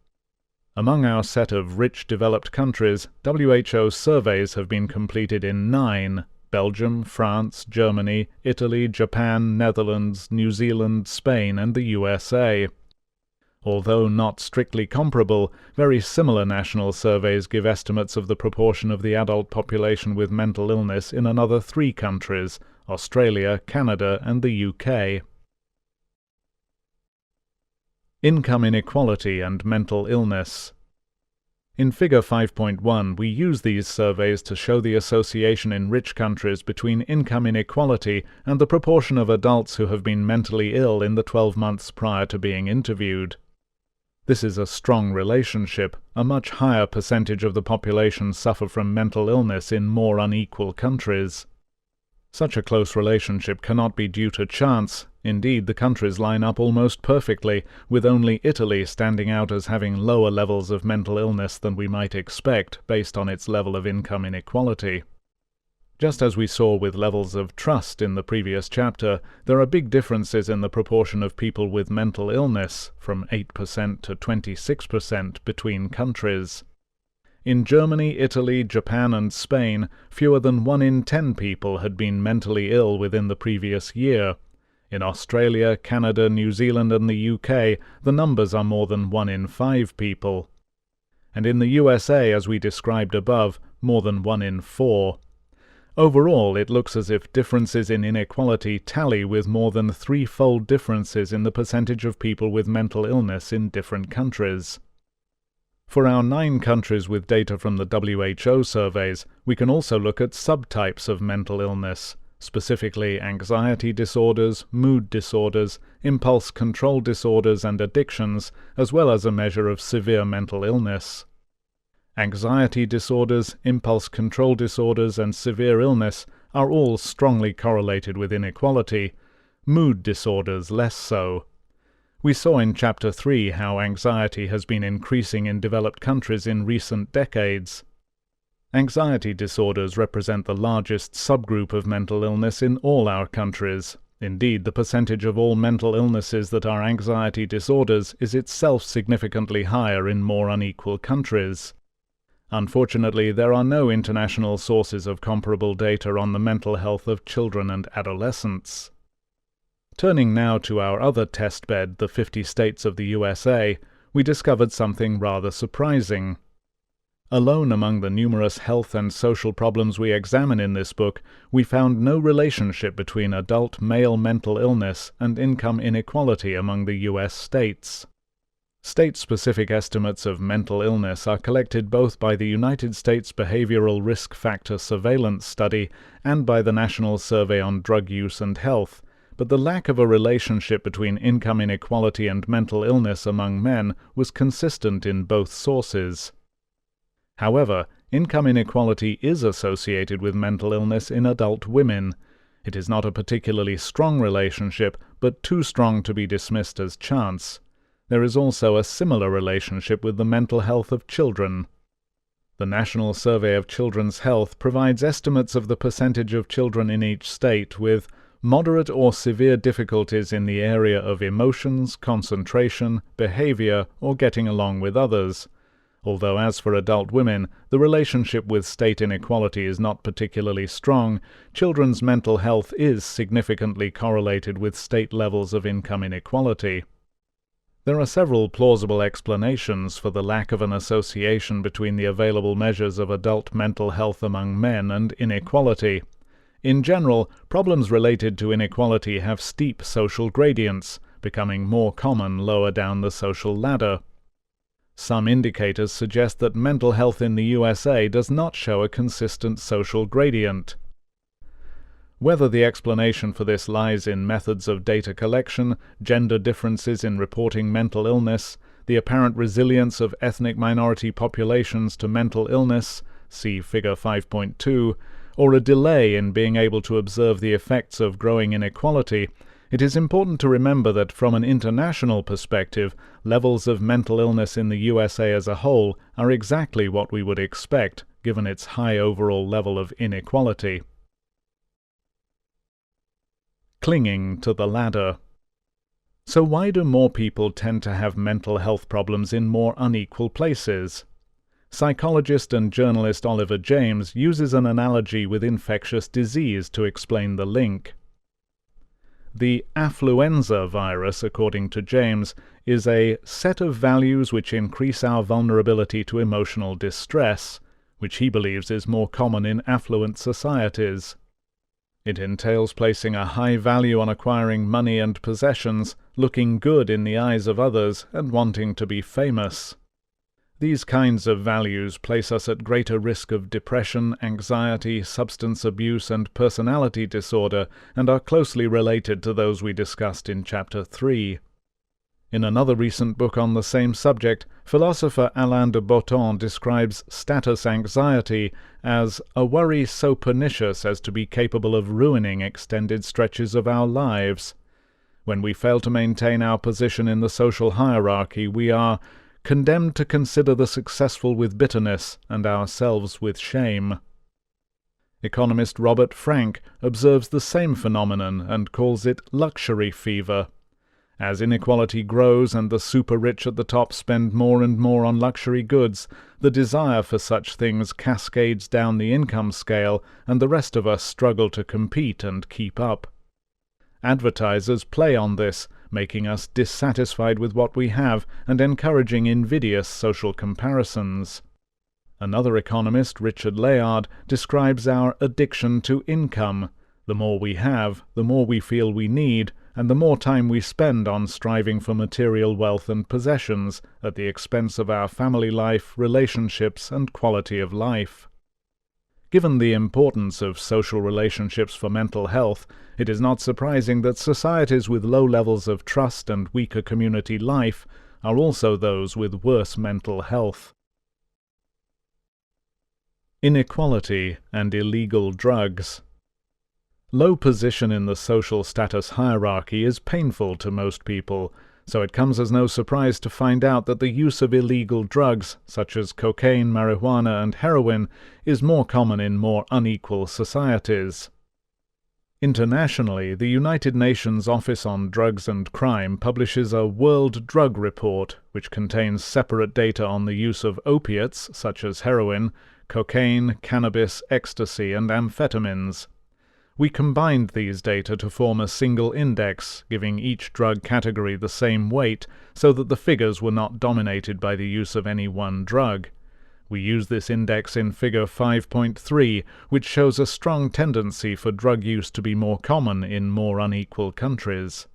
Among our set of rich developed countries, WHO surveys have been completed in 9: Belgium, France, Germany, Italy, Japan, Netherlands, New Zealand, Spain, and the USA. Although not strictly comparable, very similar national surveys give estimates of the proportion of the adult population with mental illness in another 3 countries: Australia, Canada, and the UK. Income inequality and mental illness. In Figure 5.1, we use these surveys to show the association in rich countries between income inequality and the proportion of adults who have been mentally ill in the 12 months prior to being interviewed. This is a strong relationship. A much higher percentage of the population suffer from mental illness in more unequal countries. Such a close relationship cannot be due to chance. Indeed, the countries line up almost perfectly, with only Italy standing out as having lower levels of mental illness than we might expect based on its level of income inequality. Just as we saw with levels of trust in the previous chapter, there are big differences in the proportion of people with mental illness, from 8% to 26% between countries. In Germany, Italy, Japan and Spain, fewer than 1 in 10 people had been mentally ill within the previous year. In Australia, Canada, New Zealand and the UK, the numbers are more than 1 in 5 people. And in the USA, as we described above, more than 1 in 4. Overall, it looks as if differences in inequality tally with more than 3-fold differences in the percentage of people with mental illness in different countries. For our 9 countries with data from the WHO surveys, we can also look at subtypes of mental illness, specifically anxiety disorders, mood disorders, impulse control disorders and addictions, as well as a measure of severe mental illness. Anxiety disorders, impulse control disorders and severe illness are all strongly correlated with inequality, mood disorders less so. We saw in Chapter 3 how anxiety has been increasing in developed countries in recent decades. Anxiety disorders represent the largest subgroup of mental illness in all our countries. Indeed, the percentage of all mental illnesses that are anxiety disorders is itself significantly higher in more unequal countries. Unfortunately, there are no international sources of comparable data on the mental health of children and adolescents. Turning now to our other testbed, the 50 states of the USA, we discovered something rather surprising. Alone among the numerous health and social problems we examine in this book, we found no relationship between adult male mental illness and income inequality among the U.S. states. State-specific estimates of mental illness are collected both by the United States Behavioral Risk Factor Surveillance Study and by the National Survey on Drug Use and Health, but the lack of a relationship between income inequality and mental illness among men was consistent in both sources. However, income inequality is associated with mental illness in adult women. It is not a particularly strong relationship, but too strong to be dismissed as chance. There is also a similar relationship with the mental health of children. The National Survey of Children's Health provides estimates of the percentage of children in each state with moderate or severe difficulties in the area of emotions, concentration, behavior, or getting along with others. Although as for adult women, the relationship with state inequality is not particularly strong, children's mental health is significantly correlated with state levels of income inequality. There are several plausible explanations for the lack of an association between the available measures of adult mental health among men and inequality. In general, problems related to inequality have steep social gradients, becoming more common lower down the social ladder. Some indicators suggest that mental health in the USA does not show a consistent social gradient. Whether the explanation for this lies in methods of data collection, gender differences in reporting mental illness, the apparent resilience of ethnic minority populations to mental illness, see Figure 5.2, or a delay in being able to observe the effects of growing inequality, it is important to remember that from an international perspective, levels of mental illness in the USA as a whole are exactly what we would expect, given its high overall level of inequality. Clinging to the ladder. So why do more people tend to have mental health problems in more unequal places? Psychologist and journalist Oliver James uses an analogy with infectious disease to explain the link. The affluenza virus, according to James, is a set of values which increase our vulnerability to emotional distress, which he believes is more common in affluent societies. It entails placing a high value on acquiring money and possessions, looking good in the eyes of others, and wanting to be famous. These kinds of values place us at greater risk of depression, anxiety, substance abuse, and personality disorder, and are closely related to those we discussed in Chapter 3. In another recent book on the same subject, philosopher Alain de Botton describes status anxiety as a worry so pernicious as to be capable of ruining extended stretches of our lives. When we fail to maintain our position in the social hierarchy, we are condemned to consider the successful with bitterness and ourselves with shame. Economist Robert Frank observes the same phenomenon and calls it luxury fever. As inequality grows and the super-rich at the top spend more and more on luxury goods, the desire for such things cascades down the income scale, and the rest of us struggle to compete and keep up. Advertisers play on this, making us dissatisfied with what we have and encouraging invidious social comparisons. Another economist, Richard Layard, describes our addiction to income. The more we have, the more we feel we need, and the more time we spend on striving for material wealth and possessions, at the expense of our family life, relationships, and quality of life. Given the importance of social relationships for mental health, it is not surprising that societies with low levels of trust and weaker community life are also those with worse mental health. Inequality and illegal drugs. Low position in the social status hierarchy is painful to most people, so it comes as no surprise to find out that the use of illegal drugs, such as cocaine, marijuana, and heroin, is more common in more unequal societies. Internationally, the United Nations Office on Drugs and Crime publishes a World Drug Report, which contains separate data on the use of opiates, such as heroin, cocaine, cannabis, ecstasy, and amphetamines. We combined these data to form a single index, giving each drug category the same weight, so that the figures were not dominated by the use of any one drug. We use this index in Figure 5.3, which shows a strong tendency for drug use to be more common in more unequal countries.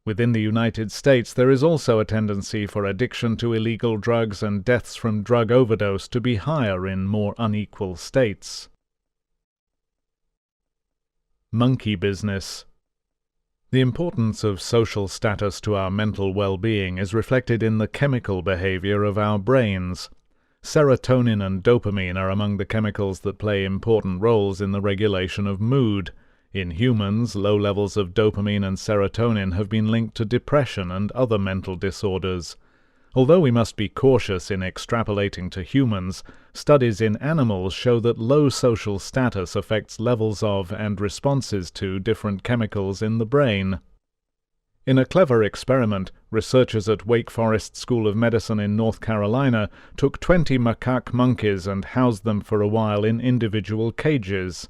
Within the United States, there is also a tendency for addiction to illegal drugs and deaths from drug overdose to be higher in more unequal states. Monkey business. The importance of social status to our mental well-being is reflected in the chemical behavior of our brains. Serotonin and dopamine are among the chemicals that play important roles in the regulation of mood. In humans, low levels of dopamine and serotonin have been linked to depression and other mental disorders. Although we must be cautious in extrapolating to humans, studies in animals show that low social status affects levels of and responses to different chemicals in the brain. In a clever experiment, researchers at Wake Forest School of Medicine in North Carolina took 20 macaque monkeys and housed them for a while in individual cages.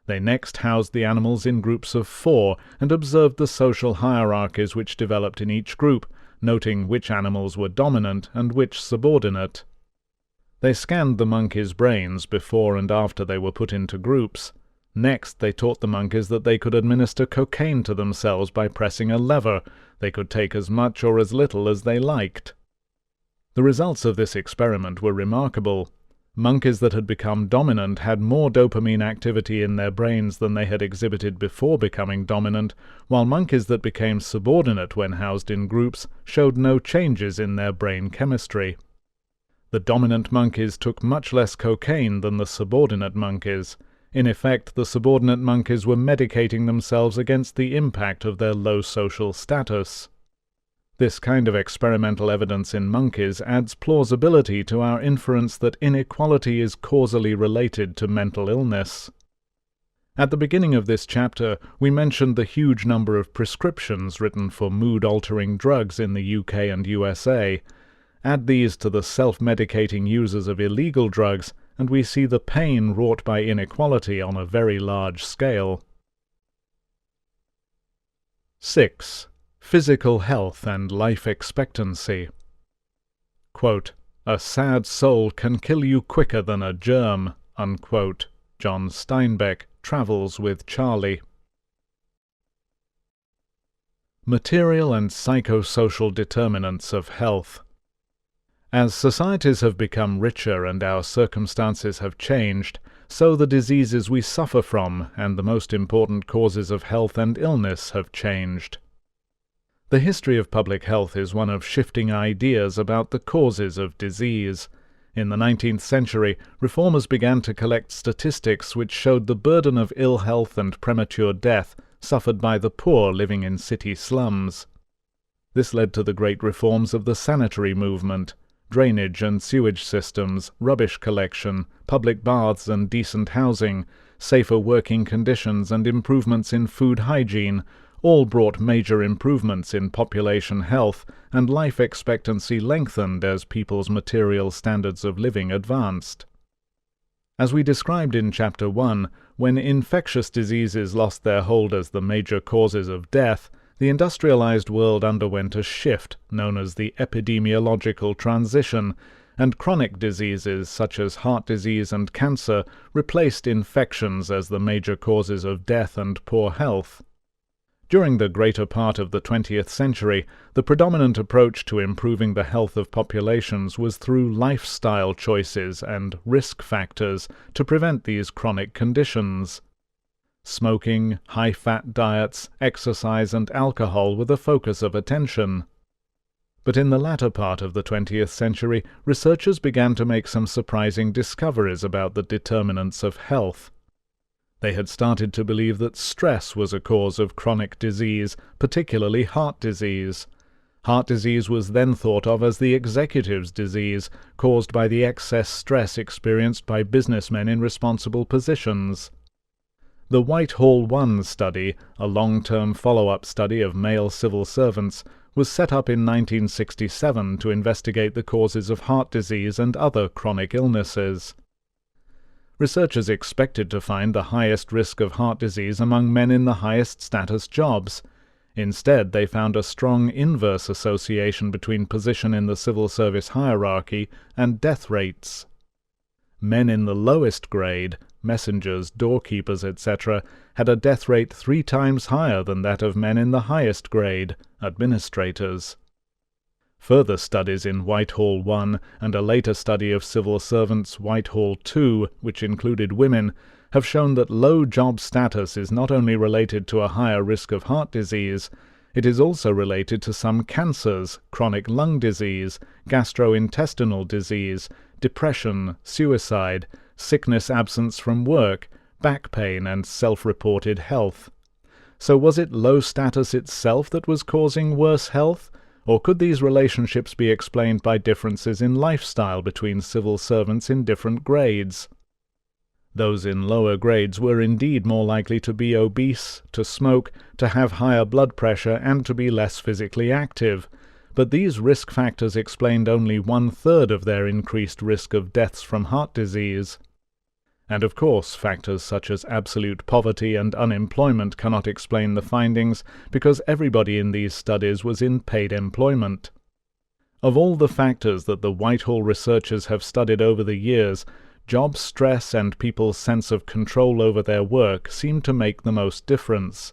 They next housed the animals in groups of 4 and observed the social hierarchies which developed in each group, noting which animals were dominant and which subordinate. They scanned the monkeys' brains before and after they were put into groups. Next, they taught the monkeys that they could administer cocaine to themselves by pressing a lever. They could take as much or as little as they liked. The results of this experiment were remarkable. Monkeys that had become dominant had more dopamine activity in their brains than they had exhibited before becoming dominant, while monkeys that became subordinate when housed in groups showed no changes in their brain chemistry. The dominant monkeys took much less cocaine than the subordinate monkeys. In effect, the subordinate monkeys were medicating themselves against the impact of their low social status. This kind of experimental evidence in monkeys adds plausibility to our inference that inequality is causally related to mental illness. At the beginning of this chapter, we mentioned the huge number of prescriptions written for mood-altering drugs in the UK and USA. Add these to the self-medicating users of illegal drugs, and we see the pain wrought by inequality on a very large scale. 6. Physical health and life expectancy. Quote, "A sad soul can kill you quicker than a germ," unquote. John Steinbeck, Travels with Charlie. Material and psychosocial determinants of health. As societies have become richer and our circumstances have changed, so the diseases we suffer from and the most important causes of health and illness have changed. The history of public health is one of shifting ideas about the causes of disease. In the 19th century, reformers began to collect statistics which showed the burden of ill health and premature death suffered by the poor living in city slums. This led to the great reforms of the sanitary movement. Drainage and sewage systems, rubbish collection, public baths and decent housing, safer working conditions and improvements in food hygiene all brought major improvements in population health, and life expectancy lengthened as people's material standards of living advanced. As we described in Chapter 1, when infectious diseases lost their hold as the major causes of death, the industrialized world underwent a shift known as the epidemiological transition, and chronic diseases such as heart disease and cancer replaced infections as the major causes of death and poor health. During the greater part of the 20th century, the predominant approach to improving the health of populations was through lifestyle choices and risk factors to prevent these chronic conditions. Smoking, high-fat diets, exercise and alcohol were the focus of attention. But in the latter part of the 20th century, researchers began to make some surprising discoveries about the determinants of health. They had started to believe that stress was a cause of chronic disease, particularly heart disease. Heart disease was then thought of as the executive's disease, caused by the excess stress experienced by businessmen in responsible positions. The Whitehall I study, a long-term follow-up study of male civil servants, was set up in 1967 to investigate the causes of heart disease and other chronic illnesses. Researchers expected to find the highest risk of heart disease among men in the highest status jobs. Instead, they found a strong inverse association between position in the civil service hierarchy and death rates. Men in the lowest grade, messengers, doorkeepers, etc., had a death rate 3 times higher than that of men in the highest grade, administrators. Further studies in Whitehall I and a later study of civil servants, Whitehall II, which included women, have shown that low job status is not only related to a higher risk of heart disease, it is also related to some cancers, chronic lung disease, gastrointestinal disease, depression, suicide, sickness absence from work, back pain, and self-reported health. So was it low status itself that was causing worse health? Or could these relationships be explained by differences in lifestyle between civil servants in different grades? Those in lower grades were indeed more likely to be obese, to smoke, to have higher blood pressure, and to be less physically active, but these risk factors explained only 1/3 of their increased risk of deaths from heart disease. And of course, factors such as absolute poverty and unemployment cannot explain the findings, because everybody in these studies was in paid employment. Of all the factors that the Whitehall researchers have studied over the years, job stress and people's sense of control over their work seem to make the most difference.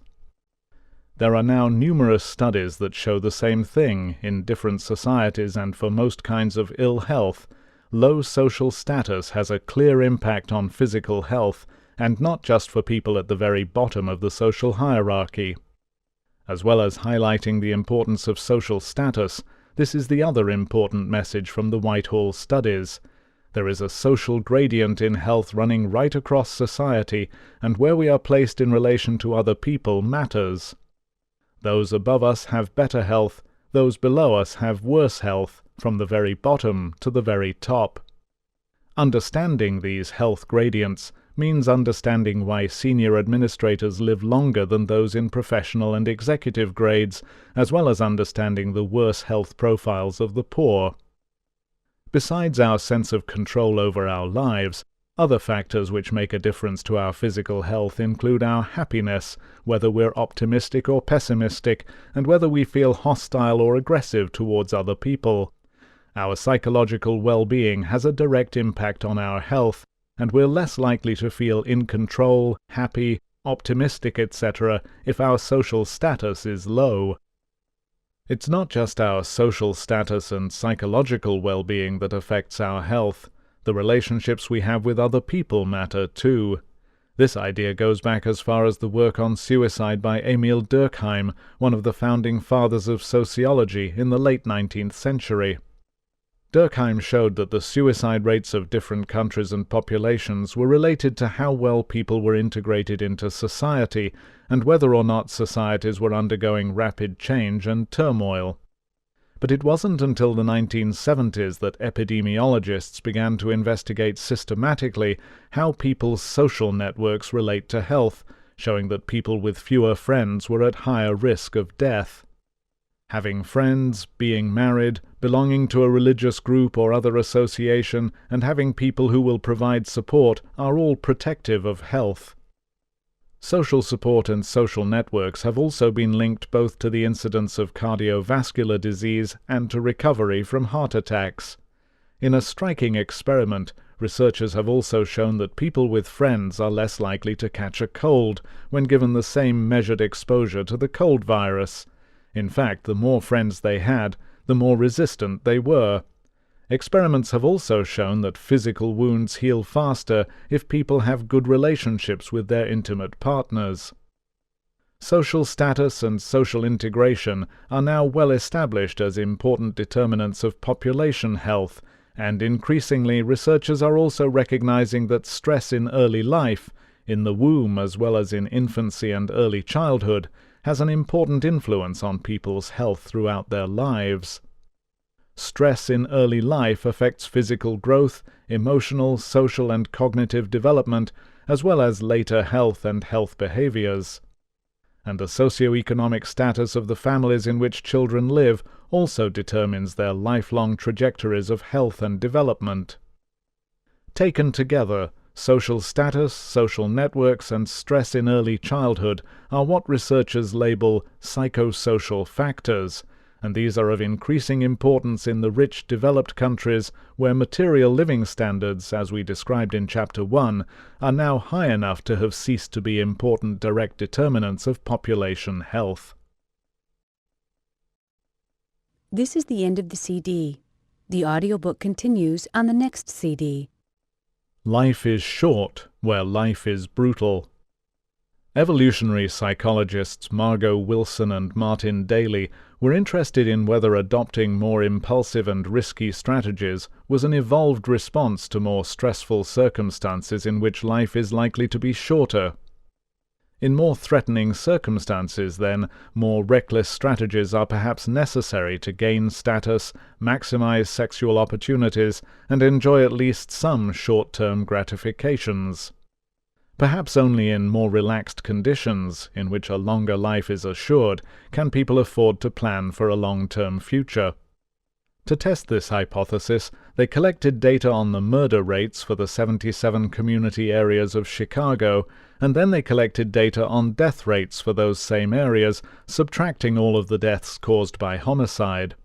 There are now numerous studies that show the same thing in different societies, and for most kinds of ill health, low social status has a clear impact on physical health, and not just for people at the very bottom of the social hierarchy. As well as highlighting the importance of social status, this is the other important message from the Whitehall studies. There is a social gradient in health running right across society, and where we are placed in relation to other people matters. Those above us have better health, those below us have worse health, from the very bottom to the very top. Understanding these health gradients means understanding why senior administrators live longer than those in professional and executive grades, as well as understanding the worse health profiles of the poor. Besides our sense of control over our lives, other factors which make a difference to our physical health include our happiness, whether we're optimistic or pessimistic, and whether we feel hostile or aggressive towards other people. Our psychological well-being has a direct impact on our health, and we're less likely to feel in control, happy, optimistic, etc. if our social status is low. It's not just our social status and psychological well-being that affects our health. The relationships we have with other people matter too. This idea goes back as far as the work on suicide by Emil Durkheim, one of the founding fathers of sociology in the late 19th century. Durkheim showed that the suicide rates of different countries and populations were related to how well people were integrated into society and whether or not societies were undergoing rapid change and turmoil. But it wasn't until the 1970s that epidemiologists began to investigate systematically how people's social networks relate to health, showing that people with fewer friends were at higher risk of death. Having friends, being married, belonging to a religious group or other association, and having people who will provide support are all protective of health. Social support and social networks have also been linked both to the incidence of cardiovascular disease and to recovery from heart attacks. In a striking experiment, researchers have also shown that people with friends are less likely to catch a cold when given the same measured exposure to the cold virus. In fact, the more friends they had, the more resistant they were. Experiments have also shown that physical wounds heal faster if people have good relationships with their intimate partners. Social status and social integration are now well established as important determinants of population health, and increasingly researchers are also recognizing that stress in early life, in the womb as well as in infancy and early childhood, has an important influence on people's health throughout their lives. Stress in early life affects physical growth, emotional, social and cognitive development, as well as later health and health behaviors. And the socioeconomic status of the families in which children live also determines their lifelong trajectories of health and development. Taken together, social status, social networks, and stress in early childhood are what researchers label psychosocial factors, and these are of increasing importance in the rich developed countries where material living standards, as we described in Chapter 1, are now high enough to have ceased to be important direct determinants of population health. This is the end of the CD. The audiobook continues on the next CD. Life is short where life is brutal. Evolutionary psychologists Margot Wilson and Martin Daly were interested in whether adopting more impulsive and risky strategies was an evolved response to more stressful circumstances in which life is likely to be shorter. In more threatening circumstances, then, more reckless strategies are perhaps necessary to gain status, maximize sexual opportunities, and enjoy at least some short-term gratifications. Perhaps only in more relaxed conditions, in which a longer life is assured, can people afford to plan for a long-term future. To test this hypothesis, they collected data on the murder rates for the 77 community areas of Chicago, and then they collected data on death rates for those same areas, subtracting all of the deaths caused by homicide.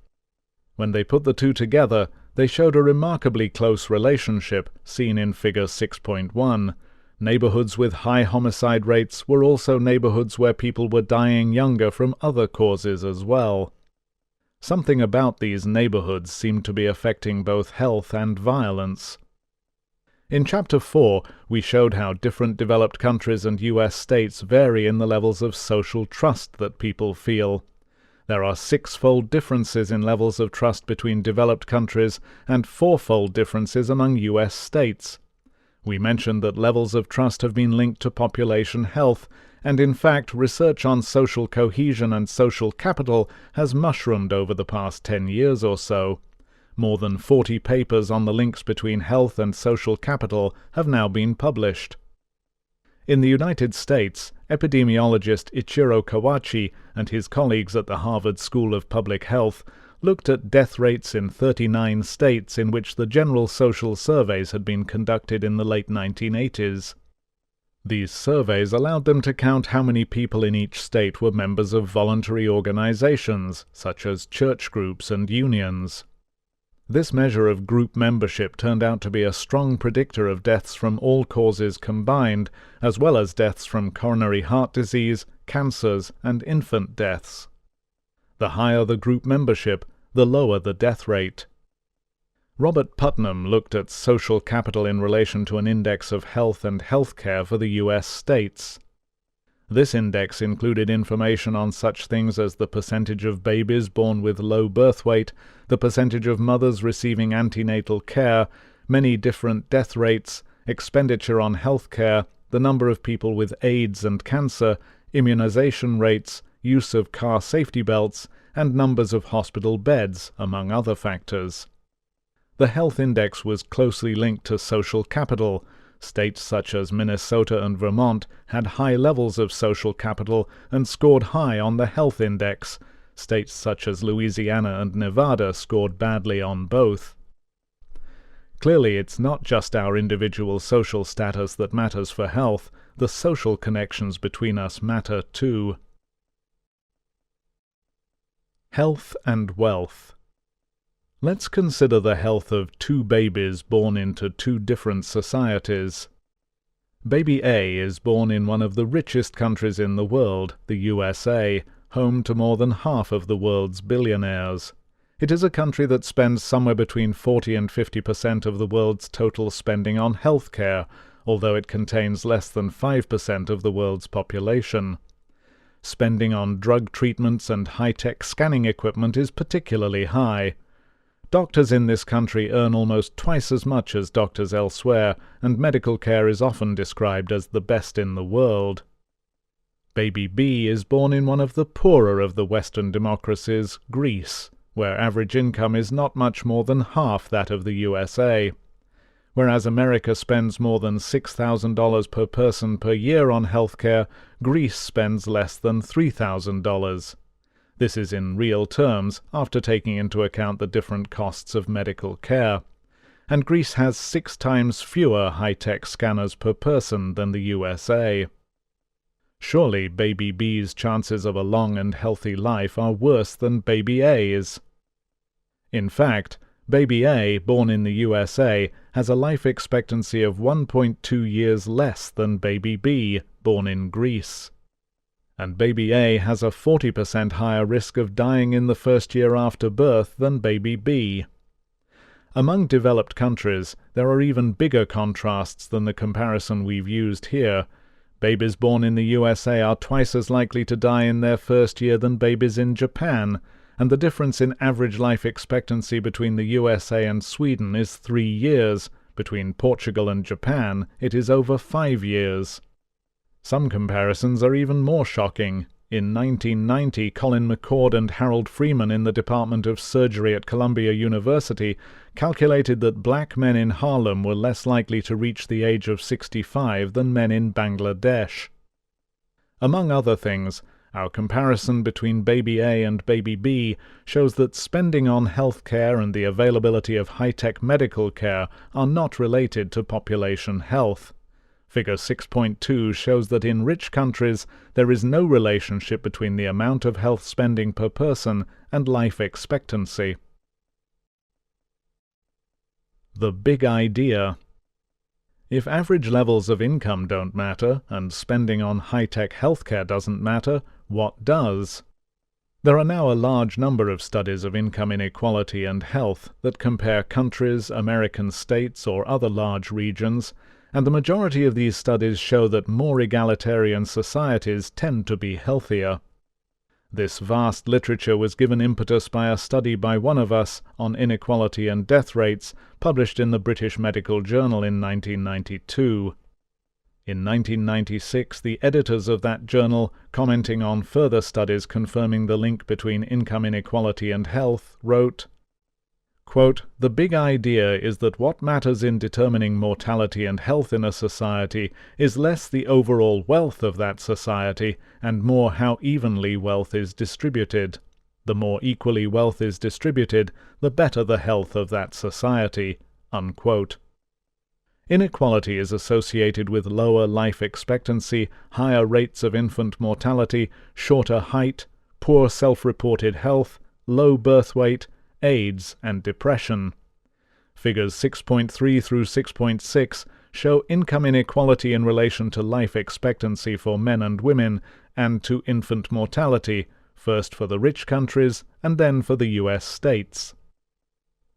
When they put the two together, they showed a remarkably close relationship, seen in Figure 6.1. Neighborhoods with high homicide rates were also neighborhoods where people were dying younger from other causes as well. Something about these neighborhoods seemed to be affecting both health and violence. In Chapter 4, we showed how different developed countries and U.S. states vary in the levels of social trust that people feel. There are 6-fold differences in levels of trust between developed countries and 4-fold differences among U.S. states. We mentioned that levels of trust have been linked to population health, and in fact research on social cohesion and social capital has mushroomed over the past 10 years or so. More than 40 papers on the links between health and social capital have now been published. In the United States, epidemiologist Ichiro Kawachi and his colleagues at the Harvard School of Public Health looked at death rates in 39 states in which the general social surveys had been conducted in the late 1980s. These surveys allowed them to count how many people in each state were members of voluntary organizations, such as church groups and unions. This measure of group membership turned out to be a strong predictor of deaths from all causes combined, as well as deaths from coronary heart disease, cancers, and infant deaths. The higher the group membership, the lower the death rate. Robert Putnam looked at social capital in relation to an index of health and healthcare for the U.S. states. This index included information on such things as the percentage of babies born with low birth weight, the percentage of mothers receiving antenatal care, many different death rates, expenditure on health care, the number of people with AIDS and cancer, immunization rates, use of car safety belts, and numbers of hospital beds, among other factors. The health index was closely linked to social capital. States such as Minnesota and Vermont had high levels of social capital and scored high on the health index. States such as Louisiana and Nevada scored badly on both. Clearly, it's not just our individual social status that matters for health. The social connections between us matter too. Health and wealth. Let's consider the health of two babies born into two different societies. Baby A is born in one of the richest countries in the world, the USA, home to more than half of the world's billionaires. It is a country that spends somewhere between 40 and 50% of the world's total spending on health care, although it contains less than 5% of the world's population. Spending on drug treatments and high-tech scanning equipment is particularly high. Doctors in this country earn almost twice as much as doctors elsewhere, and medical care is often described as the best in the world. Baby B is born in one of the poorer of the Western democracies, Greece, where average income is not much more than half that of the USA. Whereas America spends more than $6,000 per person per year on health care, Greece spends less than $3,000. This is in real terms, after taking into account the different costs of medical care. And Greece has 6 times fewer high-tech scanners per person than the USA. Surely Baby B's chances of a long and healthy life are worse than Baby A's. In fact, Baby A, born in the USA, has a life expectancy of 1.2 years less than Baby B, born in Greece. And Baby A has a 40% higher risk of dying in the first year after birth than Baby B. Among developed countries, there are even bigger contrasts than the comparison we've used here. Babies born in the USA are twice as likely to die in their first year than babies in Japan, and the difference in average life expectancy between the USA and Sweden is 3 years. Between Portugal and Japan, it is over 5 years. Some comparisons are even more shocking. In 1990, Colin McCord and Harold Freeman in the Department of Surgery at Columbia University calculated that black men in Harlem were less likely to reach the age of 65 than men in Bangladesh. Among other things, our comparison between Baby A and Baby B shows that spending on health care and the availability of high-tech medical care are not related to population health. Figure 6.2 shows that in rich countries there is no relationship between the amount of health spending per person and life expectancy. The big idea. If average levels of income don't matter, and spending on high-tech healthcare doesn't matter, what does? There are now a large number of studies of income inequality and health that compare countries, American states, or other large regions, and the majority of these studies show that more egalitarian societies tend to be healthier. This vast literature was given impetus by a study by one of us on inequality and death rates, published in the British Medical Journal in 1992. In 1996, the editors of that journal, commenting on further studies confirming the link between income inequality and health, wrote, quote, "The big idea is that what matters in determining mortality and health in a society is less the overall wealth of that society and more how evenly wealth is distributed. The more equally wealth is distributed, the better the health of that society." Unquote. Inequality is associated with lower life expectancy, higher rates of infant mortality, shorter height, poor self-reported health, low birth weight, AIDS, and depression. Figures 6.3 through 6.6 show income inequality in relation to life expectancy for men and women and to infant mortality, first for the rich countries and then for the US states.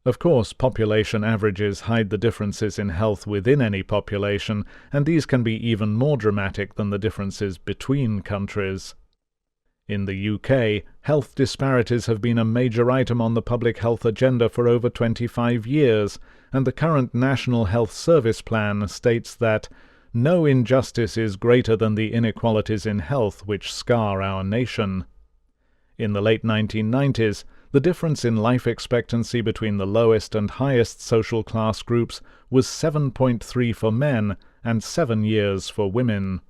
Of course, population averages hide the differences in health within any population, and these can be even more dramatic than the differences between countries. In the UK, health disparities have been a major item on the public health agenda for over 25 years, and the current National Health Service Plan states that no injustice is greater than the inequalities in health which scar our nation. In the late 1990s, the difference in life expectancy between the lowest and highest social class groups was 7.3 for men and 7 years for women.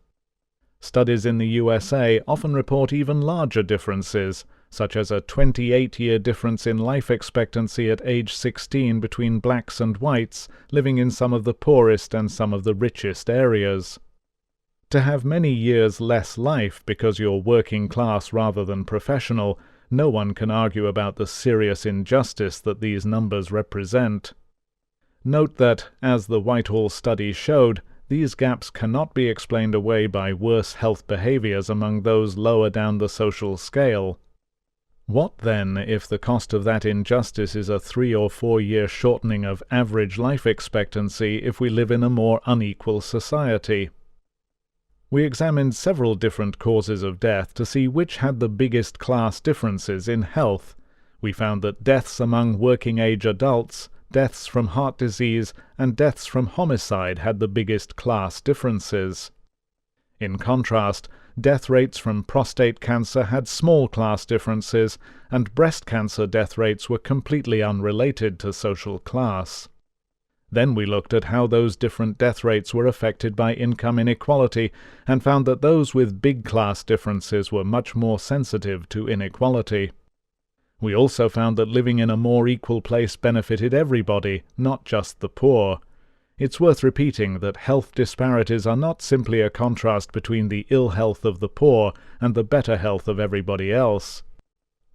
Studies in the USA often report even larger differences, such as a 28-year difference in life expectancy at age 16 between blacks and whites living in some of the poorest and some of the richest areas. To have many years less life because you're working class rather than professional, no one can argue about the serious injustice that these numbers represent. Note that, as the Whitehall study showed, these gaps cannot be explained away by worse health behaviors among those lower down the social scale. What then if the cost of that injustice is a 3 or 4 year shortening of average life expectancy if we live in a more unequal society? We examined several different causes of death to see which had the biggest class differences in health. We found that deaths among working-age adults, deaths from heart disease, and deaths from homicide had the biggest class differences. In contrast, death rates from prostate cancer had small class differences, and breast cancer death rates were completely unrelated to social class. Then we looked at how those different death rates were affected by income inequality, and found that those with big class differences were much more sensitive to inequality. We also found that living in a more equal place benefited everybody, not just the poor. It's worth repeating that health disparities are not simply a contrast between the ill health of the poor and the better health of everybody else.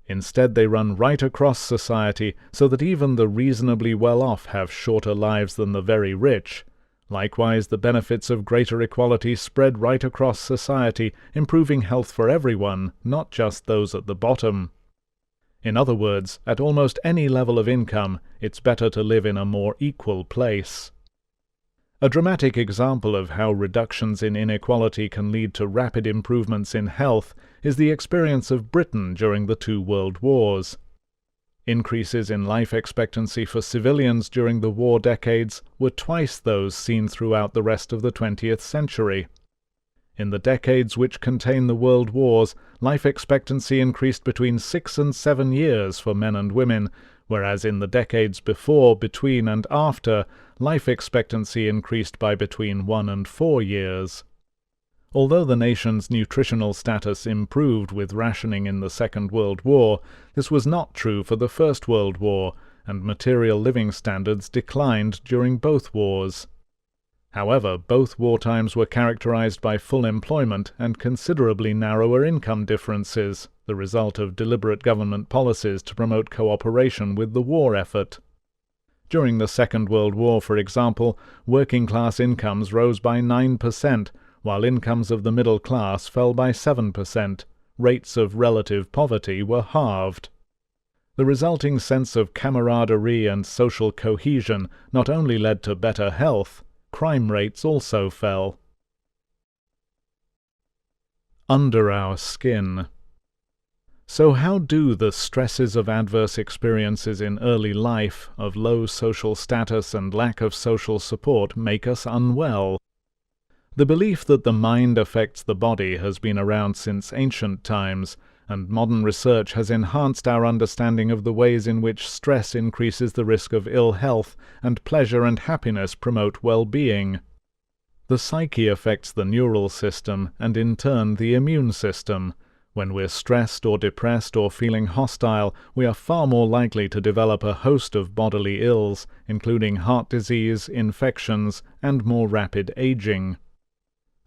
Instead, they run right across society so that even the reasonably well-off have shorter lives than the very rich. Likewise, the benefits of greater equality spread right across society, improving health for everyone, not just those at the bottom. In other words, at almost any level of income, it's better to live in a more equal place. A dramatic example of how reductions in inequality can lead to rapid improvements in health is the experience of Britain during the 2 World Wars. Increases in life expectancy for civilians during the war decades were twice those seen throughout the rest of the 20th century. In the decades which contain the world wars, life expectancy increased between 6 and 7 years for men and women, whereas in the decades before, between, and after, life expectancy increased by between 1 and 4 years. Although the nation's nutritional status improved with rationing in the Second World War, this was not true for the First World War, and material living standards declined during both wars. However, both wartimes were characterized by full employment and considerably narrower income differences, the result of deliberate government policies to promote cooperation with the war effort. During the Second World War, for example, working-class incomes rose by 9%, while incomes of the middle class fell by 7%. Rates of relative poverty were halved. The resulting sense of camaraderie and social cohesion not only led to better health, crime rates also fell. Under our skin. So how do the stresses of adverse experiences in early life, of low social status and lack of social support, make us unwell? The belief that the mind affects the body has been around since ancient times, and modern research has enhanced our understanding of the ways in which stress increases the risk of ill health and pleasure and happiness promote well-being. The psyche affects the neural system and in turn the immune system. When we're stressed or depressed or feeling hostile, we are far more likely to develop a host of bodily ills, including heart disease, infections, and more rapid aging.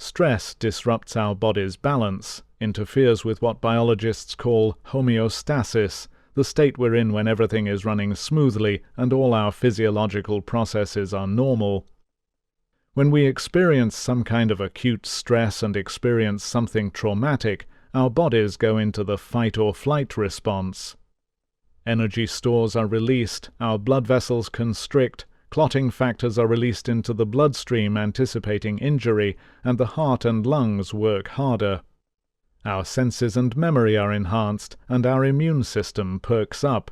Stress disrupts our body's balance, interferes with what biologists call homeostasis, the state we're in when everything is running smoothly and all our physiological processes are normal. When we experience some kind of acute stress and experience something traumatic, our bodies go into the fight-or-flight response. Energy stores are released, our blood vessels constrict, clotting factors are released into the bloodstream anticipating injury, and the heart and lungs work harder. Our senses and memory are enhanced, and our immune system perks up.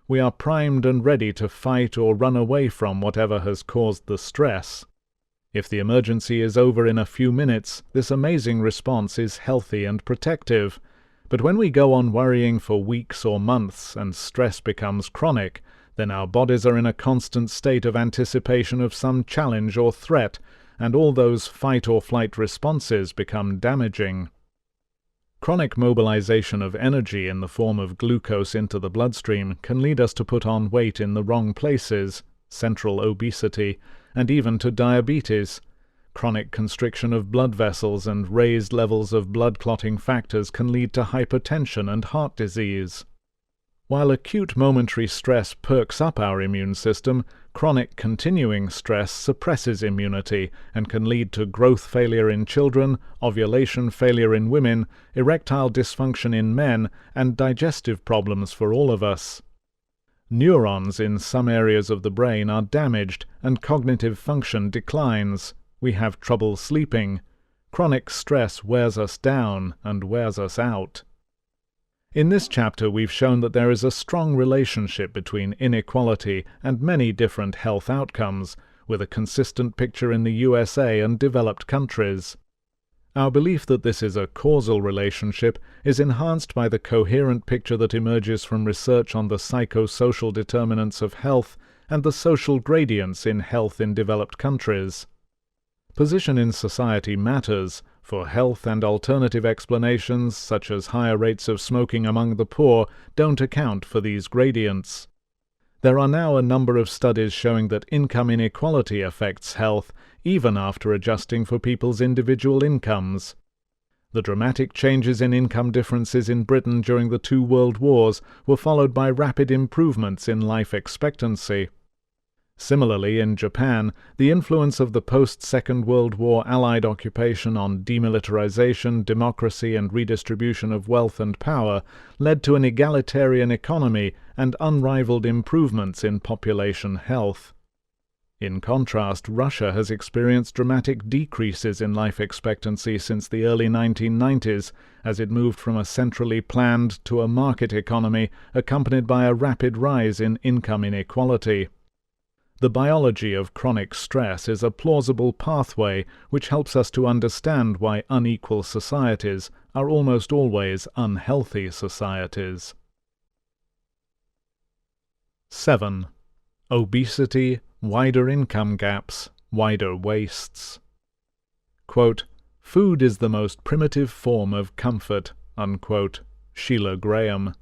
We are primed and ready to fight or run away from whatever has caused the stress. If the emergency is over in a few minutes, this amazing response is healthy and protective. But when we go on worrying for weeks or months and stress becomes chronic, then our bodies are in a constant state of anticipation of some challenge or threat, and all those fight-or-flight responses become damaging. Chronic mobilization of energy in the form of glucose into the bloodstream can lead us to put on weight in the wrong places, central obesity, and even to diabetes. Chronic constriction of blood vessels and raised levels of blood clotting factors can lead to hypertension and heart disease. While acute momentary stress perks up our immune system, chronic continuing stress suppresses immunity and can lead to growth failure in children, ovulation failure in women, erectile dysfunction in men, and digestive problems for all of us. Neurons in some areas of the brain are damaged and cognitive function declines. We have trouble sleeping. Chronic stress wears us down and wears us out. In this chapter we've shown that there is a strong relationship between inequality and many different health outcomes, with a consistent picture in the USA and developed countries. Our belief that this is a causal relationship is enhanced by the coherent picture that emerges from research on the psychosocial determinants of health and the social gradients in health in developed countries. Position in society matters, for health and alternative explanations, such as higher rates of smoking among the poor, don't account for these gradients. There are now a number of studies showing that income inequality affects health, even after adjusting for people's individual incomes. The dramatic changes in income differences in Britain during the 2 world wars were followed by rapid improvements in life expectancy. Similarly, in Japan, the influence of the post-Second World War Allied occupation on demilitarization, democracy, and redistribution of wealth and power led to an egalitarian economy and unrivaled improvements in population health. In contrast, Russia has experienced dramatic decreases in life expectancy since the early 1990s, as it moved from a centrally planned to a market economy accompanied by a rapid rise in income inequality. The biology of chronic stress is a plausible pathway which helps us to understand why unequal societies are almost always unhealthy societies. 7. Obesity, wider income gaps, wider wastes. Quote, "Food is the most primitive form of comfort," unquote. Sheila Graham.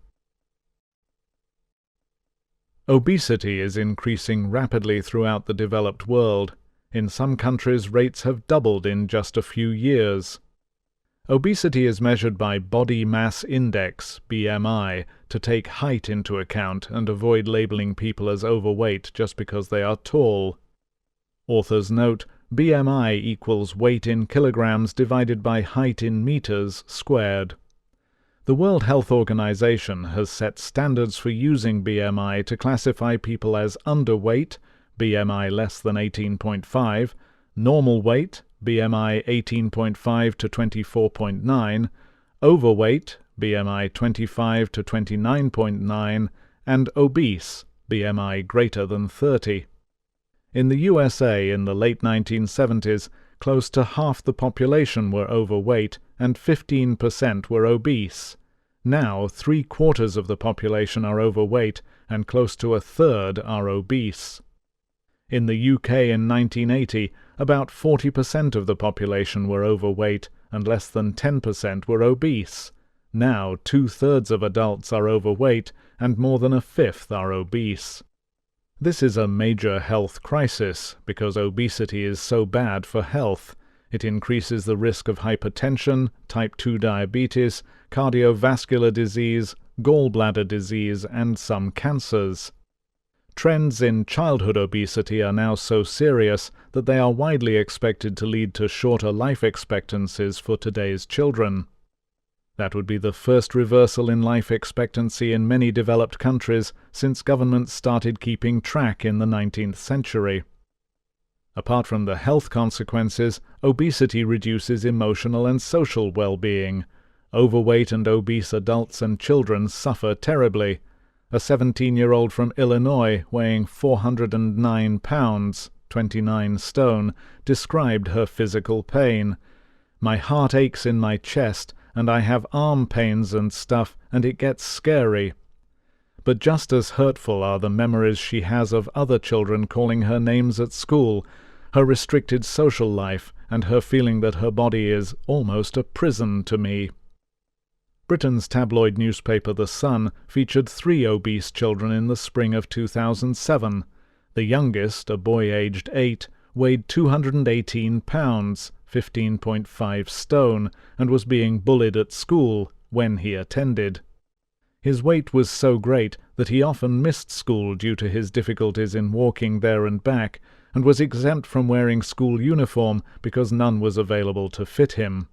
Obesity is increasing rapidly throughout the developed world. In some countries, rates have doubled in just a few years. Obesity is measured by body mass index, BMI, to take height into account and avoid labeling people as overweight just because they are tall. Authors note, BMI equals weight in kilograms divided by height in meters squared. The World Health Organization has set standards for using BMI to classify people as underweight, BMI less than 18.5, normal weight, BMI 18.5 to 24.9, overweight, BMI 25 to 29.9, and obese, BMI greater than 30. In the USA in the late 1970s, close to half the population were overweight and 15% were obese. Now, 3/4 of the population are overweight and close to a third are obese. In the UK in 1980, about 40% of the population were overweight and less than 10% were obese. Now, 2/3 of adults are overweight and more than a fifth are obese. This is a major health crisis because obesity is so bad for health. It increases the risk of hypertension, type 2 diabetes, cardiovascular disease, gallbladder disease, and some cancers. Trends in childhood obesity are now so serious that they are widely expected to lead to shorter life expectancies for today's children. That would be the first reversal in life expectancy in many developed countries since governments started keeping track in the 19th century. Apart from the health consequences, obesity reduces emotional and social well-being. Overweight and obese adults and children suffer terribly. A 17-year-old from Illinois weighing 409 pounds, 29 stone, described her physical pain. "My heart aches in my chest, and I have arm pains and stuff, and it gets scary." But just as hurtful are the memories she has of other children calling her names at school, her restricted social life, and her feeling that her body is almost a prison to me. Britain's tabloid newspaper The Sun featured 3 obese children in the spring of 2007. The youngest, a boy aged 8, weighed 218 pounds, 15.5 stone, and was being bullied at school when he attended. His weight was so great that he often missed school due to his difficulties in walking there and back, and was exempt from wearing school uniform because none was available to fit him.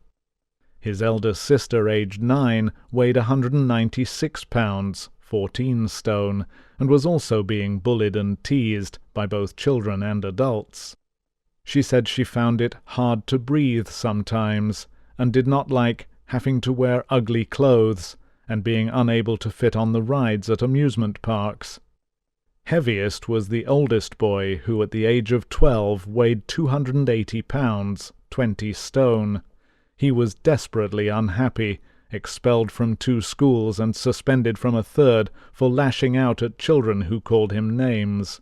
His elder sister, aged 9, weighed 196 pounds, 14 stone, and was also being bullied and teased by both children and adults. She said she found it hard to breathe sometimes, and did not like having to wear ugly clothes, and being unable to fit on the rides at amusement parks. Heaviest was the oldest boy, who at the age of 12 weighed 280 pounds, 20 stone. He was desperately unhappy, expelled from 2 schools and suspended from a 3rd for lashing out at children who called him names.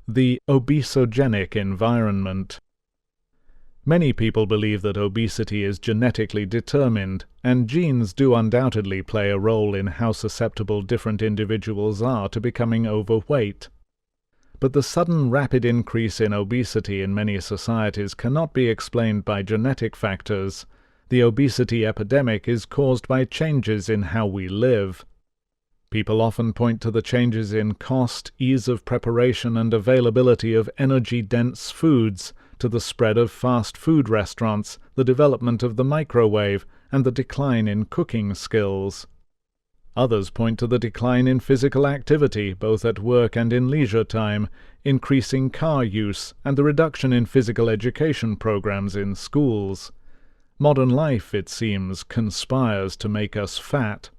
The obesogenic environment. Many people believe that obesity is genetically determined, and genes do undoubtedly play a role in how susceptible different individuals are to becoming overweight. But the sudden rapid increase in obesity in many societies cannot be explained by genetic factors. The obesity epidemic is caused by changes in how we live. People often point to the changes in cost, ease of preparation, and availability of energy-dense foods, to the spread of fast food restaurants, the development of the microwave, and the decline in cooking skills. Others point to the decline in physical activity, both at work and in leisure time, increasing car use, and the reduction in physical education programs in schools. Modern life, it seems, conspires to make us fat.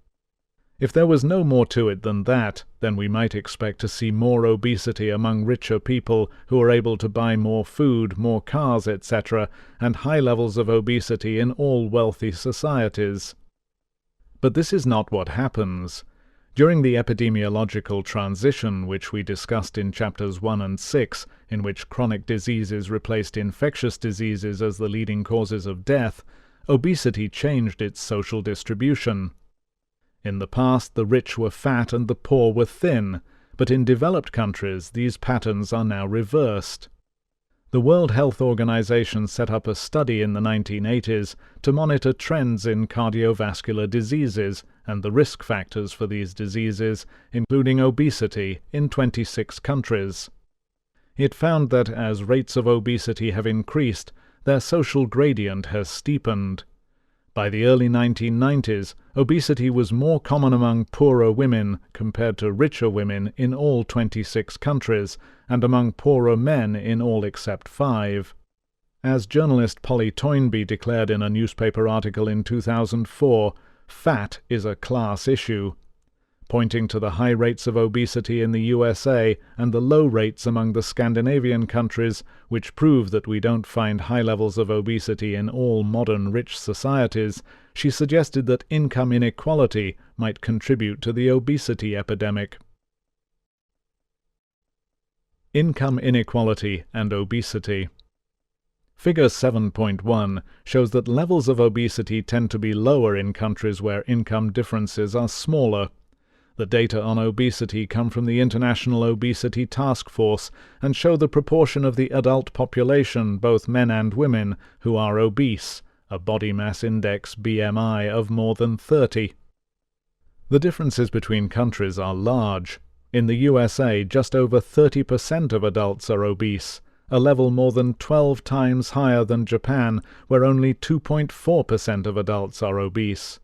If there was no more to it than that, then we might expect to see more obesity among richer people who are able to buy more food, more cars, etc., and high levels of obesity in all wealthy societies. But this is not what happens. During the epidemiological transition, which we discussed in chapters 1 and 6, in which chronic diseases replaced infectious diseases as the leading causes of death, obesity changed its social distribution. In the past, the rich were fat and the poor were thin, but in developed countries these patterns are now reversed. The World Health Organization set up a study in the 1980s to monitor trends in cardiovascular diseases and the risk factors for these diseases, including obesity, in 26 countries. It found that as rates of obesity have increased, their social gradient has steepened. By the early 1990s, obesity was more common among poorer women compared to richer women in all 26 countries, and among poorer men in all except 5. As journalist Polly Toynbee declared in a newspaper article in 2004, fat is a class issue. Pointing to the high rates of obesity in the USA and the low rates among the Scandinavian countries, which prove that we don't find high levels of obesity in all modern rich societies, she suggested that income inequality might contribute to the obesity epidemic. Income inequality and obesity. Figure 7.1 shows that levels of obesity tend to be lower in countries where income differences are smaller. The data on obesity come from the International Obesity Task Force and show the proportion of the adult population, both men and women, who are obese, a body mass index BMI of more than 30. The differences between countries are large. In the USA, just over 30% of adults are obese, a level more than 12 times higher than Japan, where only 2.4% of adults are obese.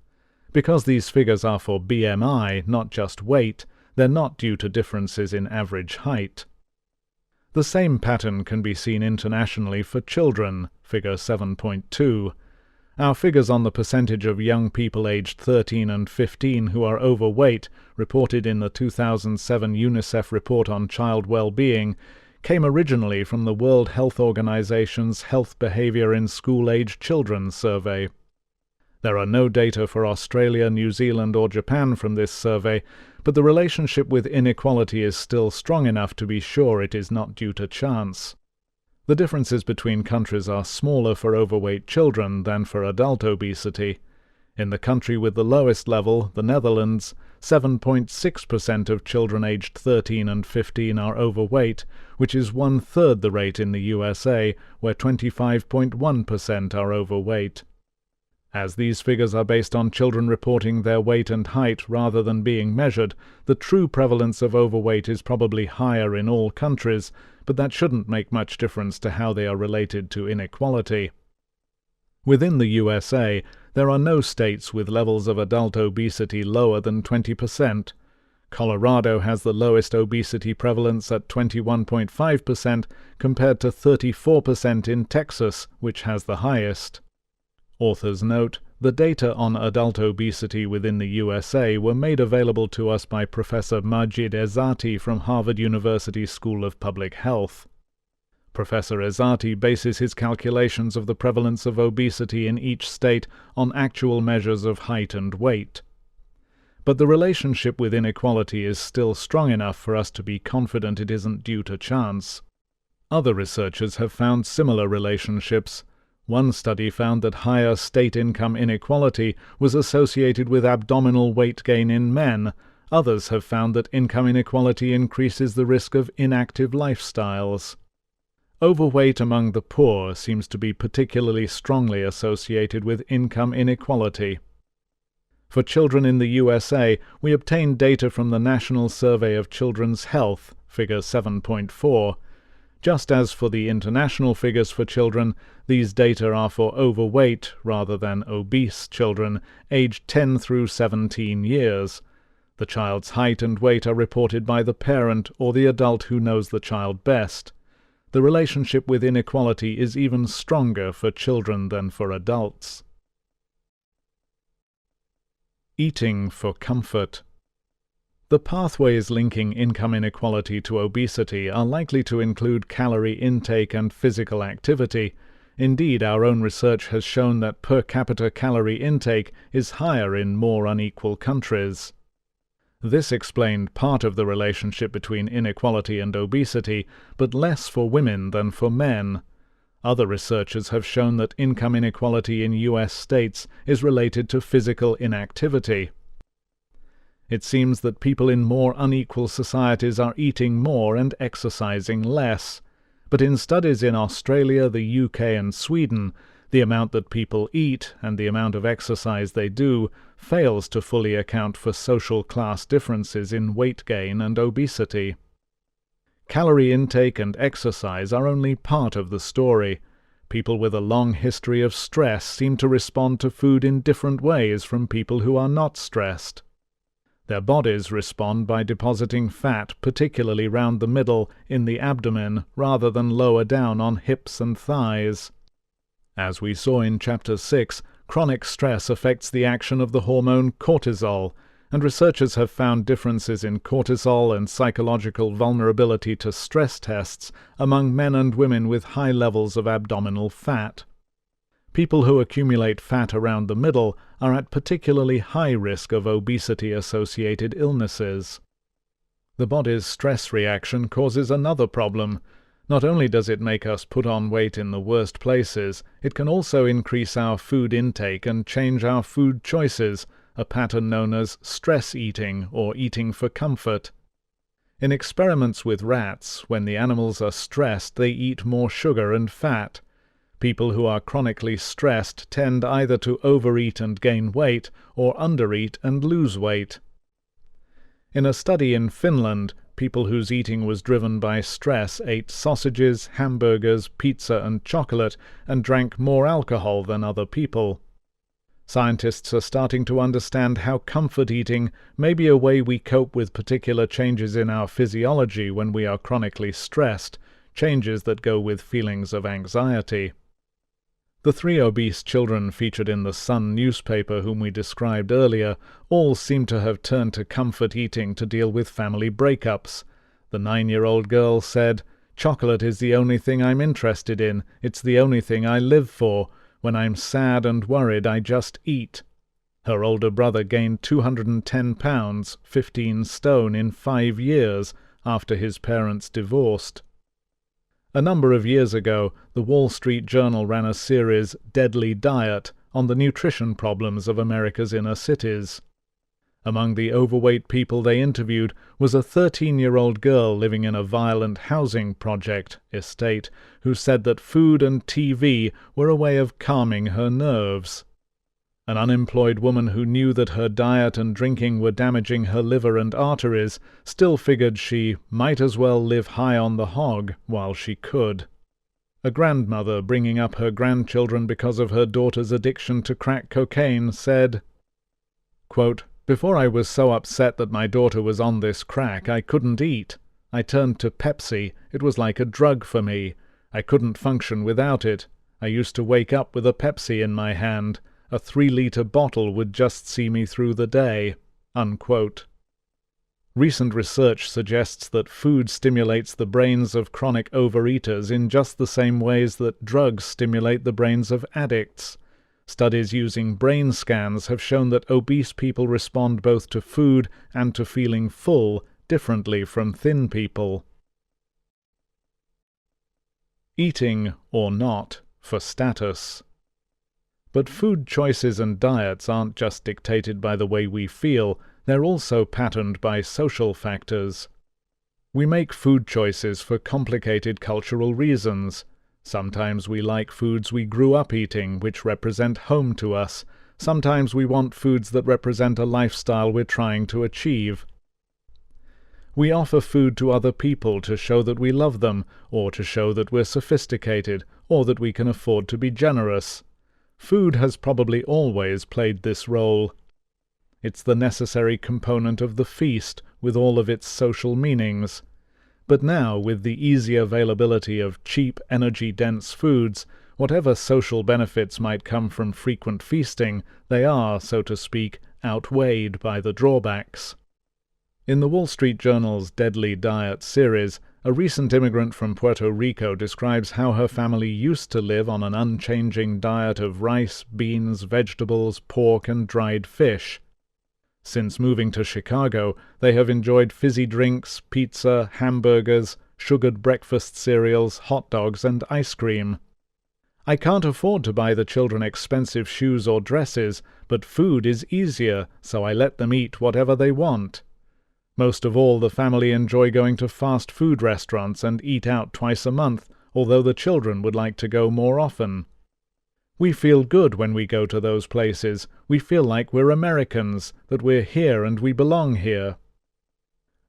Because these figures are for BMI, not just weight, they're not due to differences in average height. The same pattern can be seen internationally for children, figure 7.2. Our figures on the percentage of young people aged 13 and 15 who are overweight, reported in the 2007 UNICEF report on child well-being, came originally from the World Health Organization's Health Behavior in School-Aged Children survey. There are no data for Australia, New Zealand or Japan from this survey, but the relationship with inequality is still strong enough to be sure it is not due to chance. The differences between countries are smaller for overweight children than for adult obesity. In the country with the lowest level, the Netherlands, 7.6% of children aged 13 and 15 are overweight, which is one-third the rate in the USA, where 25.1% are overweight. As these figures are based on children reporting their weight and height rather than being measured, the true prevalence of overweight is probably higher in all countries, but that shouldn't make much difference to how they are related to inequality. Within the USA, there are no states with levels of adult obesity lower than 20%. Colorado has the lowest obesity prevalence at 21.5% compared to 34% in Texas, which has the highest. Authors note, the data on adult obesity within the USA were made available to us by Professor Majid Ezati from Harvard University School of Public Health. Professor Ezati bases his calculations of the prevalence of obesity in each state on actual measures of height and weight. But the relationship with inequality is still strong enough for us to be confident it isn't due to chance. Other researchers have found similar relationships. One study found that higher state income inequality was associated with abdominal weight gain in men. Others have found that income inequality increases the risk of inactive lifestyles. Overweight among the poor seems to be particularly strongly associated with income inequality. For children in the USA, we obtained data from the National Survey of Children's Health, figure 7.4. Just as for the international figures for children, these data are for overweight rather than obese children aged 10 through 17 years. The child's height and weight are reported by the parent or the adult who knows the child best. The relationship with inequality is even stronger for children than for adults. Eating for comfort. The pathways linking income inequality to obesity are likely to include calorie intake and physical activity. Indeed, our own research has shown that per capita calorie intake is higher in more unequal countries. This explained part of the relationship between inequality and obesity, but less for women than for men. Other researchers have shown that income inequality in U.S. states is related to physical inactivity. It seems that people in more unequal societies are eating more and exercising less. But in studies in Australia, the UK and Sweden, the amount that people eat and the amount of exercise they do fails to fully account for social class differences in weight gain and obesity. Calorie intake and exercise are only part of the story. People with a long history of stress seem to respond to food in different ways from people who are not stressed. Their bodies respond by depositing fat, particularly round the middle, in the abdomen, rather than lower down on hips and thighs. As we saw in Chapter 6, chronic stress affects the action of the hormone cortisol, and researchers have found differences in cortisol and psychological vulnerability to stress tests among men and women with high levels of abdominal fat. People who accumulate fat around the middle are at particularly high risk of obesity-associated illnesses. The body's stress reaction causes another problem. Not only does it make us put on weight in the worst places, it can also increase our food intake and change our food choices, a pattern known as stress eating or eating for comfort. In experiments with rats, when the animals are stressed, they eat more sugar and fat. People who are chronically stressed tend either to overeat and gain weight or undereat and lose weight. In a study in Finland, people whose eating was driven by stress ate sausages, hamburgers, pizza, and chocolate, and drank more alcohol than other people. Scientists are starting to understand how comfort eating may be a way we cope with particular changes in our physiology when we are chronically stressed, changes that go with feelings of anxiety. The 3 obese children featured in the Sun newspaper whom we described earlier all seem to have turned to comfort eating to deal with family breakups. The 9-year-old girl said, "Chocolate is the only thing I'm interested in. It's the only thing I live for. When I'm sad and worried, I just eat." Her older brother gained 210 pounds, 15 stone, in 5 years after his parents divorced. A number of years ago, the Wall Street Journal ran a series, Deadly Diet, on the nutrition problems of America's inner cities. Among the overweight people they interviewed was a 13-year-old girl living in a violent housing project estate who said that food and TV were a way of calming her nerves. An unemployed woman who knew that her diet and drinking were damaging her liver and arteries still figured she might as well live high on the hog while she could. A grandmother bringing up her grandchildren because of her daughter's addiction to crack cocaine said, quote, "Before I was so upset that my daughter was on this crack, I couldn't eat. I turned to Pepsi. It was like a drug for me. I couldn't function without it. I used to wake up with a Pepsi in my hand. A 3-liter bottle would just see me through the day." Unquote. Recent research suggests that food stimulates the brains of chronic overeaters in just the same ways that drugs stimulate the brains of addicts. Studies using brain scans have shown that obese people respond both to food and to feeling full differently from thin people. Eating or not for status. But food choices and diets aren't just dictated by the way we feel, they're also patterned by social factors. We make food choices for complicated cultural reasons. Sometimes we like foods we grew up eating, which represent home to us. Sometimes we want foods that represent a lifestyle we're trying to achieve. We offer food to other people to show that we love them, or to show that we're sophisticated, or that we can afford to be generous. Food has probably always played this role. It's the necessary component of the feast, with all of its social meanings. But now, with the easy availability of cheap, energy-dense foods, whatever social benefits might come from frequent feasting, they are, so to speak, outweighed by the drawbacks. In the Wall Street Journal's Deadly Diet series, a recent immigrant from Puerto Rico describes how her family used to live on an unchanging diet of rice, beans, vegetables, pork, and dried fish. Since moving to Chicago, they have enjoyed fizzy drinks, pizza, hamburgers, sugared breakfast cereals, hot dogs, and ice cream. "I can't afford to buy the children expensive shoes or dresses, but food is easier, so I let them eat whatever they want. Most of all, the family enjoy going to fast food restaurants and eat out twice a month, although the children would like to go more often. We feel good when we go to those places. We feel like we're Americans, that we're here and we belong here."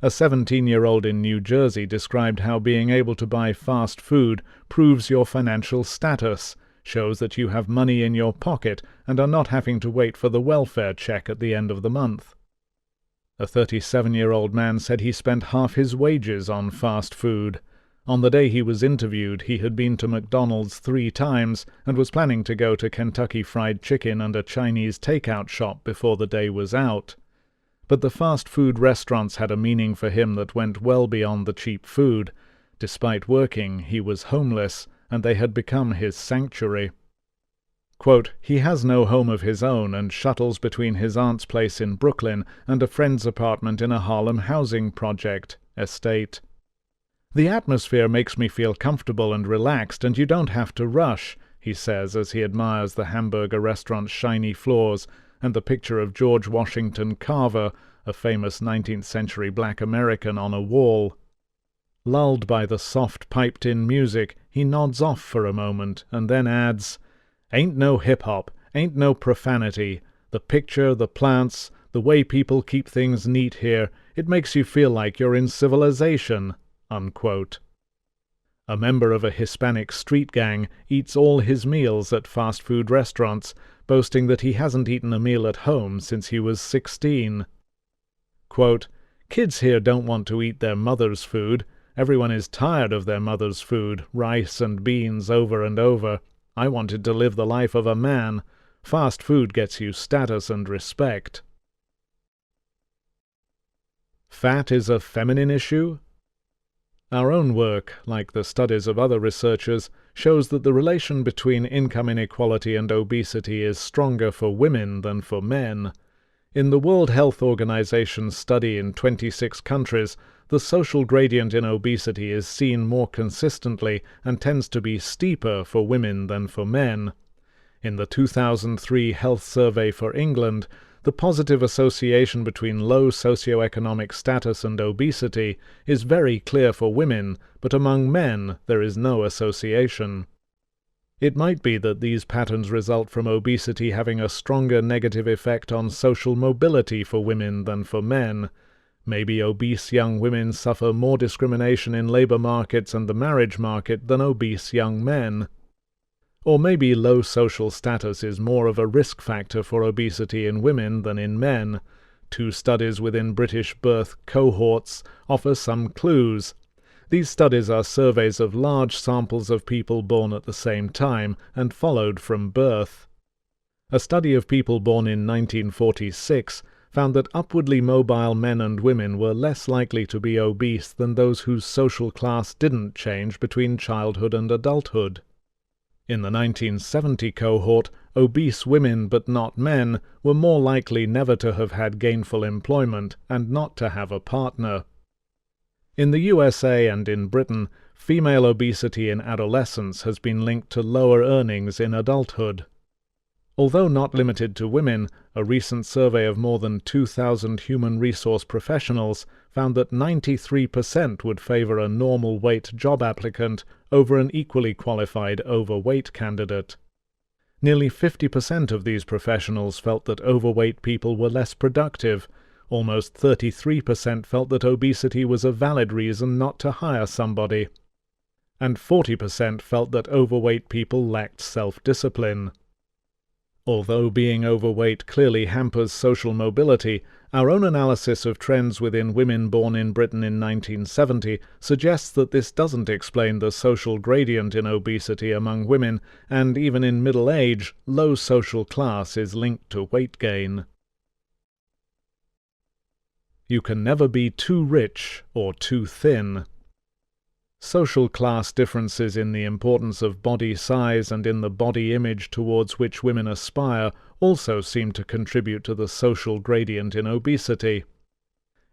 A 17-year-old in New Jersey described how being able to buy fast food proves your financial status, shows that you have money in your pocket and are not having to wait for the welfare check at the end of the month. A 37-year-old man said he spent half his wages on fast food. On the day he was interviewed, he had been to McDonald's 3 times and was planning to go to Kentucky Fried Chicken and a Chinese takeout shop before the day was out. But the fast food restaurants had a meaning for him that went well beyond the cheap food. Despite working, he was homeless, and they had become his sanctuary. Quote, "He has no home of his own and shuttles between his aunt's place in Brooklyn and a friend's apartment in a Harlem housing project estate. The atmosphere makes me feel comfortable and relaxed, and you don't have to rush," he says as he admires the hamburger restaurant's shiny floors and the picture of George Washington Carver, a famous 19th-century black American, on a wall. Lulled by the soft piped-in music, he nods off for a moment and then adds, "Ain't no hip-hop, ain't no profanity. The picture, the plants, The way people keep things neat here, it makes you feel like you're in civilization." Unquote. A member of a Hispanic street gang eats all his meals at fast food restaurants, boasting that he hasn't eaten a meal at home since he was 16. Quote, "Kids here don't want to eat their mother's food. Everyone is tired of their mother's food, rice and beans over and over. I wanted to live the life of a man. Fast food gets you status and respect." Fat is a feminine issue? Our own work, like the studies of other researchers, shows that the relation between income inequality and obesity is stronger for women than for men. In the World Health Organization's study in 26 countries, the social gradient in obesity is seen more consistently and tends to be steeper for women than for men. In the 2003 Health Survey for England, the positive association between low socioeconomic status and obesity is very clear for women, but among men there is no association. It might be that these patterns result from obesity having a stronger negative effect on social mobility for women than for men. Maybe obese young women suffer more discrimination in labor markets and the marriage market than obese young men. Or maybe low social status is more of a risk factor for obesity in women than in men. 2 studies within British birth cohorts offer some clues. These studies are surveys of large samples of people born at the same time and followed from birth. A study of people born in 1946 found that upwardly mobile men and women were less likely to be obese than those whose social class didn't change between childhood and adulthood. In the 1970 cohort, obese women but not men were more likely never to have had gainful employment and not to have a partner. In the USA and in Britain, female obesity in adolescence has been linked to lower earnings in adulthood. Although not limited to women, a recent survey of more than 2,000 human resource professionals found that 93% would favor a normal weight job applicant over an equally qualified overweight candidate. Nearly 50% of these professionals felt that overweight people were less productive. Almost 33% felt that obesity was a valid reason not to hire somebody. And 40% felt that overweight people lacked self-discipline. Although being overweight clearly hampers social mobility, our own analysis of trends within women born in Britain in 1970 suggests that this doesn't explain the social gradient in obesity among women, and even in middle age, low social class is linked to weight gain. You can never be too rich or too thin. Social class differences in the importance of body size and in the body image towards which women aspire also seem to contribute to the social gradient in obesity.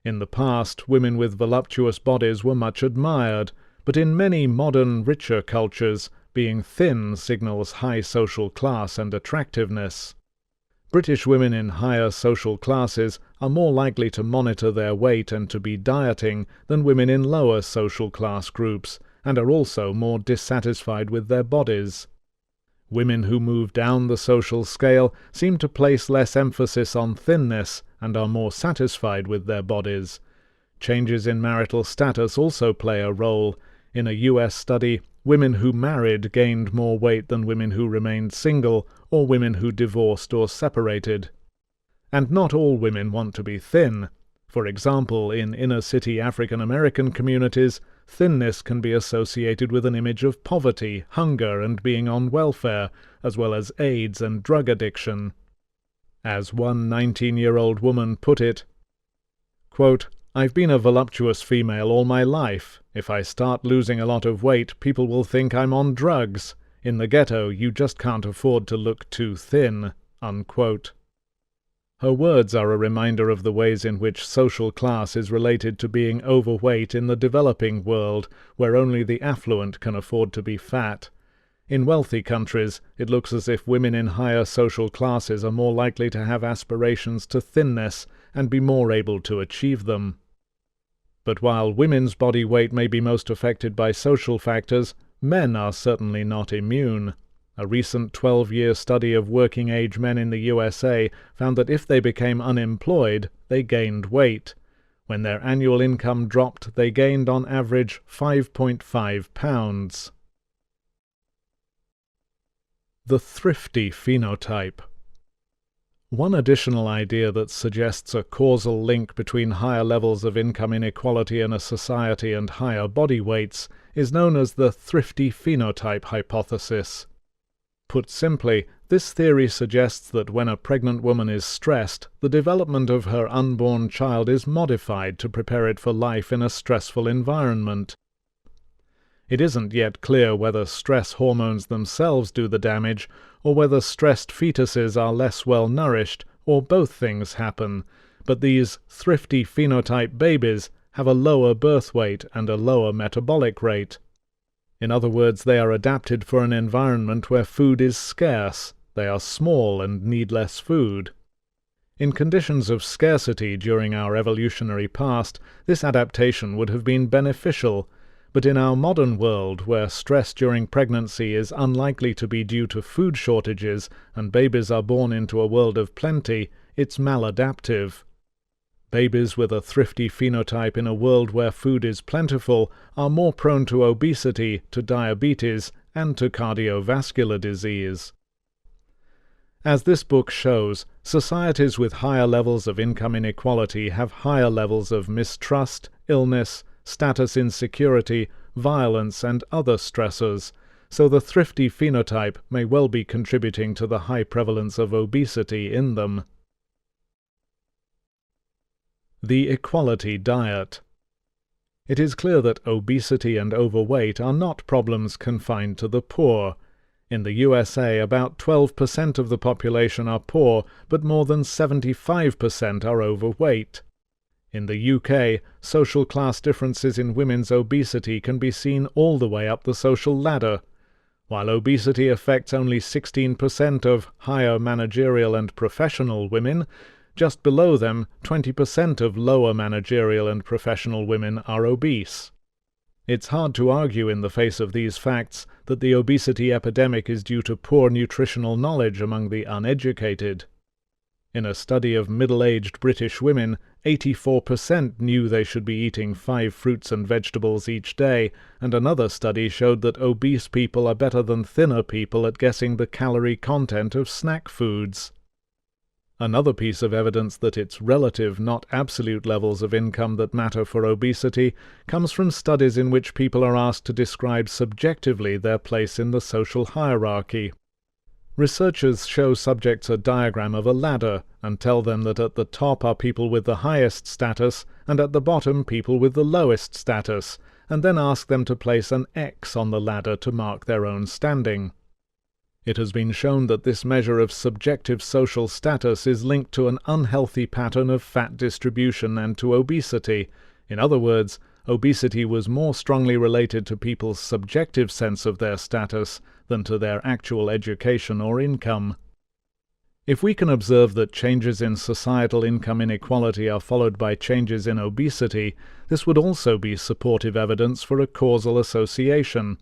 In the past, women with voluptuous bodies were much admired, but in many modern, richer cultures, being thin signals high social class and attractiveness. British women in higher social classes are more likely to monitor their weight and to be dieting than women in lower social class groups, and are also more dissatisfied with their bodies. Women who move down the social scale seem to place less emphasis on thinness and are more satisfied with their bodies. Changes in marital status also play a role. In a US study, women who married gained more weight than women who remained single or women who divorced or separated. And not all women want to be thin. For example, in inner-city African American communities, thinness can be associated with an image of poverty, hunger, and being on welfare, as well as AIDS and drug addiction. As one 19-year-old woman put it, quote, "I've been a voluptuous female all my life. If I start losing a lot of weight, people will think I'm on drugs. In the ghetto, you just can't afford to look too thin." Unquote. Her words are a reminder of the ways in which social class is related to being overweight in the developing world, where only the affluent can afford to be fat. In wealthy countries, it looks as if women in higher social classes are more likely to have aspirations to thinness and be more able to achieve them. But while women's body weight may be most affected by social factors, men are certainly not immune. A recent 12-year study of working-age men in the USA found that if they became unemployed, they gained weight. When their annual income dropped, they gained on average 5.5 pounds. The thrifty phenotype. One additional idea that suggests a causal link between higher levels of income inequality in a society and higher body weights is known as the thrifty phenotype hypothesis. Put simply, this theory suggests that when a pregnant woman is stressed, the development of her unborn child is modified to prepare it for life in a stressful environment. It isn't yet clear whether stress hormones themselves do the damage, or whether stressed fetuses are less well nourished, or both things happen, but these thrifty phenotype babies have a lower birth weight and a lower metabolic rate. In other words, they are adapted for an environment where food is scarce, they are small and need less food. In conditions of scarcity during our evolutionary past, this adaptation would have been beneficial, but in our modern world, where stress during pregnancy is unlikely to be due to food shortages and babies are born into a world of plenty, it's maladaptive. Babies with a thrifty phenotype in a world where food is plentiful are more prone to obesity, to diabetes, and to cardiovascular disease. As this book shows, societies with higher levels of income inequality have higher levels of mistrust, illness, status insecurity, violence, and other stressors, so the thrifty phenotype may well be contributing to the high prevalence of obesity in them. The equality diet. It is clear that obesity and overweight are not problems confined to the poor. In the USA, about 12% of the population are poor, but more than 75% are overweight. In the UK, social class differences in women's obesity can be seen all the way up the social ladder. While obesity affects only 16% of higher managerial and professional women, just below them, 20% of lower managerial and professional women are obese. It's hard to argue in the face of these facts that the obesity epidemic is due to poor nutritional knowledge among the uneducated. In a study of middle-aged British women, 84% knew they should be eating 5 fruits and vegetables each day, and another study showed that obese people are better than thinner people at guessing the calorie content of snack foods. Another piece of evidence that it's relative, not absolute levels of income that matter for obesity comes from studies in which people are asked to describe subjectively their place in the social hierarchy. Researchers show subjects a diagram of a ladder and tell them that at the top are people with the highest status and at the bottom people with the lowest status, and then ask them to place an X on the ladder to mark their own standing. It has been shown that this measure of subjective social status is linked to an unhealthy pattern of fat distribution and to obesity. In other words, obesity was more strongly related to people's subjective sense of their status than to their actual education or income. If we can observe that changes in societal income inequality are followed by changes in obesity, this would also be supportive evidence for a causal association.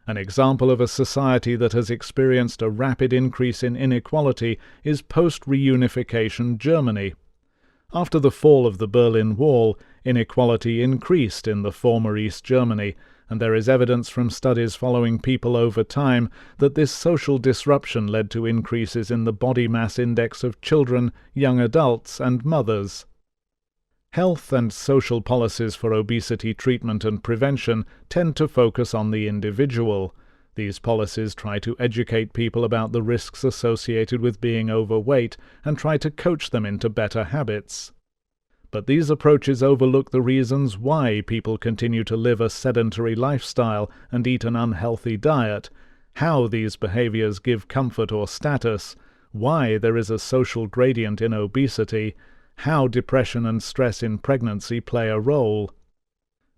An example of a society that has experienced a rapid increase in inequality is post-reunification Germany. After the fall of the Berlin Wall, inequality increased in the former East Germany, and there is evidence from studies following people over time that this social disruption led to increases in the body mass index of children, young adults, and mothers. Health and social policies for obesity treatment and prevention tend to focus on the individual. These policies try to educate people about the risks associated with being overweight and try to coach them into better habits. But these approaches overlook the reasons why people continue to live a sedentary lifestyle and eat an unhealthy diet, how these behaviors give comfort or status, why there is a social gradient in obesity, how depression and stress in pregnancy play a role.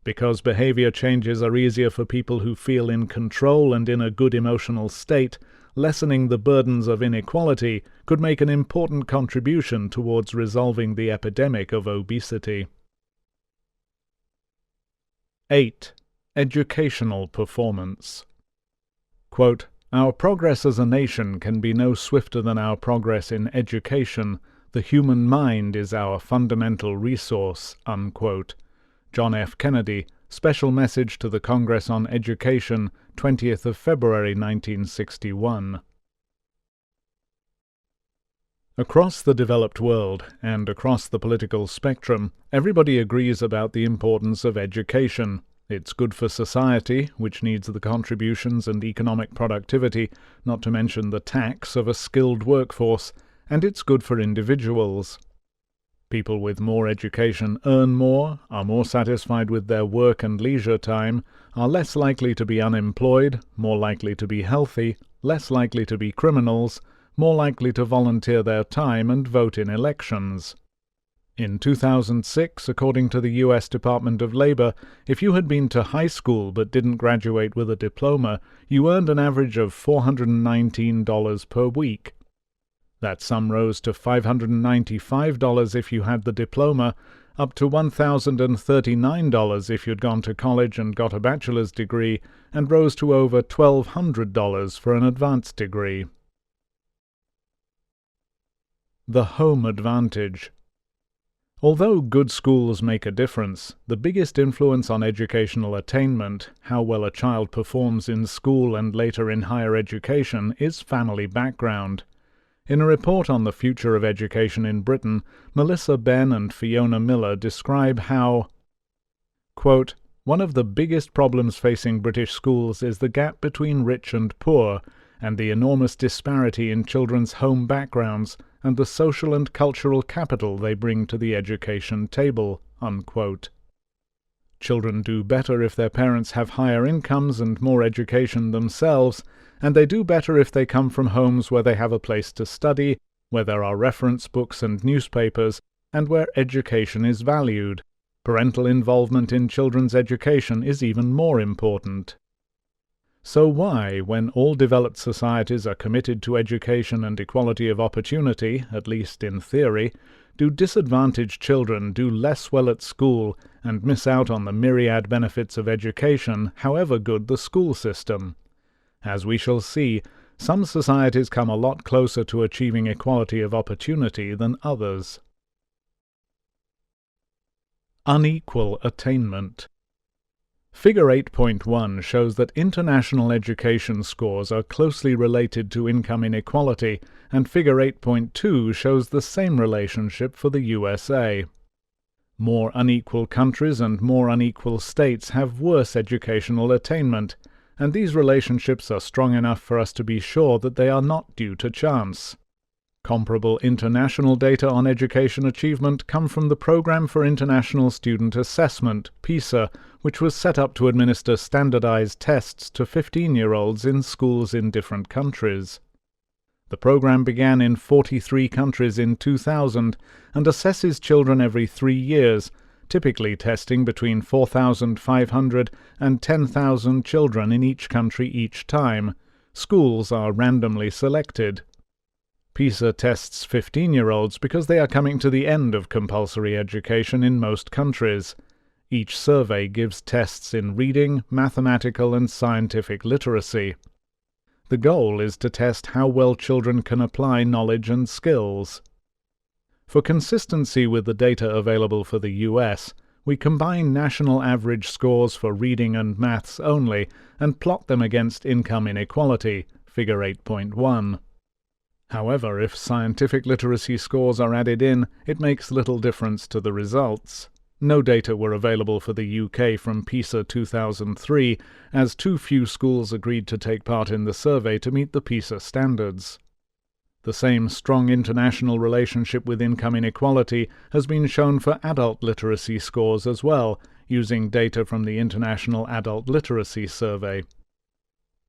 Because behavior changes are easier for people who feel in control and in a good emotional state, lessening the burdens of inequality could make an important contribution towards resolving the epidemic of obesity. 8. Educational performance. Quote, Our progress as a nation can be no swifter than our progress in education. The human mind is our fundamental resource." Unquote. John F. Kennedy, Special Message to the Congress on Education, 20th of February 1961. Across the developed world, and across the political spectrum, everybody agrees about the importance of education. It's good for society, which needs the contributions and economic productivity, not to mention the tax of a skilled workforce, and it's good for individuals. People with more education earn more, are more satisfied with their work and leisure time, are less likely to be unemployed, more likely to be healthy, less likely to be criminals, more likely to volunteer their time and vote in elections. In 2006, according to the U.S. Department of Labor, if you had been to high school but didn't graduate with a diploma, you earned an average of $419 per week. That sum rose to $595 if you had the diploma, up to $1,039 if you'd gone to college and got a bachelor's degree, and rose to over $1,200 for an advanced degree. The home advantage. Although good schools make a difference, the biggest influence on educational attainment, how well a child performs in school and later in higher education, is family background. In a report on the future of education in Britain, Melissa Benn and Fiona Miller describe how, quote, "One of the biggest problems facing British schools is the gap between rich and poor, and the enormous disparity in children's home backgrounds and the social and cultural capital they bring to the education table." Unquote. Children do better if their parents have higher incomes and more education themselves, and they do better if they come from homes where they have a place to study, where there are reference books and newspapers, and where education is valued. Parental involvement in children's education is even more important. So why, when all developed societies are committed to education and equality of opportunity, at least in theory, do disadvantaged children do less well at school and miss out on the myriad benefits of education, however good the school system? As we shall see, some societies come a lot closer to achieving equality of opportunity than others. Unequal attainment. Figure 8.1 shows that international education scores are closely related to income inequality, and Figure 8.2 shows the same relationship for the USA. More unequal countries and more unequal states have worse educational attainment, and these relationships are strong enough for us to be sure that they are not due to chance. Comparable international data on education achievement come from the Programme for International Student Assessment, PISA, which was set up to administer standardized tests to 15-year-olds in schools in different countries. The program began in 43 countries in 2000 and assesses children every 3 years, typically testing between 4,500 and 10,000 children in each country each time. Schools are randomly selected. PISA tests 15-year-olds because they are coming to the end of compulsory education in most countries. Each survey gives tests in reading, mathematical, and scientific literacy. The goal is to test how well children can apply knowledge and skills. For consistency with the data available for the US, we combine national average scores for reading and maths only and plot them against income inequality, Figure 8.1. However, if scientific literacy scores are added in, it makes little difference to the results. No data were available for the UK from PISA 2003, as too few schools agreed to take part in the survey to meet the PISA standards. The same strong international relationship with income inequality has been shown for adult literacy scores as well, using data from the International Adult Literacy Survey.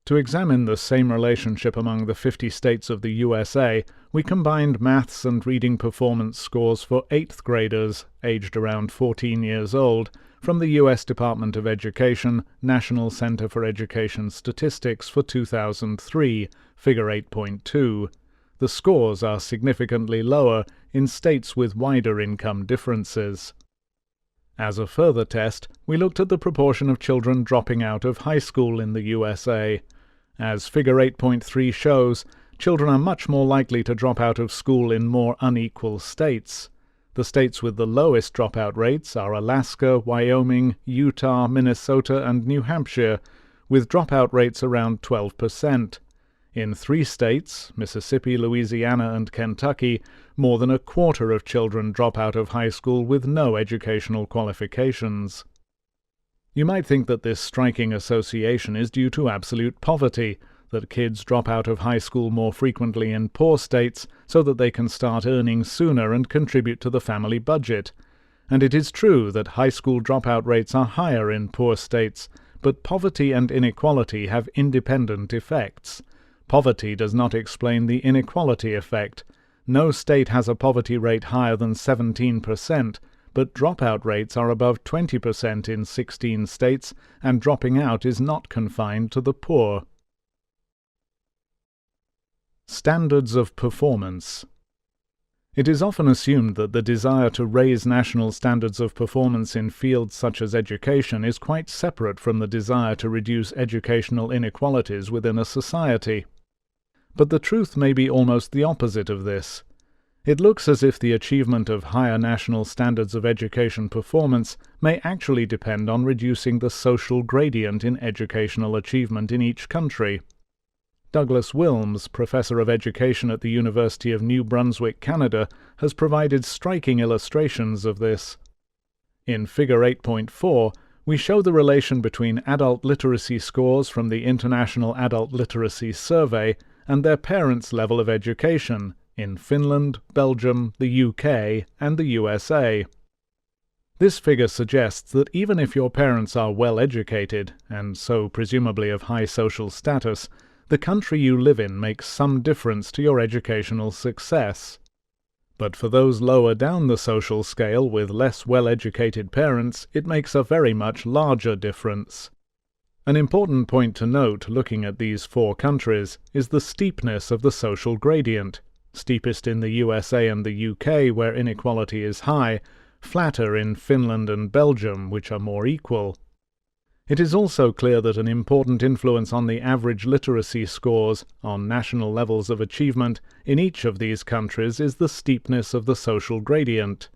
To examine the same relationship among the 50 states of the USA, we combined maths and reading performance scores for 8th graders, aged around 14 years old, from the U.S. Department of Education, National Center for Education Statistics for 2003, Figure 8.2. The scores are significantly lower in states with wider income differences. As a further test, we looked at the proportion of children dropping out of high school in the USA. As Figure 8.3 shows, children are much more likely to drop out of school in more unequal states. The states with the lowest dropout rates are Alaska, Wyoming, Utah, Minnesota, and New Hampshire, with dropout rates around 12%. In 3 states, Mississippi, Louisiana, and Kentucky, more than a quarter of children drop out of high school with no educational qualifications. You might think that this striking association is due to absolute poverty, that kids drop out of high school more frequently in poor states so that they can start earning sooner and contribute to the family budget. And it is true that high school dropout rates are higher in poor states, but poverty and inequality have independent effects. Poverty does not explain the inequality effect. No state has a poverty rate higher than 17%, but dropout rates are above 20% in 16 states, and dropping out is not confined to the poor. Standards of performance. It is often assumed that the desire to raise national standards of performance in fields such as education is quite separate from the desire to reduce educational inequalities within a society. But the truth may be almost the opposite of this. It looks as if the achievement of higher national standards of education performance may actually depend on reducing the social gradient in educational achievement in each country. Douglas Wilms, professor of education at the University of New Brunswick, Canada, has provided striking illustrations of this. In Figure 8.4, we show the relation between adult literacy scores from the International Adult Literacy Survey and their parents' level of education in Finland, Belgium, the UK, and the USA. This figure suggests that even if your parents are well educated, and so presumably of high social status, the country you live in makes some difference to your educational success. But for those lower down the social scale with less well-educated parents, it makes a very much larger difference. An important point to note looking at these 4 countries is the steepness of the social gradient, steepest in the USA and the UK where inequality is high, flatter in Finland and Belgium which are more equal. It is also clear that an important influence on the average literacy scores, on national levels of achievement, in each of these countries is the steepness of the social gradient.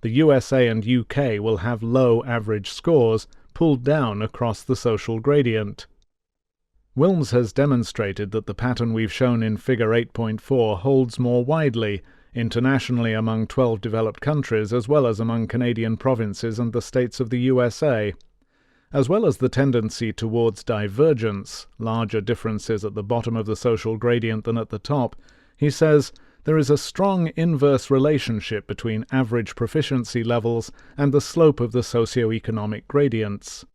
The USA and UK will have low average scores, pulled down across the social gradient. Wilms has demonstrated that the pattern we've shown in Figure 8.4 holds more widely, internationally among 12 developed countries as well as among Canadian provinces and the states of the USA. As well as the tendency towards divergence, larger differences at the bottom of the social gradient than at the top, he says, there is a strong inverse relationship between average proficiency levels and the slope of the socioeconomic gradients.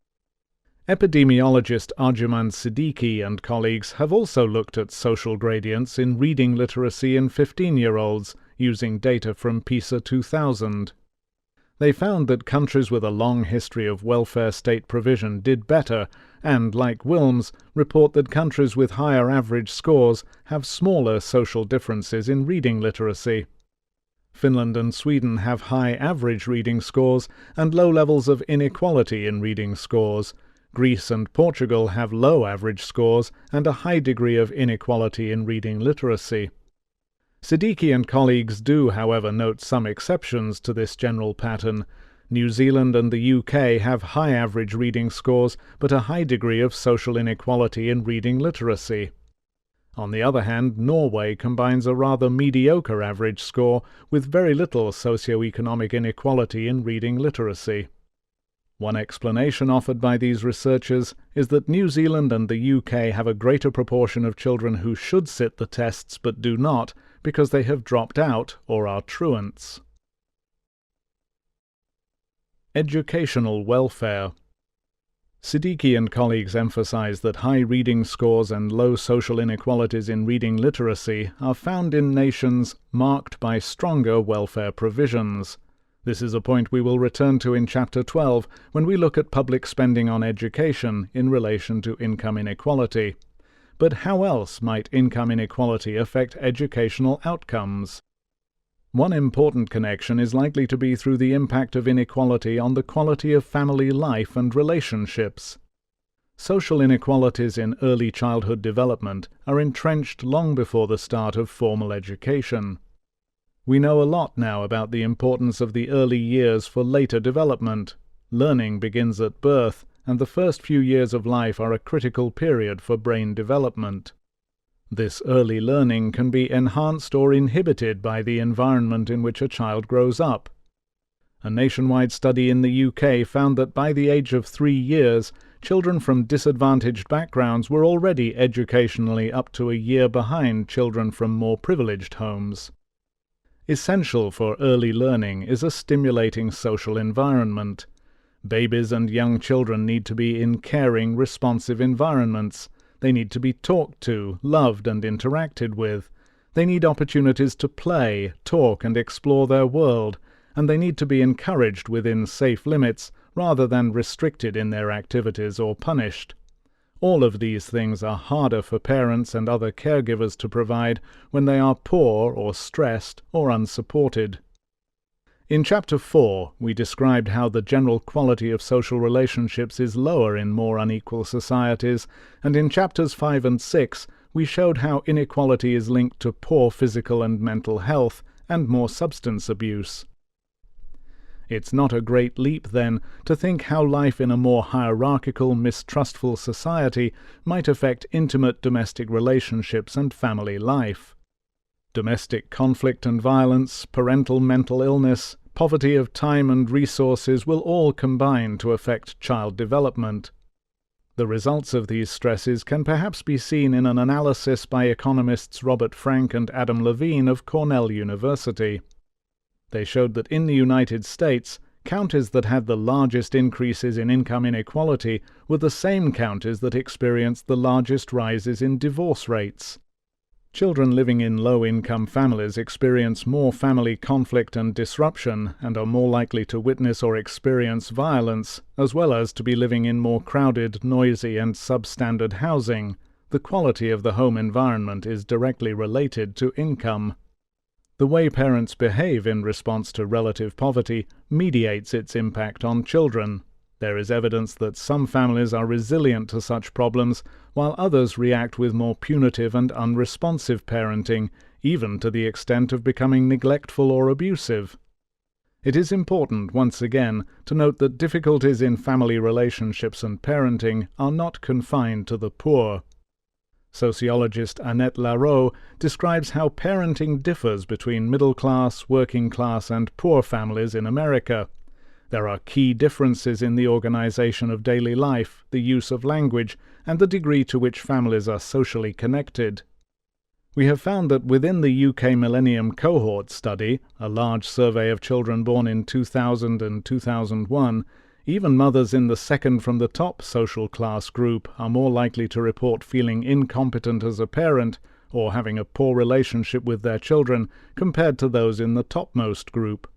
Epidemiologist Arjuman Siddiqui and colleagues have also looked at social gradients in reading literacy in 15-year-olds using data from PISA 2000. They found that countries with a long history of welfare state provision did better and, like Wilms, report that countries with higher average scores have smaller social differences in reading literacy. Finland and Sweden have high average reading scores and low levels of inequality in reading scores. Greece and Portugal have low average scores and a high degree of inequality in reading literacy. Siddiqui and colleagues do, however, note some exceptions to this general pattern. New Zealand and the UK have high average reading scores, but a high degree of social inequality in reading literacy. On the other hand, Norway combines a rather mediocre average score with very little socioeconomic inequality in reading literacy. One explanation offered by these researchers is that New Zealand and the UK have a greater proportion of children who should sit the tests but do not, because they have dropped out or are truants. Educational welfare. Siddiqui and colleagues emphasize that high reading scores and low social inequalities in reading literacy are found in nations marked by stronger welfare provisions. This is a point we will return to in Chapter 12 when we look at public spending on education in relation to income inequality. But how else might income inequality affect educational outcomes? One important connection is likely to be through the impact of inequality on the quality of family life and relationships. Social inequalities in early childhood development are entrenched long before the start of formal education. We know a lot now about the importance of the early years for later development. Learning begins at birth, and the first few years of life are a critical period for brain development. This early learning can be enhanced or inhibited by the environment in which a child grows up. A nationwide study in the UK found that by the age of 3 years, children from disadvantaged backgrounds were already educationally up to a year behind children from more privileged homes. Essential for early learning is a stimulating social environment. Babies and young children need to be in caring, responsive environments. They need to be talked to, loved, and interacted with. They need opportunities to play, talk, and explore their world, and they need to be encouraged within safe limits rather than restricted in their activities or punished. All of these things are harder for parents and other caregivers to provide when they are poor or stressed or unsupported. In Chapter 4, we described how the general quality of social relationships is lower in more unequal societies, and in Chapters 5 and 6, we showed how inequality is linked to poor physical and mental health and more substance abuse. It's not a great leap, then, to think how life in a more hierarchical, mistrustful society might affect intimate domestic relationships and family life. Domestic conflict and violence, parental mental illness, poverty of time and resources will all combine to affect child development. The results of these stresses can perhaps be seen in an analysis by economists Robert Frank and Adam Levine of Cornell University. They showed that in the United States, counties that had the largest increases in income inequality were the same counties that experienced the largest rises in divorce rates. Children living in low-income families experience more family conflict and disruption and are more likely to witness or experience violence, as well as to be living in more crowded, noisy, and substandard housing. The quality of the home environment is directly related to income. The way parents behave in response to relative poverty mediates its impact on children. There is evidence that some families are resilient to such problems, while others react with more punitive and unresponsive parenting, even to the extent of becoming neglectful or abusive. It is important, once again, to note that difficulties in family relationships and parenting are not confined to the poor. Sociologist Annette Lareau describes how parenting differs between middle-class, working-class, and poor families in America. There are key differences in the organization of daily life, the use of language, and the degree to which families are socially connected. We have found that within the UK Millennium Cohort Study, a large survey of children born in 2000 and 2001, even mothers in the second from the top social class group are more likely to report feeling incompetent as a parent or having a poor relationship with their children compared to those in the topmost group.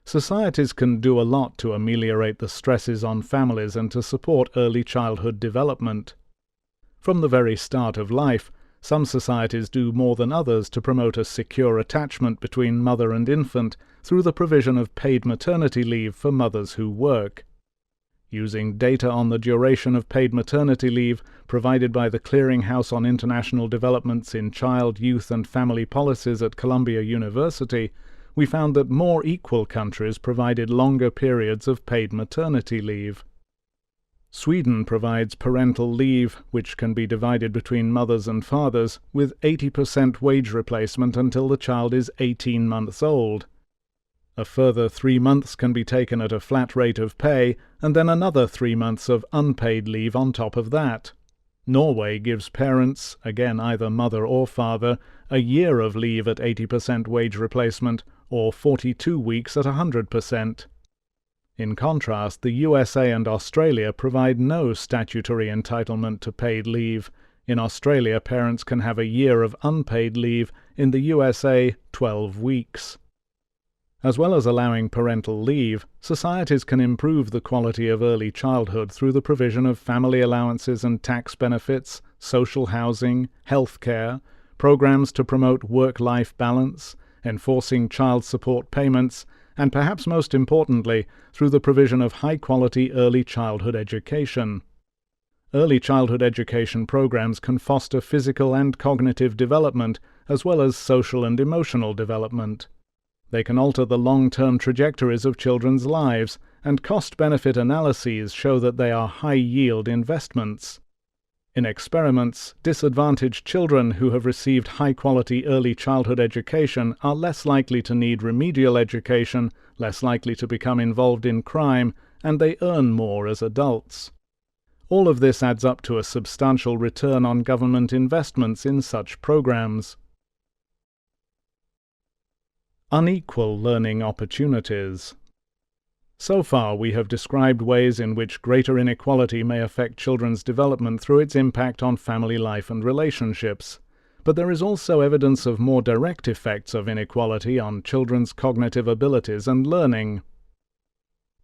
Societies can do a lot to ameliorate the stresses on families and to support early childhood development. From the very start of life, some societies do more than others to promote a secure attachment between mother and infant through the provision of paid maternity leave for mothers who work. Using data on the duration of paid maternity leave provided by the Clearinghouse on International Developments in Child, Youth and Family Policies at Columbia University, we found that more equal countries provided longer periods of paid maternity leave. Sweden provides parental leave, which can be divided between mothers and fathers, with 80% wage replacement until the child is 18 months old. A further 3 months can be taken at a flat rate of pay, and then another 3 months of unpaid leave on top of that. Norway gives parents, again either mother or father, a year of leave at 80% wage replacement, or 42 weeks at 100%. In contrast, the USA and Australia provide no statutory entitlement to paid leave. In Australia, parents can have a year of unpaid leave, in the USA, 12 weeks. As well as allowing parental leave, societies can improve the quality of early childhood through the provision of family allowances and tax benefits, social housing, health care, programs to promote work-life balance, enforcing child support payments, and perhaps most importantly, through the provision of high-quality early childhood education. Early childhood education programs can foster physical and cognitive development, as well as social and emotional development. They can alter the long-term trajectories of children's lives, and cost-benefit analyses show that they are high-yield investments. In experiments, disadvantaged children who have received high-quality early childhood education are less likely to need remedial education, less likely to become involved in crime, and they earn more as adults. All of this adds up to a substantial return on government investments in such programs. Unequal learning opportunities. So far, we have described ways in which greater inequality may affect children's development through its impact on family life and relationships. But there is also evidence of more direct effects of inequality on children's cognitive abilities and learning.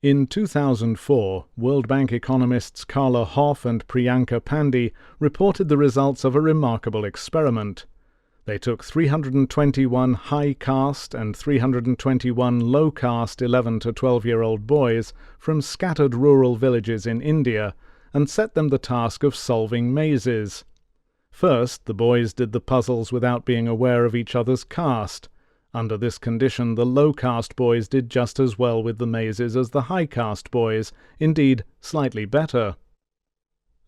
In 2004, World Bank economists Carla Hoff and Priyanka Pandey reported the results of a remarkable experiment. They took 321 high-caste and 321 low-caste 11 to 12-year-old boys from scattered rural villages in India and set them the task of solving mazes. First, the boys did the puzzles without being aware of each other's caste. Under this condition, the low-caste boys did just as well with the mazes as the high-caste boys, indeed, slightly better.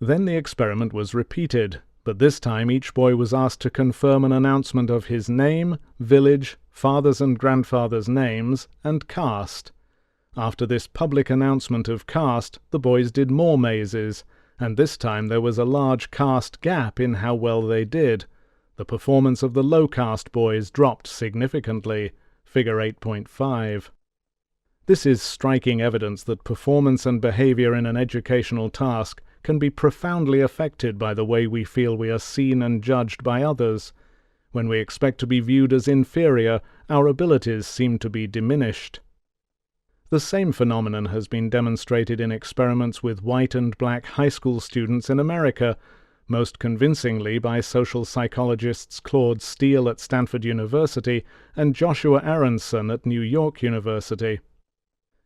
Then the experiment was repeated, but this time each boy was asked to confirm an announcement of his name, village, father's and grandfather's names, and caste. After this public announcement of caste, the boys did more mazes, and this time there was a large caste gap in how well they did. The performance of the low-caste boys dropped significantly, figure 8.5. This is striking evidence that performance and behavior in an educational task can be profoundly affected by the way we feel we are seen and judged by others. When we expect to be viewed as inferior, our abilities seem to be diminished. The same phenomenon has been demonstrated in experiments with white and black high school students in America, most convincingly by social psychologists Claude Steele at Stanford University and Joshua Aronson at New York University.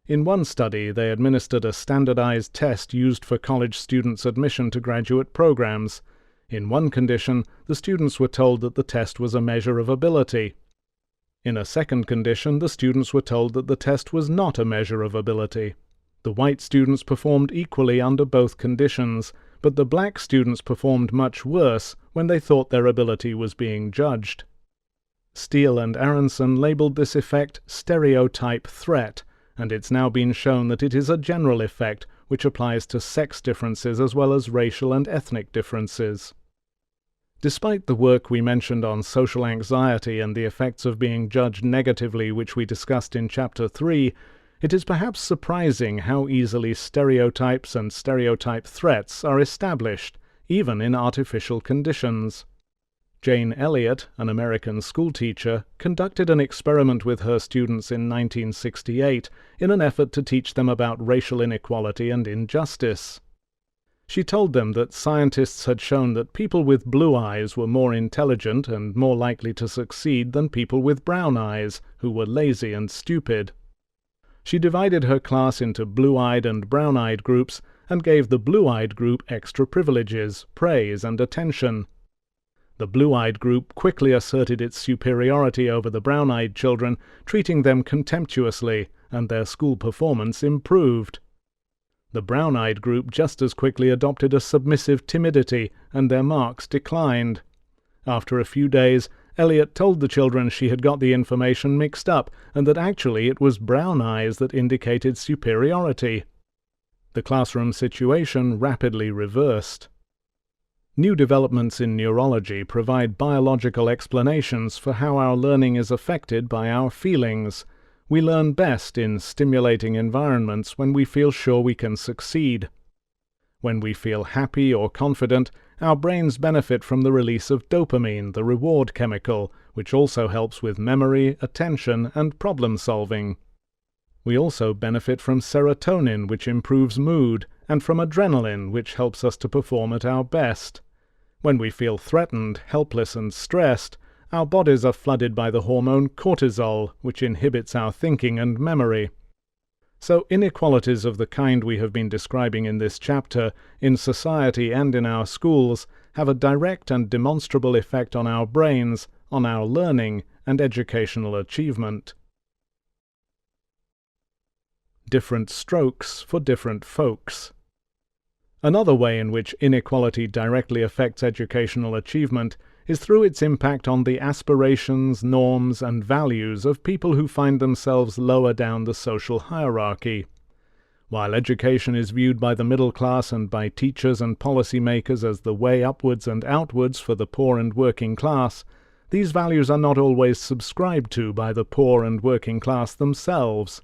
In one study, they administered a standardized test used for college students' admission to graduate programs. In one condition, the students were told that the test was a measure of ability. In a second condition, the students were told that the test was not a measure of ability. The white students performed equally under both conditions, but the black students performed much worse when they thought their ability was being judged. Steele and Aronson labeled this effect stereotype threat, and it's now been shown that it is a general effect which applies to sex differences as well as racial and ethnic differences. Despite the work we mentioned on social anxiety and the effects of being judged negatively which we discussed in Chapter 3, it is perhaps surprising how easily stereotypes and stereotype threats are established, even in artificial conditions. Jane Elliott, an American schoolteacher, conducted an experiment with her students in 1968 in an effort to teach them about racial inequality and injustice. She told them that scientists had shown that people with blue eyes were more intelligent and more likely to succeed than people with brown eyes, who were lazy and stupid. She divided her class into blue-eyed and brown-eyed groups and gave the blue-eyed group extra privileges, praise, and attention. The blue-eyed group quickly asserted its superiority over the brown-eyed children, treating them contemptuously, and their school performance improved. The brown-eyed group just as quickly adopted a submissive timidity, and their marks declined. After a few days, Elliott told the children she had got the information mixed up, and that actually it was brown eyes that indicated superiority. The classroom situation rapidly reversed. New developments in neurology provide biological explanations for how our learning is affected by our feelings. We learn best in stimulating environments when we feel sure we can succeed. When we feel happy or confident, our brains benefit from the release of dopamine, the reward chemical, which also helps with memory, attention, and problem-solving. We also benefit from serotonin, which improves mood, and from adrenaline, which helps us to perform at our best. When we feel threatened, helpless, and stressed, our bodies are flooded by the hormone cortisol, which inhibits our thinking and memory. So inequalities of the kind we have been describing in this chapter, in society and in our schools, have a direct and demonstrable effect on our brains, on our learning and educational achievement. Different strokes for different folks. Another way in which inequality directly affects educational achievement is through its impact on the aspirations, norms, and values of people who find themselves lower down the social hierarchy. While education is viewed by the middle class and by teachers and policymakers as the way upwards and outwards for the poor and working class, these values are not always subscribed to by the poor and working class themselves.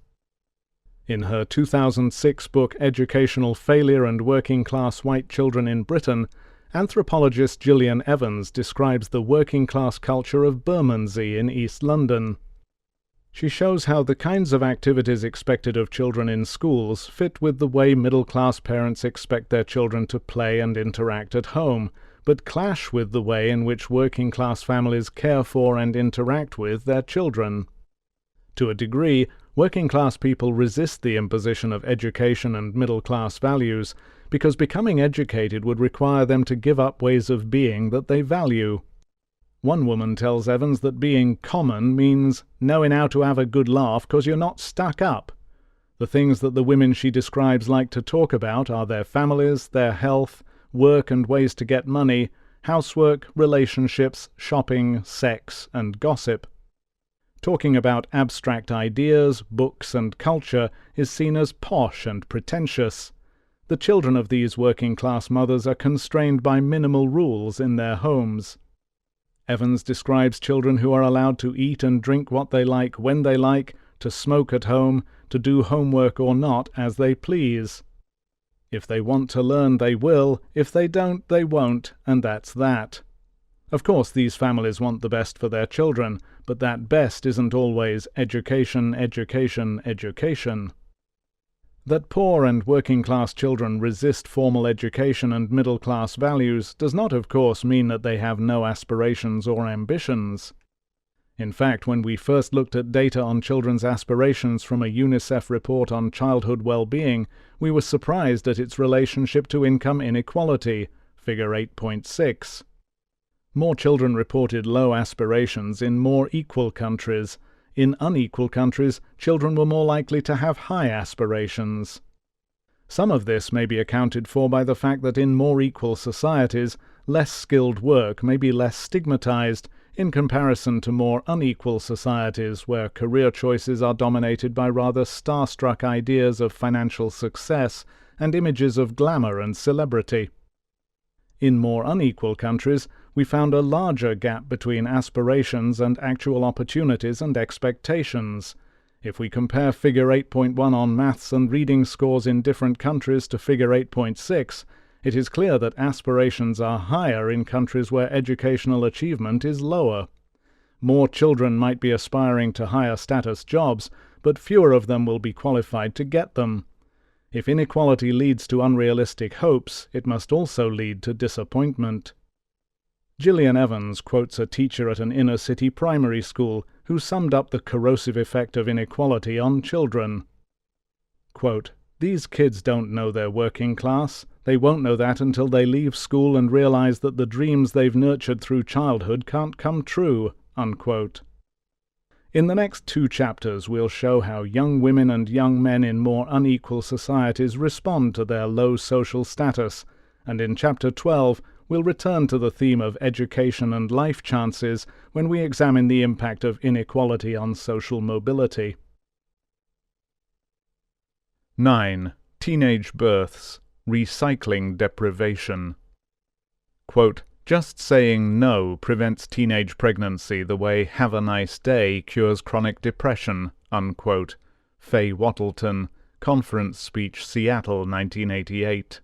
In her 2006 book Educational Failure and Working Class White Children in Britain, anthropologist Gillian Evans describes the working-class culture of Bermondsey in East London. She shows how the kinds of activities expected of children in schools fit with the way middle-class parents expect their children to play and interact at home, but clash with the way in which working-class families care for and interact with their children. To a degree, working-class people resist the imposition of education and middle-class values, because becoming educated would require them to give up ways of being that they value. One woman tells Evans that being common means knowing how to have a good laugh 'cause you're not stuck up. The things that the women she describes like to talk about are their families, their health, work and ways to get money, housework, relationships, shopping, sex, and gossip. Talking about abstract ideas, books, and culture is seen as posh and pretentious. The children of these working-class mothers are constrained by minimal rules in their homes. Evans describes children who are allowed to eat and drink what they like when they like, to smoke at home, to do homework or not as they please. If they want to learn, they will. If they don't, they won't, and that's that. Of course, these families want the best for their children, but that best isn't always education, education, education. That poor and working-class children resist formal education and middle-class values does not, of course, mean that they have no aspirations or ambitions. In fact, when we first looked at data on children's aspirations from a UNICEF report on childhood well-being, we were surprised at its relationship to income inequality, figure 8.6. More children reported low aspirations in more equal countries. In unequal countries, children were more likely to have high aspirations. Some of this may be accounted for by the fact that in more equal societies, less skilled work may be less stigmatized in comparison to more unequal societies where career choices are dominated by rather starstruck ideas of financial success and images of glamour and celebrity. In more unequal countries, we found a larger gap between aspirations and actual opportunities and expectations. If we compare figure 8.1 on maths and reading scores in different countries to figure 8.6, it is clear that aspirations are higher in countries where educational achievement is lower. More children might be aspiring to higher status jobs, but fewer of them will be qualified to get them. If inequality leads to unrealistic hopes, it must also lead to disappointment. Gillian Evans quotes a teacher at an inner-city primary school who summed up the corrosive effect of inequality on children. Quote, "These kids don't know they're working class. They won't know that until they leave school and realize that the dreams they've nurtured through childhood can't come true." Unquote. In the next 2 chapters we'll show how young women and young men in more unequal societies respond to their low social status, and in Chapter 12 we'll return to the theme of education and life chances when we examine the impact of inequality on social mobility. 9. Teenage births. Recycling deprivation. Quote, "Just saying no prevents teenage pregnancy the way have a nice day cures chronic depression." Unquote. Faye Wattleton, Conference Speech, Seattle, 1988.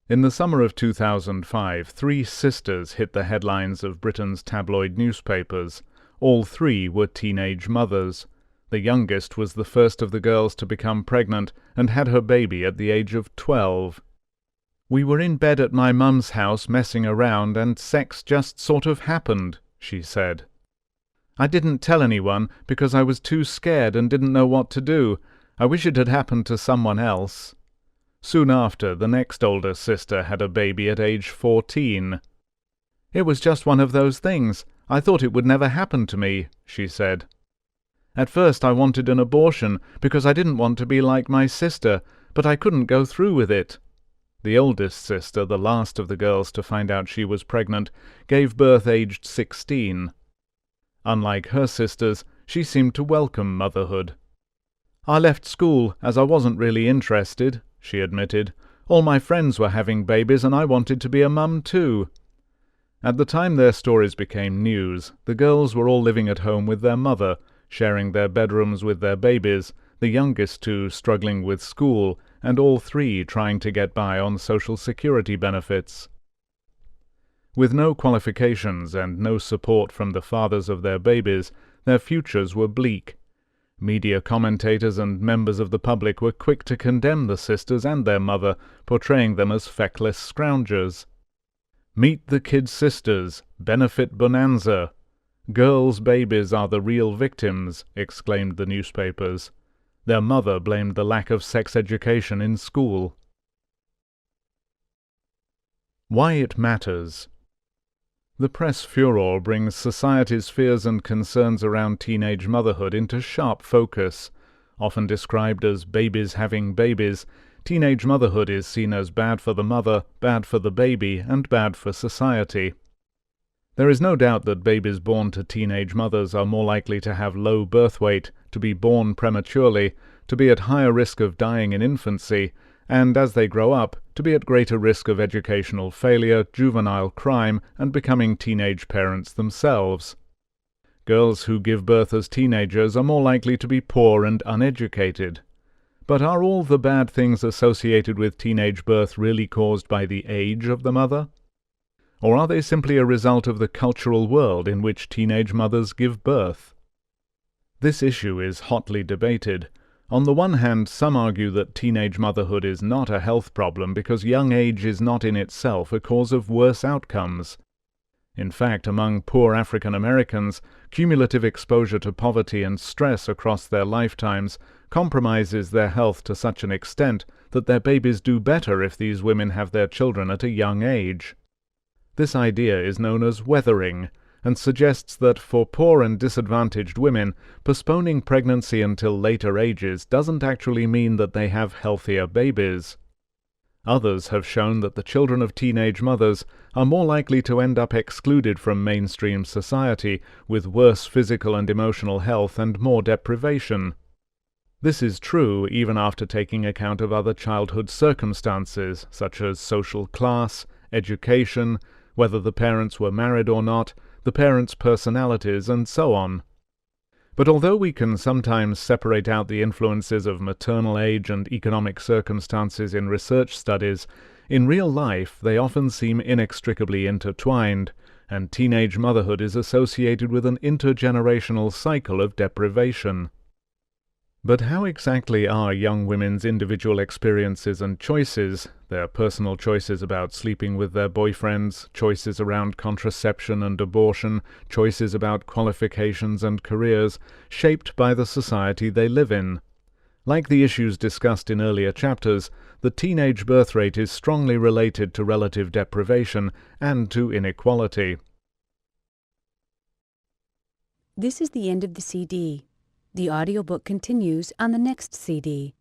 In the summer of 2005, 3 sisters hit the headlines of Britain's tabloid newspapers. All 3 were teenage mothers. The youngest was the first of the girls to become pregnant and had her baby at the age of 12. "We were in bed at my mum's house messing around and sex just sort of happened," she said. I didn't tell anyone because I was too scared and didn't know what to do. I wish it had happened to someone else." Soon after, the next older sister had a baby at age 14. "It was just one of those things. I thought it would never happen to me," she said. "At first I wanted an abortion because I didn't want to be like my sister, but I couldn't go through with it." The oldest sister, the last of the girls to find out she was pregnant, gave birth aged 16. Unlike her sisters, she seemed to welcome motherhood. "I left school as I wasn't really interested," she admitted. "All my friends were having babies and I wanted to be a mum too." At the time their stories became news, the girls were all living at home with their mother, sharing their bedrooms with their babies, the youngest two struggling with school, and all three trying to get by on Social Security benefits. With no qualifications and no support from the fathers of their babies, their futures were bleak. Media commentators and members of the public were quick to condemn the sisters and their mother, portraying them as feckless scroungers. "Meet the kid sisters, benefit bonanza. Girls' babies are the real victims," exclaimed the newspapers. Their mother blamed the lack of sex education in school. Why it matters. The press furor brings society's fears and concerns around teenage motherhood into sharp focus. Often described as babies having babies, teenage motherhood is seen as bad for the mother, bad for the baby, and bad for society. There is no doubt that babies born to teenage mothers are more likely to have low birth weight, to be born prematurely, to be at higher risk of dying in infancy, and as they grow up, to be at greater risk of educational failure, juvenile crime, and becoming teenage parents themselves. Girls who give birth as teenagers are more likely to be poor and uneducated. But are all the bad things associated with teenage birth really caused by the age of the mother? Or are they simply a result of the cultural world in which teenage mothers give birth? This issue is hotly debated. On the one hand, some argue that teenage motherhood is not a health problem because young age is not in itself a cause of worse outcomes. In fact, among poor African Americans, cumulative exposure to poverty and stress across their lifetimes compromises their health to such an extent that their babies do better if these women have their children at a young age. This idea is known as weathering, and suggests that for poor and disadvantaged women, postponing pregnancy until later ages doesn't actually mean that they have healthier babies. Others have shown that the children of teenage mothers are more likely to end up excluded from mainstream society, with worse physical and emotional health and more deprivation. This is true even after taking account of other childhood circumstances, such as social class, education, whether the parents were married or not, the parents' personalities, and so on. But although we can sometimes separate out the influences of maternal age and economic circumstances in research studies, in real life they often seem inextricably intertwined, and teenage motherhood is associated with an intergenerational cycle of deprivation. But how exactly are young women's individual experiences and choices, their personal choices about sleeping with their boyfriends, choices around contraception and abortion, choices about qualifications and careers, shaped by the society they live in? Like the issues discussed in earlier chapters, the teenage birth rate is strongly related to relative deprivation and to inequality. This is the end of the CD. The audiobook continues on the next CD.